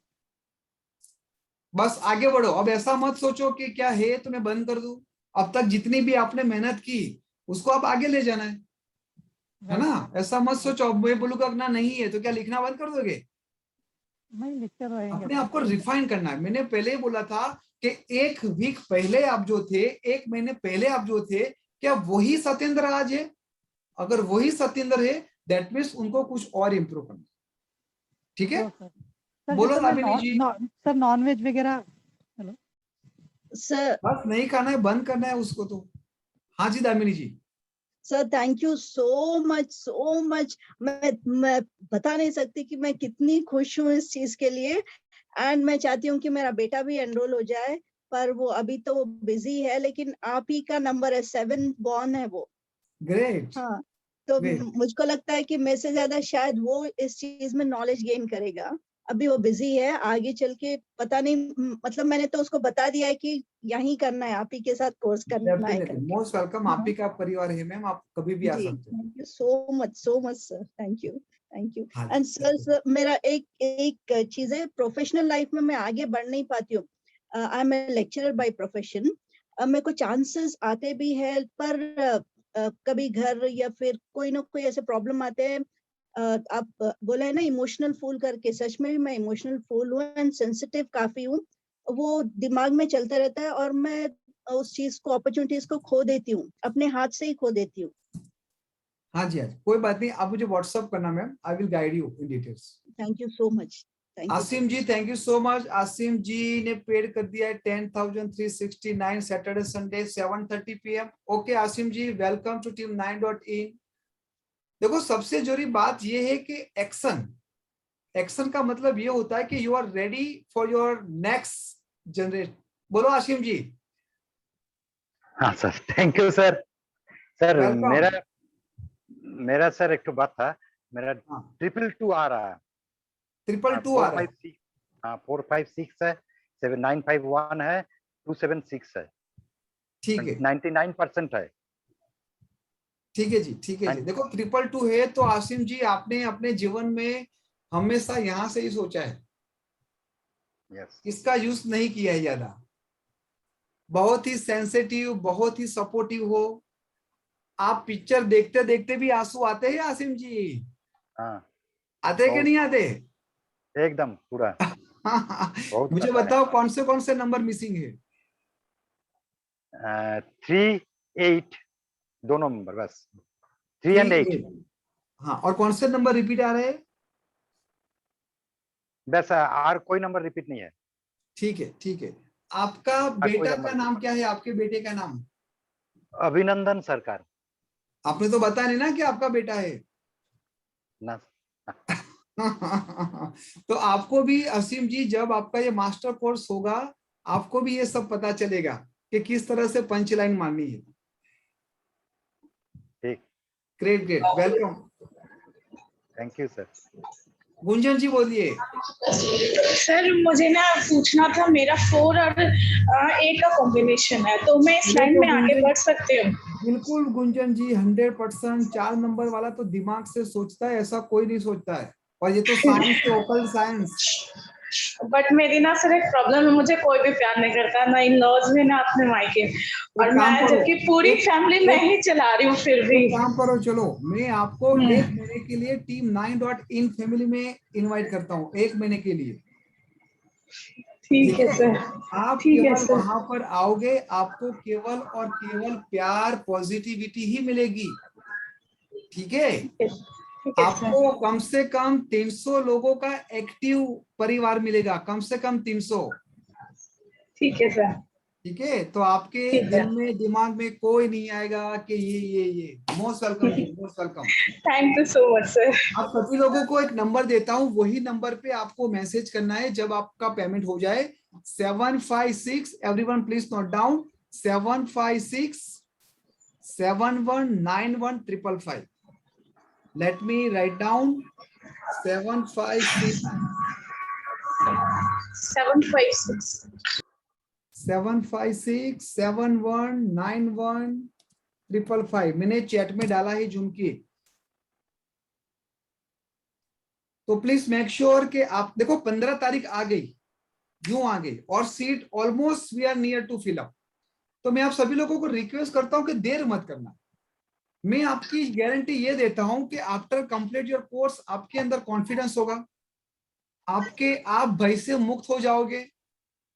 Speaker 1: बस आगे बढ़ो। अब ऐसा मत सोचो कि क्या है तो मैं बंद कर दूं। अब तक जितनी भी आपने मेहनत की उसको आप आगे ले जाना है ना। ऐसा मत सोचो अब मैं बोलूंगा ना नहीं है तो क्या लिखना बंद कर दोगे।
Speaker 5: नहीं, लिखते रहेंगे।
Speaker 1: अपने आप को रिफाइन करना है। मैंने पहले ही बोला था कि 1 वीक पहले आप जो थे, 1 महीने पहले आप जो थे, क्या वही सत्येंद्र आज है? अगर वही सत्येंद्र है, दैट मीन्स उनको कुछ और इम्प्रूव करना। ठीक है, बोलो दामिनी जी।
Speaker 5: सर नॉनवेज वगैरह, हेलो
Speaker 17: सर।
Speaker 1: बस नहीं खाना है, बंद करना है उसको तो। हाँ जी Damini ji.
Speaker 17: Sir thank you so much. मैं बता नहीं सकती कि मैं कितनी खुश हूँ इस चीज के लिए। एंड मैं चाहती हूँ कि मेरा बेटा भी एनरोल हो जाए, पर वो अभी तो बिजी है। लेकिन आप ही का नंबर है, 7 बॉर्न है वो।
Speaker 1: ग्रेट।
Speaker 17: हाँ, तो
Speaker 1: Great.
Speaker 17: मुझको लगता है कि मैं से ज्यादा शायद वो इस चीज में नॉलेज गेन करेगा। अभी वो बिजी है, आगे चल के पता नहीं। मतलब मैंने तो उसको बता दिया है कि यहीं करना है, आप ही के साथ कोर्स करना है
Speaker 1: डेफिनेटली
Speaker 17: करके।
Speaker 1: Most welcome. आप ही का परिवार है मैम, आप कभी भी आ
Speaker 17: जी,
Speaker 1: सकते हो।
Speaker 17: Thank you so much sir, thank you.
Speaker 1: हाँ
Speaker 17: एंड
Speaker 1: जी,
Speaker 17: सर मेरा एक चीज है, प्रोफेशनल लाइफ में मैं आगे बढ़ नहीं पाती हूँ। I am a lecturer by profession. मेरे को चांसेस आते भी है, पर कभी घर या फिर कोई ना कोई ऐसे प्रॉब्लम आते हैं। आप बोला है ना इमोशनल फूल करके, सच में भी मैं इमोशनल फूल हूँ एंड सेंसिटिव काफी हूँ। वो दिमाग में चलता रहता है और मैं उस चीज को, अपॉर्चुनिटीज को खो देती हूँ, अपने हाथ से ही खो देती हूँ।
Speaker 1: हाँ जी, हाँ जी, कोई बात नहीं। आप मुझे व्हाट्सअप करना ma'am, I will guide you in details.
Speaker 17: Thank you so much.
Speaker 1: Asim ji, thank you so much. Asim ji ने पेड कर दिया है 10,369 Saturday Sunday 7:30 PM। Okay Asim ji, welcome to team 9.in। देखो, सबसे जरूरी बात ये है कि एक्शन का मतलब ये होता है कि you are ready for your next generation. बोलो आसिम जी।
Speaker 7: हाँ sir, thank you sir. Sir
Speaker 1: Welcome.
Speaker 7: मेरा सर एक तो बात था, मेरा 222 आ रहा है।
Speaker 1: 222 आ रहा है।
Speaker 7: 456, हाँ 456 है, 7951 है, 276 है।
Speaker 1: ठीक है,
Speaker 7: 99% है।
Speaker 1: ठीक है जी, ठीक है जी। देखो 222 है तो आसिम जी आपने अपने जीवन में हमेशा यहाँ से ही सोचा है।
Speaker 7: यस।
Speaker 1: इसका यूज नहीं किया है ज्यादा। बहुत ही सेंसिटिव, बहुत ही सपोर्टिव हो। आप पिक्चर देखते देखते भी आंसू आते हैं आसिम जी?
Speaker 7: हाँ
Speaker 1: आते कि नहीं आते?
Speaker 7: एकदम पूरा। बहुत
Speaker 1: मुझे
Speaker 7: आता है।
Speaker 1: बताओ कौन से नंबर मिसिंग है?
Speaker 7: 3, 8 दोनों नंबर बस, 3 and 8
Speaker 1: हाँ, और कौन से नंबर रिपीट आ रहे हैं?
Speaker 7: बस, और कोई नंबर रिपीट नहीं है।
Speaker 1: ठीक है, ठीक है। आपका बेटा का नाम क्या है? आपके बेटे का नाम?
Speaker 7: अभिनंदन सरकार।
Speaker 1: आपने तो बताया नहीं ना कि आपका बेटा है।
Speaker 7: ना
Speaker 1: तो आपको भी असीम जी, जब आपका ये मास्टर कोर्स होगा, आपको भी ये सब पता चलेगा कि किस तरह से पंच लाइन मारनी है।
Speaker 7: ठीक।
Speaker 1: Great great, welcome.
Speaker 7: Thank you sir.
Speaker 1: Gunjan ji बोलिए।
Speaker 21: सर मुझे ना पूछना था, मेरा 4 और 8 का कॉम्बिनेशन है, तो मैं इस लाइन में आगे बढ़ सकती हूँ?
Speaker 1: बिल्कुल गुंजन जी, 100%। 4 नंबर वाला तो दिमाग से सोचता है, ऐसा कोई नहीं सोचता है। और ये तो साइंस है, ओकल्ट साइंस।
Speaker 21: बट मेरी ना सर एक प्रॉब्लम है, मुझे कोई भी प्यार नहीं करता, ना इन लॉज में ना अपने मायके, और मैं जबकि पूरी फैमिली मैं ही चला रही हूँ फिर भी।
Speaker 1: काम करो, चलो मैं आपको 1 महीने के लिए टीम 9.in फैमिली में इनवाइट करता हूँ, 1 महीने के लिए।
Speaker 21: ठीक है सर।
Speaker 1: आप
Speaker 21: ठीक है
Speaker 1: केवल
Speaker 21: सर।
Speaker 1: वहां पर आओगे, आपको केवल और केवल प्यार, पॉजिटिविटी ही मिलेगी। ठीक है? आपको कम से कम 300 लोगों का एक्टिव परिवार मिलेगा, कम से कम 300।
Speaker 21: ठीक है सर।
Speaker 1: ठीक है? तो आपके दिल में, दिमाग में कोई नहीं आएगा कि ये। मोस्ट वेलकम जी, most welcome.
Speaker 21: Thank you so much sir.
Speaker 1: आप सभी लोगों को एक नंबर देता हूं, वही नंबर पे आपको मैसेज करना है जब आपका पेमेंट हो जाए। 756, everyone please note down, 756 7191 Let me write down 756 7191 मैंने चैट में डाला है झुमकी। तो प्लीज मेक श्योर कि आप देखो 15 तारीख आ गई, यूं आ गई, और seat almost we are near to fill up. तो मैं आप सभी लोगों को रिक्वेस्ट करता हूं कि देर मत करना। मैं आपकी गारंटी ये देता हूं कि आफ्टर कंप्लीट योर कोर्स आपके अंदर कॉन्फिडेंस होगा, आप भय से मुक्त हो जाओगे,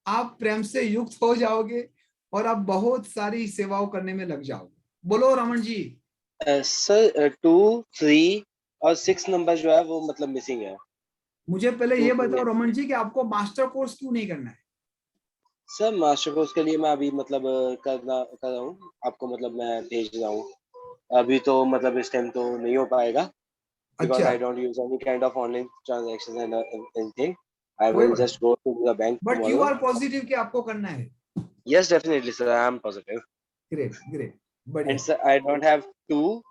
Speaker 1: आप प्रेम से युक्त हो जाओगे, और आप बहुत सारी सेवाओं करने में लग जाओगे। बोलो रमन जी।
Speaker 8: सर 2, 3 और 6 नंबर जो है वो मतलब मिसिंग है।
Speaker 1: मुझे पहले ये बताओ रमन जी कि आपको मास्टर कोर्स क्यों नहीं करना है?
Speaker 8: सर मास्टर कोर्स के लिए मैं अभी मतलब कर रहा हूँ, आपको मतलब मैं भेज रहा हूँ। अभी तो मतलब इस टाइम तो नहीं हो पाएगा, because I don't use any kind of online transactions and anything. I will just go to the bank
Speaker 1: But
Speaker 8: tomorrow.
Speaker 1: you are positive कि आपको करना है?
Speaker 8: Yes, definitely, sir. I am positive.
Speaker 1: Great, great.
Speaker 8: And sir, I don't have 2,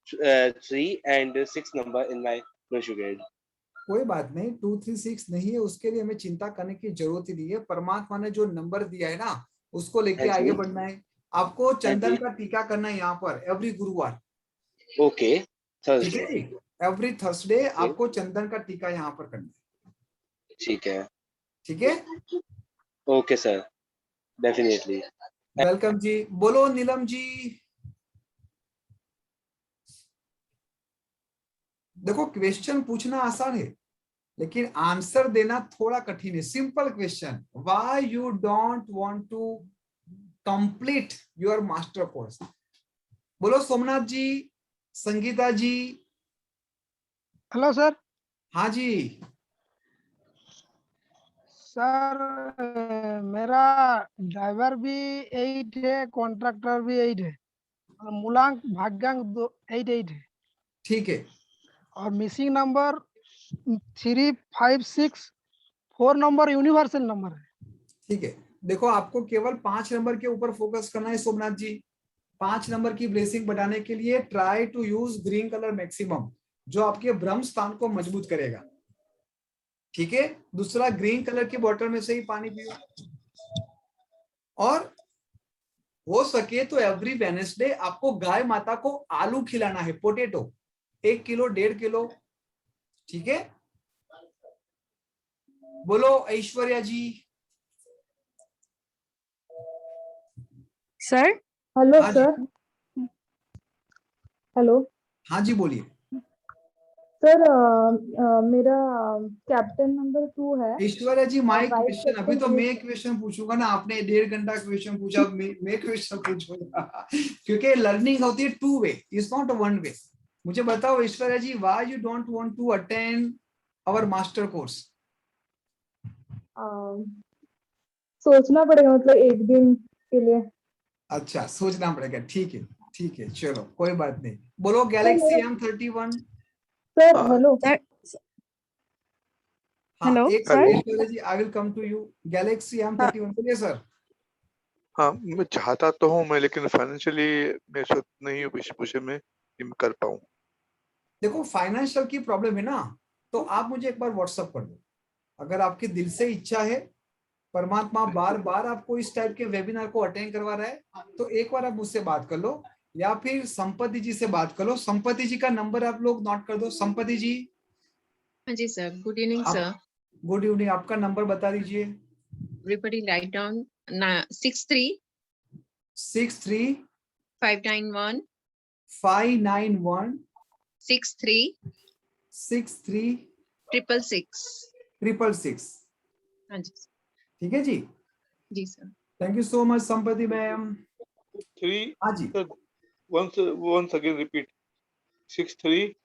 Speaker 8: 3 and 6 number in my ratio grade.
Speaker 1: कोई बात नहीं, 2, 3, 6 नहीं है, उसके लिए हमें चिंता करने की जरूरत ही नहीं है। परमात्मा ने जो नंबर दिया है ना, उसको लेके आगे बढ़ना है। आपको चंदन का टीका करना है यहाँ पर एवरी गुरुवार।
Speaker 8: Okay, Thursday.
Speaker 1: एवरी थर्सडे आपको चंदन का टीका यहाँ पर करना है।
Speaker 8: ठीक है।
Speaker 1: ठीक है?
Speaker 8: Okay, sir. Definitely.
Speaker 1: वेलकम जी। बोलो नीलम जी। देखो क्वेश्चन पूछना आसान है, लेकिन आंसर देना थोड़ा कठिन है। Simple question, why you don't want to complete your master course? बोलो सोमनाथ जी, संगीता जी।
Speaker 9: Hello sir.
Speaker 1: हाँ जी
Speaker 9: सर मेरा ड्राइवर भी 8 है, कॉन्ट्रैक्टर भी 8 है, मूलांक भाग्यांक 8 है।
Speaker 1: ठीक है।
Speaker 9: और missing number 3, 5, 6, 4 number universal number है।
Speaker 1: ठीक है, देखो आपको केवल 5 नंबर के ऊपर फोकस करना है सोमनाथ जी। 5 नंबर की ब्लेसिंग बढ़ाने के लिए try to use green colour maximum, जो आपके ब्रह्म स्थान को मजबूत करेगा। ठीक है? दूसरा, ग्रीन कलर की बोतल में से ही पानी पियो, और हो सके तो एवरी वेडनेसडे आपको गाय माता को आलू खिलाना है, पोटैटो 1 किलो 1.5 किलो। ठीक है? बोलो ऐश्वर्या जी।
Speaker 2: सर।
Speaker 1: Hello sir.
Speaker 10: हेलो
Speaker 1: हाँ जी बोलिए।
Speaker 10: सर, मेरा कैप्टन नंबर 2 है।
Speaker 1: Aishwarya ji my
Speaker 10: vice
Speaker 1: question, अभी तो
Speaker 10: कैप्टन
Speaker 1: मैं क्वेश्चन पूछूंगा ना, आपने 1.5 घंटा क्वेश्चन पूछा, अब मैं क्वेश्चन पूछूंगा क्योंकि लर्निंग होती है 2 वे, इट्स नॉट 1 वे। मुझे बताओ Aishwarya ji, why you don't want to attend our master course?
Speaker 10: सोचना पड़ेगा, मतलब एक दिन के लिए।
Speaker 1: अच्छा सोचना पड़ेगा, ठीक है ठीक है, चलो कोई बात नहीं। बोलो Galaxy M31।
Speaker 10: Sir hello
Speaker 2: sir
Speaker 1: हाँ
Speaker 2: हेलो
Speaker 1: एक
Speaker 2: sir.
Speaker 1: Aishwarya ji, I will come to you. Galaxy M31 बोलिए सर।
Speaker 11: हाँ मैं चाहता तो हूँ मैं, लेकिन फाइनेंशियली मैं इस वक्त नहीं हूँ इस पोजीशन में कि मैं कर पाऊँ।
Speaker 1: देखो फाइनेंशियल की प्रॉब्लम है ना, तो आप मुझे एक बार व्हाट्सअप कर दो। अगर आपके दिल से इच्छा है, परमात्मा बार बार आपको इस टाइप के वेबिनार को अटेंड करवा रहा है, तो एक बार आप मुझसे बात कर लो, या फिर संपत्ति जी से बात कर लो। संपत्ति जी का नंबर आप लोग नोट कर दो। संपत्ति जी।
Speaker 23: हाँ जी sir, good evening sir.
Speaker 1: Good evening, आपका नंबर बता दीजिए।
Speaker 23: Everybody write down 63 591
Speaker 1: 591
Speaker 23: 63 666
Speaker 1: 666।
Speaker 23: हाँ जी
Speaker 1: ठीक है जी।
Speaker 23: जी sir.
Speaker 1: Thank you so much Sampatti ma'am.
Speaker 11: 3
Speaker 1: हाँ जी
Speaker 11: once again repeat 63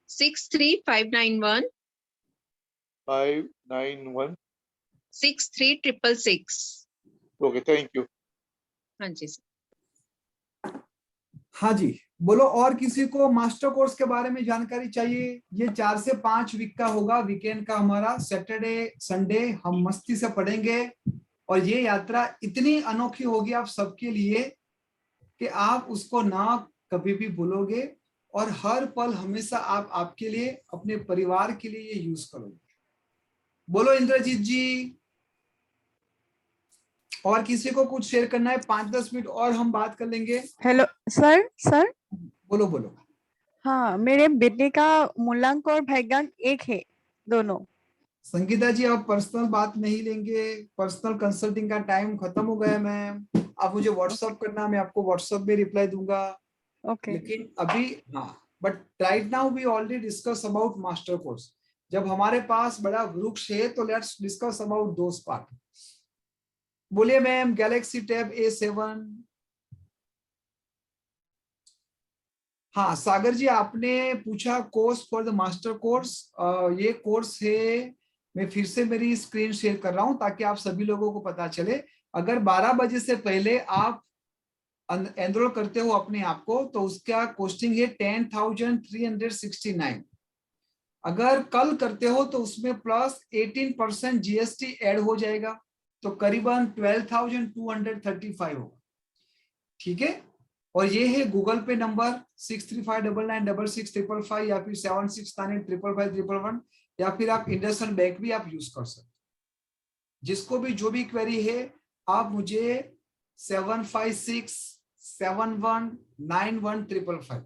Speaker 23: 591
Speaker 11: 591
Speaker 23: 666।
Speaker 11: Okay thank you.
Speaker 23: हाँ जी सर।
Speaker 1: हाँ जी बोलो। और किसी को मास्टर कोर्स के बारे में जानकारी चाहिए? ये 4 से 5 वीक का होगा, वीकेंड का हमारा। सैटरडे संडे हम मस्ती से पढ़ेंगे, और ये यात्रा इतनी अनोखी होगी आप सबके लिए कि आप उसको ना कभी भी भूलोगे, और हर पल हमेशा आप आपके लिए, अपने परिवार के लिए ये यूज करोगे। बोलो इंद्रजीत जी। और किसी को कुछ शेयर करना है? 5-10 मिनट और हम बात कर लेंगे।
Speaker 2: Hello sir. सर
Speaker 1: बोलो बोलो।
Speaker 2: हाँ, मेरे बेटे का मूलांक और भाग्यांक एक है, दोनों।
Speaker 1: संगीता जी आप पर्सनल बात नहीं लेंगे, पर्सनल कंसल्टिंग का टाइम खत्म हो गया मैम। आप मुझे व्हाट्सअप करना, मैं आपको व्हाट्सअप में रिप्लाई दूंगा।
Speaker 2: ओके।
Speaker 1: लेकिन अभी हाँ, but right now we already discuss about master course. जब हमारे पास बड़ा वृक्ष है तो let's discuss about those part. बोलिए मैम। Galaxy tab A7। हाँ सागर जी आपने पूछा course for the master course. ये कोर्स है, मैं फिर से मेरी स्क्रीन शेयर कर रहा हूं ताकि आप सभी लोगों को पता चले। अगर 12 बजे से पहले आप एनरोल करते हो अपने आप को, तो उसका कॉस्टिंग है 10,369। अगर कल करते हो तो उसमें प्लस 18% GST ऐड हो जाएगा, तो करीबन 12,235 होगा। ठीक है। और ये है गूगल पे नंबर 6359966555, या फिर 7698555511, या फिर आप इंडसइंड बैंक भी आप यूज कर सकते। जिसको भी जो भी क्वेरी है आप मुझे 756719155,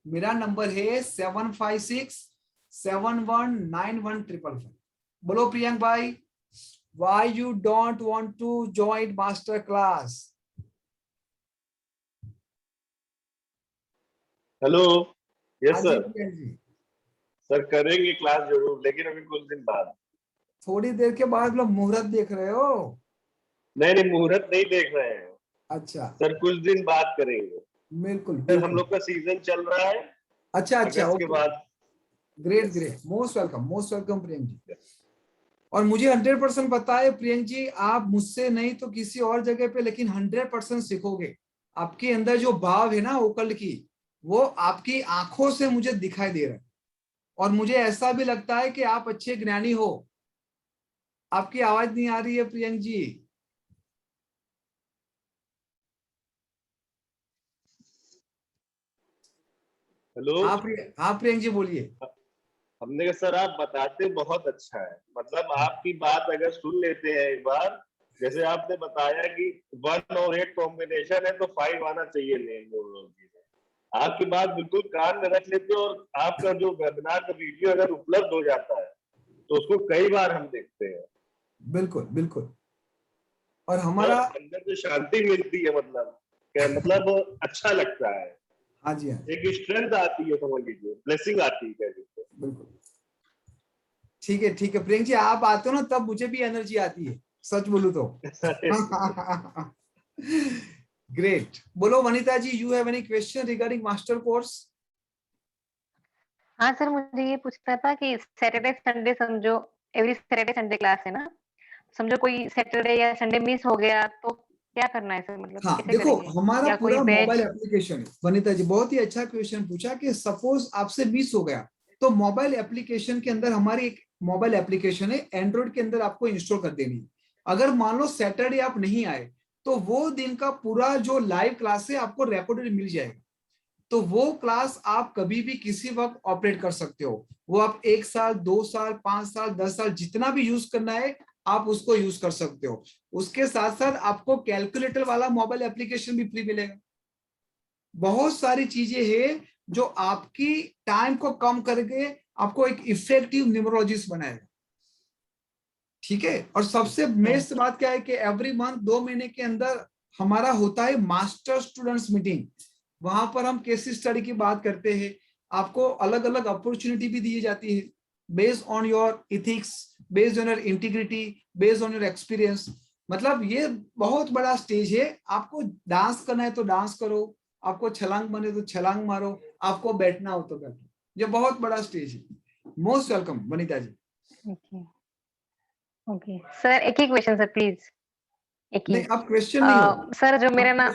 Speaker 1: मेरा नंबर है 756719155। बोलो प्रियंक भाई, why you don't want to join master class?
Speaker 24: Hello. Yes
Speaker 1: हाँ जी
Speaker 24: सर।
Speaker 1: प्रियंक जी।
Speaker 24: सर करेंगे क्लास जरूर, लेकिन अभी कुछ दिन बाद।
Speaker 1: थोड़ी देर के बाद मतलब मुहूर्त देख रहे हो?
Speaker 24: नहीं मुहूर्त नहीं देख रहे हैं।
Speaker 1: अच्छा
Speaker 24: सर कुछ दिन बाद करेंगे।
Speaker 1: बिल्कुल
Speaker 24: सर हम लोग का सीजन चल रहा है।
Speaker 1: अच्छा
Speaker 24: अगस्त के बाद।
Speaker 1: Great great, most welcome Priyank ji. और मुझे 100% पता है प्रियंक जी, आप मुझसे नहीं तो किसी और जगह पे, लेकिन 100% सीखोगे। आपके अंदर जो भाव है ना ओकल्ट की, वो आपकी आंखों से मुझे दिखाई दे रहा है, और मुझे ऐसा भी लगता है कि आप अच्छे ज्ञानी हो। आपकी आवाज नहीं आ रही है प्रियंक जी।
Speaker 24: हेलो।
Speaker 1: हाँ प्रियंक जी बोलिए।
Speaker 24: हमने कहा सर आप बताते बहुत अच्छा है, मतलब आपकी बात अगर सुन लेते हैं एक बार, जैसे आपने बताया कि 1 और 8 कॉम्बिनेशन है तो 5 आना चाहिए नेम। आपकी बात बिल्कुल कान में रख लेते हैं, और आपका जो वेबिनार का वीडियो अगर उपलब्ध हो जाता है तो उसको कई बार हम देखते हैं।
Speaker 1: बिल्कुल बिल्कुल। और हमारा
Speaker 24: अंदर जो शांति मिलती है, मतलब अच्छा लगता है।
Speaker 1: हाँ जी, हाँ
Speaker 24: एक स्ट्रेंथ आती है, समझ लीजिए ब्लेसिंग आती है, कह लीजिए।
Speaker 1: बिल्कुल ठीक है, ठीक है प्रियंक जी, आप आते हो ना तब मुझे भी एनर्जी आती है, सच बोलूं तो। ग्रेट। बोलो Vanita ji, you have any question regarding master course?
Speaker 22: हाँ सर, मुझे ये पूछना था कि सैटरडे संडे, समझो एवरी सैटरडे संडे क्लास है ना, समझो कोई सैटरडे या संडे मिस हो गया तो क्या करना है सर, मतलब
Speaker 1: हाँ
Speaker 22: कैसे
Speaker 1: देखो,
Speaker 22: करेंगे?
Speaker 1: हमारा
Speaker 22: या कोई
Speaker 1: पूरा मोबाइल
Speaker 22: बैच?
Speaker 1: एप्लीकेशन है। वनिता जी बहुत ही अच्छा क्वेश्चन पूछा कि सपोज आपसे मिस हो गया, तो मोबाइल एप्लीकेशन के अंदर हमारी एक मोबाइल एप्लीकेशन है, एंड्रॉइड के अंदर आपको इंस्टॉल कर देनी है। अगर मान लो सैटरडे आप नहीं आए, तो वो दिन का पूरा जो लाइव क्लास है आपको रिकॉर्डेड मिल जाएगा। तो वो क्लास आप कभी भी किसी वक्त ऑपरेट कर सकते हो। वो आप 1 साल 2 साल 5 साल 10 साल जितना भी यूज करना है आप उसको यूज कर सकते हो। उसके साथ साथ आपको कैलकुलेटर वाला मोबाइल एप्लीकेशन भी फ्री मिलेगा। बहुत सारी चीजें हैं जो आपकी टाइम को कम करके आपको एक इफेक्टिव न्यूमरोलॉजिस्ट बनाएगा। ठीक है, और सबसे बेस्ट बात क्या है कि एवरी मंथ 2 महीने के अंदर हमारा होता है मास्टर स्टूडेंट्स मीटिंग। वहां पर हम केस स्टडी की बात करते हैं, आपको अलग अलग अपॉर्चुनिटी भी दी जाती है based on your ethics, based on your integrity, based on your experience. मतलब ये बहुत बड़ा स्टेज है। आपको डांस करना है तो डांस करो, आपको छलांग मारना तो छलांग मारो, आपको बैठना हो तो बैठो। ये बहुत बड़ा स्टेज है। मोस्ट वेलकम वनिता जी।
Speaker 22: ओके सर, एक ही क्वेश्चन सर प्लीज, एक ही।
Speaker 1: नहीं, आप क्वेश्चन नहीं हो
Speaker 22: सर जो मेरा ना,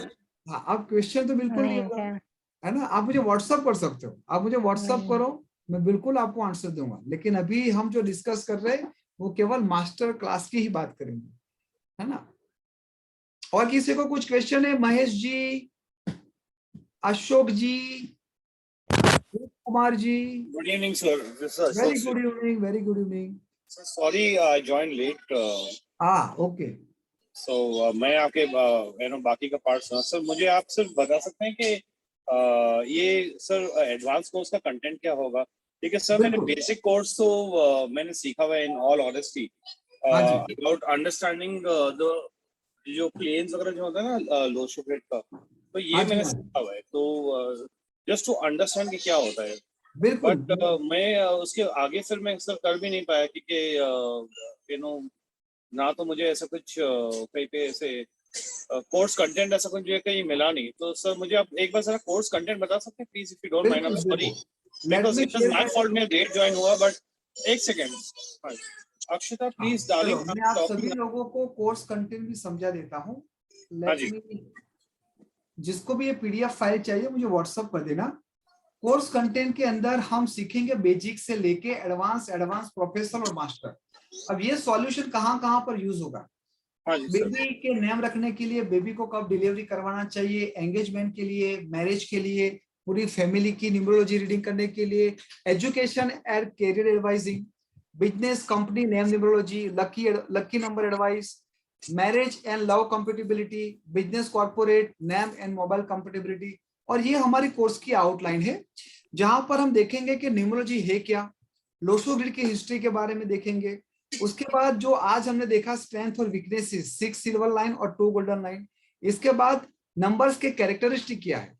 Speaker 1: हाँ, आप क्वेश्चन तो बिल्कुल नहीं
Speaker 22: नहीं
Speaker 1: होगा,
Speaker 22: क्या,
Speaker 1: है ना। आप मुझे व्हाट्सअप कर सकते हो, आप मुझे व्हाट्सअप
Speaker 22: नहीं।
Speaker 1: करो, मैं बिल्कुल आपको आंसर दूंगा। लेकिन अभी हम जो डिस्कस कर रहे हैं वो केवल मास्टर क्लास की ही बात करेंगे, है ना। और किसी को कुछ क्वेश्चन है? महेश जी, अशोक जी, Kumar ji.
Speaker 12: Good evening, sir. This is
Speaker 1: very
Speaker 12: Ashok.
Speaker 1: Good evening, very good evening.
Speaker 12: Sir, sorry, I joined late.
Speaker 1: Okay.
Speaker 12: So मैं आपके बाकी का पार्ट सुना। सर मुझे आप सिर्फ बता सकते हैं कि ये सर एडवांस कोर्स का कंटेंट क्या होगा? ठीक है सर, मैंने बेसिक कोर्स तो मैंने सीखा हुआ है in all honesty, about understanding the जो प्लेन्स वगैरह जो होता है ना लो शुगर का, तो ये मैंने सीखा हुआ है। तो जस्ट टू अंडरस्टैंड कि क्या होता है। बट मैं उसके आगे फिर मैं सर कर भी नहीं पाया क्योंकि ना तो मुझे ऐसा कुछ कहीं पे ऐसे कोर्स कंटेंट ऐसा कुछ जो कहीं मिला नहीं। तो सर मुझे आप एक बार जरा कोर्स कंटेंट बता सकते हैं please, if you don't mind? Sorry because it is my fault, मैं लेट ज्वाइन हुआ। बट एक सेकंड अक्षता प्लीज डार्लिंग,
Speaker 1: मैं आप सभी लोगों को कोर्स कंटेंट भी समझा देता हूँ। जिसको भी ये पीडीएफ फाइल चाहिए मुझे व्हाट्सएप कर देना। कोर्स कंटेंट के अंदर हम सीखेंगे बेसिक से लेके एडवांस, प्रोफेशनल और मास्टर। अब ये सॉल्यूशन कहाँ पर यूज होगा? बेबी के नेम रखने के लिए, बेबी को कब डिलीवरी करवाना चाहिए, एंगेजमेंट के लिए, मैरिज के लिए, पूरी फैमिली की न्यूमरोलॉजी रीडिंग करने के लिए, education and career advising, business company name numerology, lucky number advice, marriage and love compatibility, business corporate name and mobile compatibility. और ये हमारी कोर्स की आउटलाइन है, जहां पर हम देखेंगे कि न्यूमरोलॉजी है क्या, लोशो ग्रिड की हिस्ट्री के बारे में देखेंगे। उसके बाद जो आज हमने देखा स्ट्रेंथ और वीकनेसेस, 6 सिल्वर लाइन और 2 गोल्डन लाइन। इसके बाद नंबर्स के कैरेक्टरिस्टिक क्या है,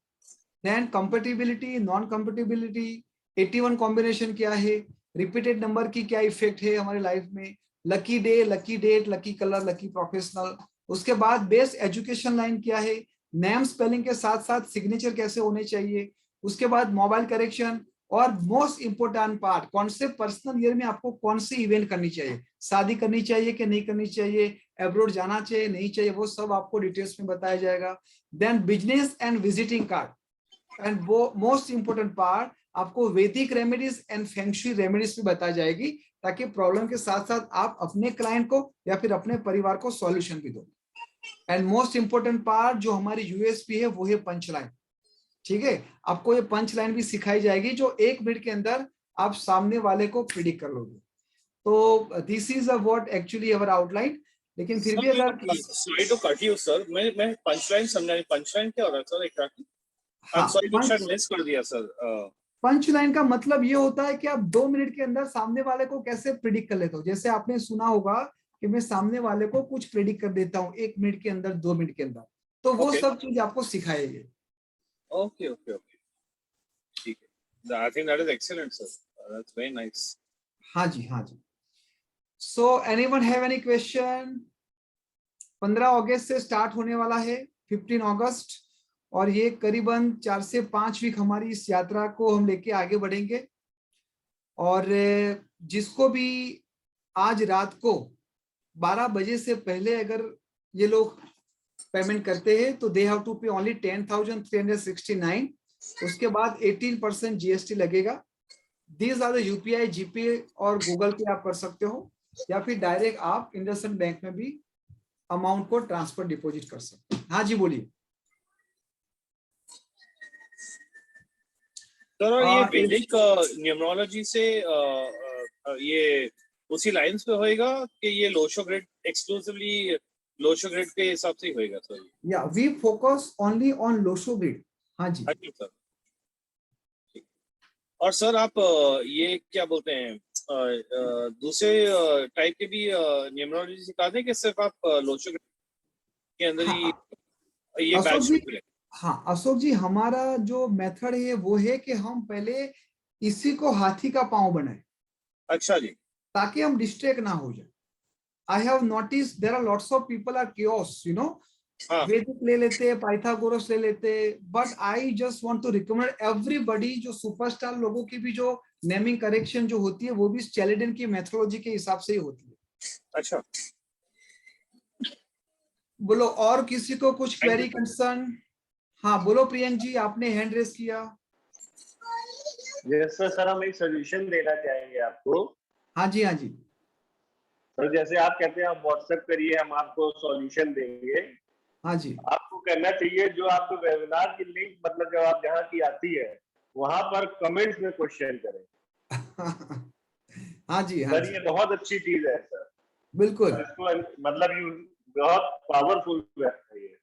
Speaker 1: then compatibility, non compatibility, 81 combination क्या है, रिपीटेड नंबर की क्या इफेक्ट है हमारे लाइफ में, lucky day, lucky date, lucky colour, lucky professional. उसके बाद बेस्ट एजुकेशन लाइन क्या है, नेम स्पेलिंग के साथ साथ सिग्नेचर कैसे होने चाहिए। उसके बाद मोबाइल करेक्शन, और मोस्ट इंपोर्टेंट पार्ट, कौन से पर्सनल ईयर में आपको कौन सी इवेंट करनी चाहिए, शादी करनी चाहिए कि नहीं करनी चाहिए, अब्रॉड जाना चाहिए नहीं चाहिए, वो सब आपको डिटेल्स में बताया जाएगा। Then business and visiting card, and वो मोस्ट इंपोर्टेंट पार्ट आपको वैदिक रेमेडीज एंड फेंगशुई रेमेडीज भी बताई जाएगी, ताकि प्रॉब्लम के साथ साथ आप अपने क्लाइंट को या फिर अपने परिवार को सॉल्यूशन भी दो। एंड मोस्ट इंपोर्टेंट पार्ट जो हमारी यूएसपी है वो है पंच लाइन। ठीक है, आपको ये पंच लाइन भी सिखाई जाएगी जो 1 मिनट के अंदर आप सामने वाले को प्रिडिक्ट कर लोगे। तो this is a what actually our outline. लेकिन फिर भी अगर
Speaker 12: sorry to cut you sir, मैं पंच लाइन समझा नहीं, पंच लाइन क्या हो रहा है sir exactly? I am sorry, कुछ शायद मिस कर दिया सर।
Speaker 1: पंच लाइन का मतलब ये होता है कि आप 2 मिनट के अंदर सामने वाले को कैसे प्रिडिक्ट कर लेते हो। जैसे आपने सुना होगा कि मैं सामने वाले को कुछ प्रिडिक्ट कर देता हूँ 1 मिनट के अंदर, 2 मिनट के अंदर, तो वो सब चीज आपको सिखाएंगे।
Speaker 12: Okay okay okay, I think that is excellent, sir. That's very nice.
Speaker 1: हाँ जी, हाँ जी. So anyone have any question? 15 अगस्त से स्टार्ट होने वाला है, 15 अगस्त, और ये करीबन 4 से 5 वीक हमारी इस यात्रा को हम लेके आगे बढ़ेंगे. और जिसको भी आज रात को 12 बजे से पहले अगर ये लोग पेमेंट करते हैं तो दे हैव टू पे ओनली 10,369. उसके बाद 18% जीएसटी लगेगा. दीज आर द यूपीआई, जीपे और गूगल पे आप कर सकते हो, या फिर डायरेक्ट आप इंडसइंड बैंक में भी अमाउंट को ट्रांसफर डिपॉजिट कर सकते हैं. हाँ जी, बोलिए.
Speaker 12: सर, और ये वैदिक न्यूमरोलॉजी से ये उसी लाइंस पे होएगा कि ये Lo Shu grid exclusively Lo Shu grid के हिसाब से ही होएगा सर?
Speaker 1: या we focus only on Lo Shu grid. हाँ जी.
Speaker 12: अच्छा सर. और सर आप ये क्या बोलते हैं दूसरे टाइप के भी न्यूमरोलॉजी सिखा दें कि सिर्फ आप लोशो ग्रिड के अंदर ही ये बैच शुरू करें?
Speaker 1: हाँ अशोक जी, हमारा जो मेथड है वो है कि हम पहले इसी को हाथी का पांव बनाए.
Speaker 12: अच्छा जी.
Speaker 1: ताकि हम डिस्ट्रैक्ट ना हो जाए. I have noticed there are lots of people are chaos, you know. वैदिक ले लेते हैं, पाइथागोरस ले लेते हैं, but I just want to recommend everybody जो सुपरस्टार लोगों की भी जो नेमिंग करेक्शन जो होती है वो भी चैलेडन की मेथोडोलॉजी के हिसाब से ही होती है.
Speaker 12: अच्छा.
Speaker 1: बोलो, और किसी को कुछ क्वेरी कंसर्न? हाँ बोलो प्रियंक जी, आपने हैंड रेस किया.
Speaker 24: यस सर, हम एक सॉल्यूशन देना चाहेंगे आपको.
Speaker 1: हाँ जी, हाँ जी
Speaker 24: सर. जैसे आप कहते हैं आप व्हाट्सएप करिए, हम आपको सॉल्यूशन देंगे.
Speaker 1: हाँ जी.
Speaker 24: आपको करना चाहिए जो आपको वेबिनार की लिंक मतलब जब आप जहाँ की आती है वहां पर कमेंट्स में क्वेश्चन करें.
Speaker 1: हाँ जी, हाँ
Speaker 24: सर
Speaker 1: जी.
Speaker 24: ये बहुत अच्छी चीज है सर.
Speaker 1: बिल्कुल.
Speaker 24: इसको मतलब ये बहुत पावरफुल है ये.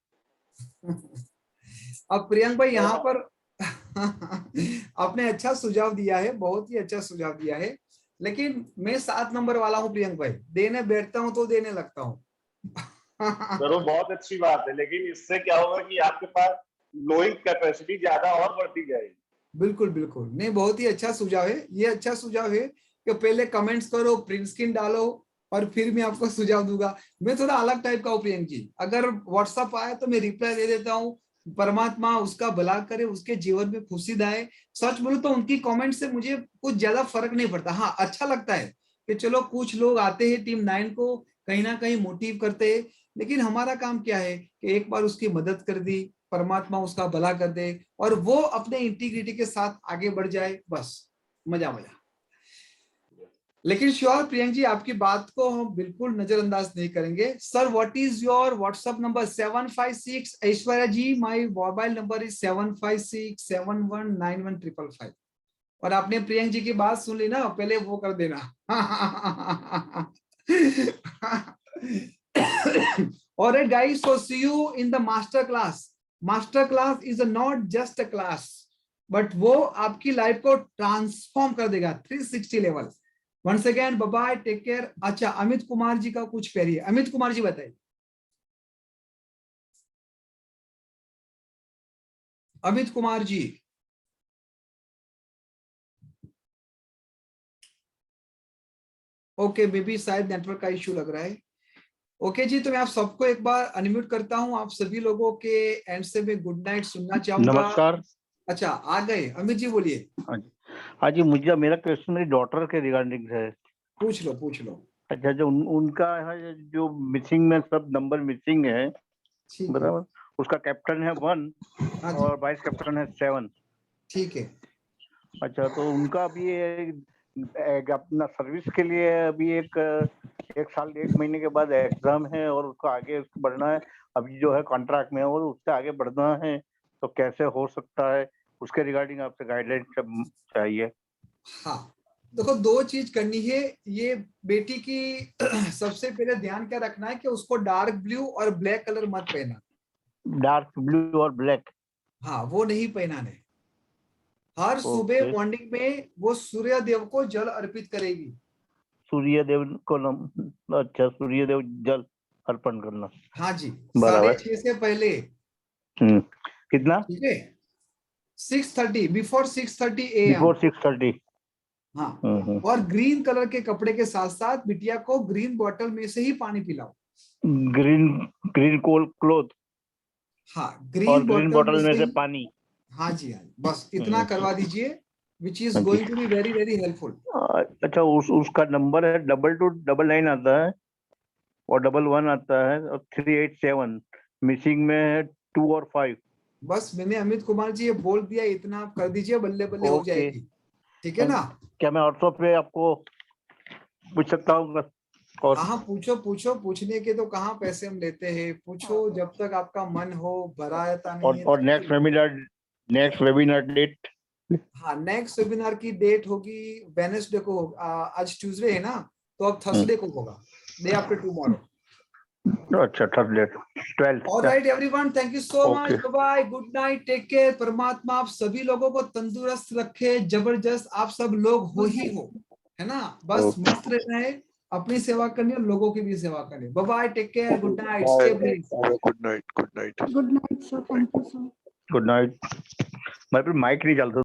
Speaker 1: अब प्रियंक भाई यहाँ पर आपने अच्छा सुझाव दिया है, बहुत ही अच्छा सुझाव दिया है, लेकिन मैं 7 नंबर वाला हूँ प्रियंक भाई. देने बैठता हूँ तो देने लगता हूँ.
Speaker 24: सर वो बहुत अच्छी बात है, लेकिन इससे क्या होगा कि आपके पास ग्लोइंग कैपेसिटी ज्यादा और बढ़ती जाएगी.
Speaker 1: बिल्कुल बिल्कुल. नहीं, बहुत ही अच्छा सुझाव है. ये अच्छा सुझाव है कि पहले कमेंट्स करो, प्रिंट स्क्रीन डालो और फिर मैं आपको सुझाव दूंगा. मैं थोड़ा अलग टाइप का हूँ प्रियंक जी. अगर व्हाट्सएप आए तो मैं रिप्लाई दे देता हूँ. परमात्मा उसका भला करे, उसके जीवन में खुशी लाए. सच बोलूं तो उनकी कमेंट से मुझे कुछ ज्यादा फर्क नहीं पड़ता. हाँ अच्छा लगता है कि चलो कुछ लोग आते हैं टीम 9 को कहीं ना कहीं मोटिव करते हैं, लेकिन हमारा काम क्या है कि एक बार उसकी मदद कर दी, परमात्मा उसका भला कर दे और वो अपने इंटीग्रिटी के साथ आगे बढ़ जाए, बस मजा मजा. लेकिन श्योर प्रियंक जी, आपकी बात को हम बिल्कुल नजरअंदाज नहीं करेंगे. Sir what is your WhatsApp number? 756 Aishwarya ji, my mobile number is 756719155. और आपने प्रियंक जी की बात सुन ली ना, पहले वो कर देना. Alright guys, so see you in the master class. Master class is not just a class, but वो आपकी लाइफ को ट्रांसफॉर्म कर देगा 360 level. Once again, bye bye, take care. अच्छा, अमित कुमार जी का कुछ क्वेरी है. अमित कुमार जी बताइए. अमित कुमार जी. ओके, बेबी शायद नेटवर्क का इश्यू लग रहा है. ओके जी, तो मैं आप सबको एक बार अनम्यूट करता हूं. आप सभी लोगों के एंड से मैं गुड नाइट सुनना चाहूंगा.
Speaker 14: नमस्कार.
Speaker 1: अच्छा, आ गए अमित जी, बोलिए.
Speaker 14: हाँ जी, मुझे मेरा क्वेश्चन मेरी डॉटर के रिगार्डिंग है.
Speaker 1: पूछ लो पूछ लो.
Speaker 14: अच्छा, जो उनका है जो मिसिंग में सब नंबर मिसिंग है, बराबर. उसका कैप्टन है 1 और वाइस कैप्टन है 7.
Speaker 1: ठीक है.
Speaker 14: अच्छा, तो उनका अभी अपना सर्विस के लिए अभी एक साल 1 महीने के बाद एग्जाम है और उसको आगे बढ़ना है. अभी जो है कॉन्ट्रैक्ट में है और उससे आगे बढ़ना है, तो कैसे हो सकता है, उसके रिगार्डिंग आपसे गाइडलाइन चाहिए.
Speaker 1: हाँ देखो, 2 चीज करनी है. ये बेटी की सबसे पहले ध्यान क्या रखना है कि उसको डार्क ब्लू और ब्लैक कलर मत पहना.
Speaker 14: डार्क ब्लू और ब्लैक,
Speaker 1: हाँ वो नहीं पहनाने. हर सुबह मॉर्निंग में वो सूर्य देव को जल अर्पित करेगी.
Speaker 14: सूर्य देव को अच्छा, सूर्य देव जल अर्पण करना.
Speaker 1: हाँ जी,
Speaker 14: बराबर.
Speaker 1: 6:30 से पहले.
Speaker 14: कितना?
Speaker 1: ठीक है, 6:30 बिफोर 6:30 AM।
Speaker 14: बिफोर 6:30।
Speaker 1: हाँ, और ग्रीन कलर के कपड़े के साथ साथ बिटिया को ग्रीन बॉटल में से ही पानी पिलाओ।
Speaker 14: ग्रीन क्लोथ
Speaker 1: हाँ,
Speaker 14: और
Speaker 1: ग्रीन
Speaker 14: ग्रीन
Speaker 1: बॉटल
Speaker 14: बॉटल में से
Speaker 1: ही-
Speaker 14: पानी।
Speaker 1: हाँ जी, हाँ जी, बस इतना करवा दीजिए, which is going to be very very helpful.
Speaker 14: अच्छा, उसका नंबर है 2299 आता है और 11 आता है और 387 मिसिंग में है 2 और 5।
Speaker 1: बस मैंने अमित कुमार जी ये बोल दिया, इतना आप कर दीजिए, बल्ले बल्ले हो
Speaker 14: ओके।
Speaker 1: जाएगी। ठीक है ना?
Speaker 14: क्या मैं व्हाट्सएप पे आपको पूछ सकता हूँ? और
Speaker 1: हाँ, पूछो पूछो, पूछने के तो कहाँ पैसे हम लेते हैं, पूछो जब तक आपका मन हो, भराता नहीं है
Speaker 14: और
Speaker 1: तब
Speaker 14: नेक्स्ट वेबिनार डेट?
Speaker 1: हाँ, नेक्स्ट वेबिनार की डेट होगी वेडनेसडे को। आज ट्यूसडे है ना, तो अब थर्सडे को होगा, डे आफ्टर टुमारो।
Speaker 14: अच्छा, Thursday 12।
Speaker 1: Alright everyone, thank you so much,
Speaker 14: Okay.
Speaker 1: Bye, good night, take care. परमात्मा आप सभी लोगों को तंदुरुस्त रखे, जबरदस्त आप सब लोग हो ही हो, है ना? बस मस्त रहना है, अपनी सेवा करनी है और लोगों की भी सेवा करनी है। Bye bye, take care, good night, stay blessed.
Speaker 11: Good night, good night.
Speaker 6: Good night sir, thank you sir.
Speaker 14: Good night. मेरे पे माइक नहीं चलता।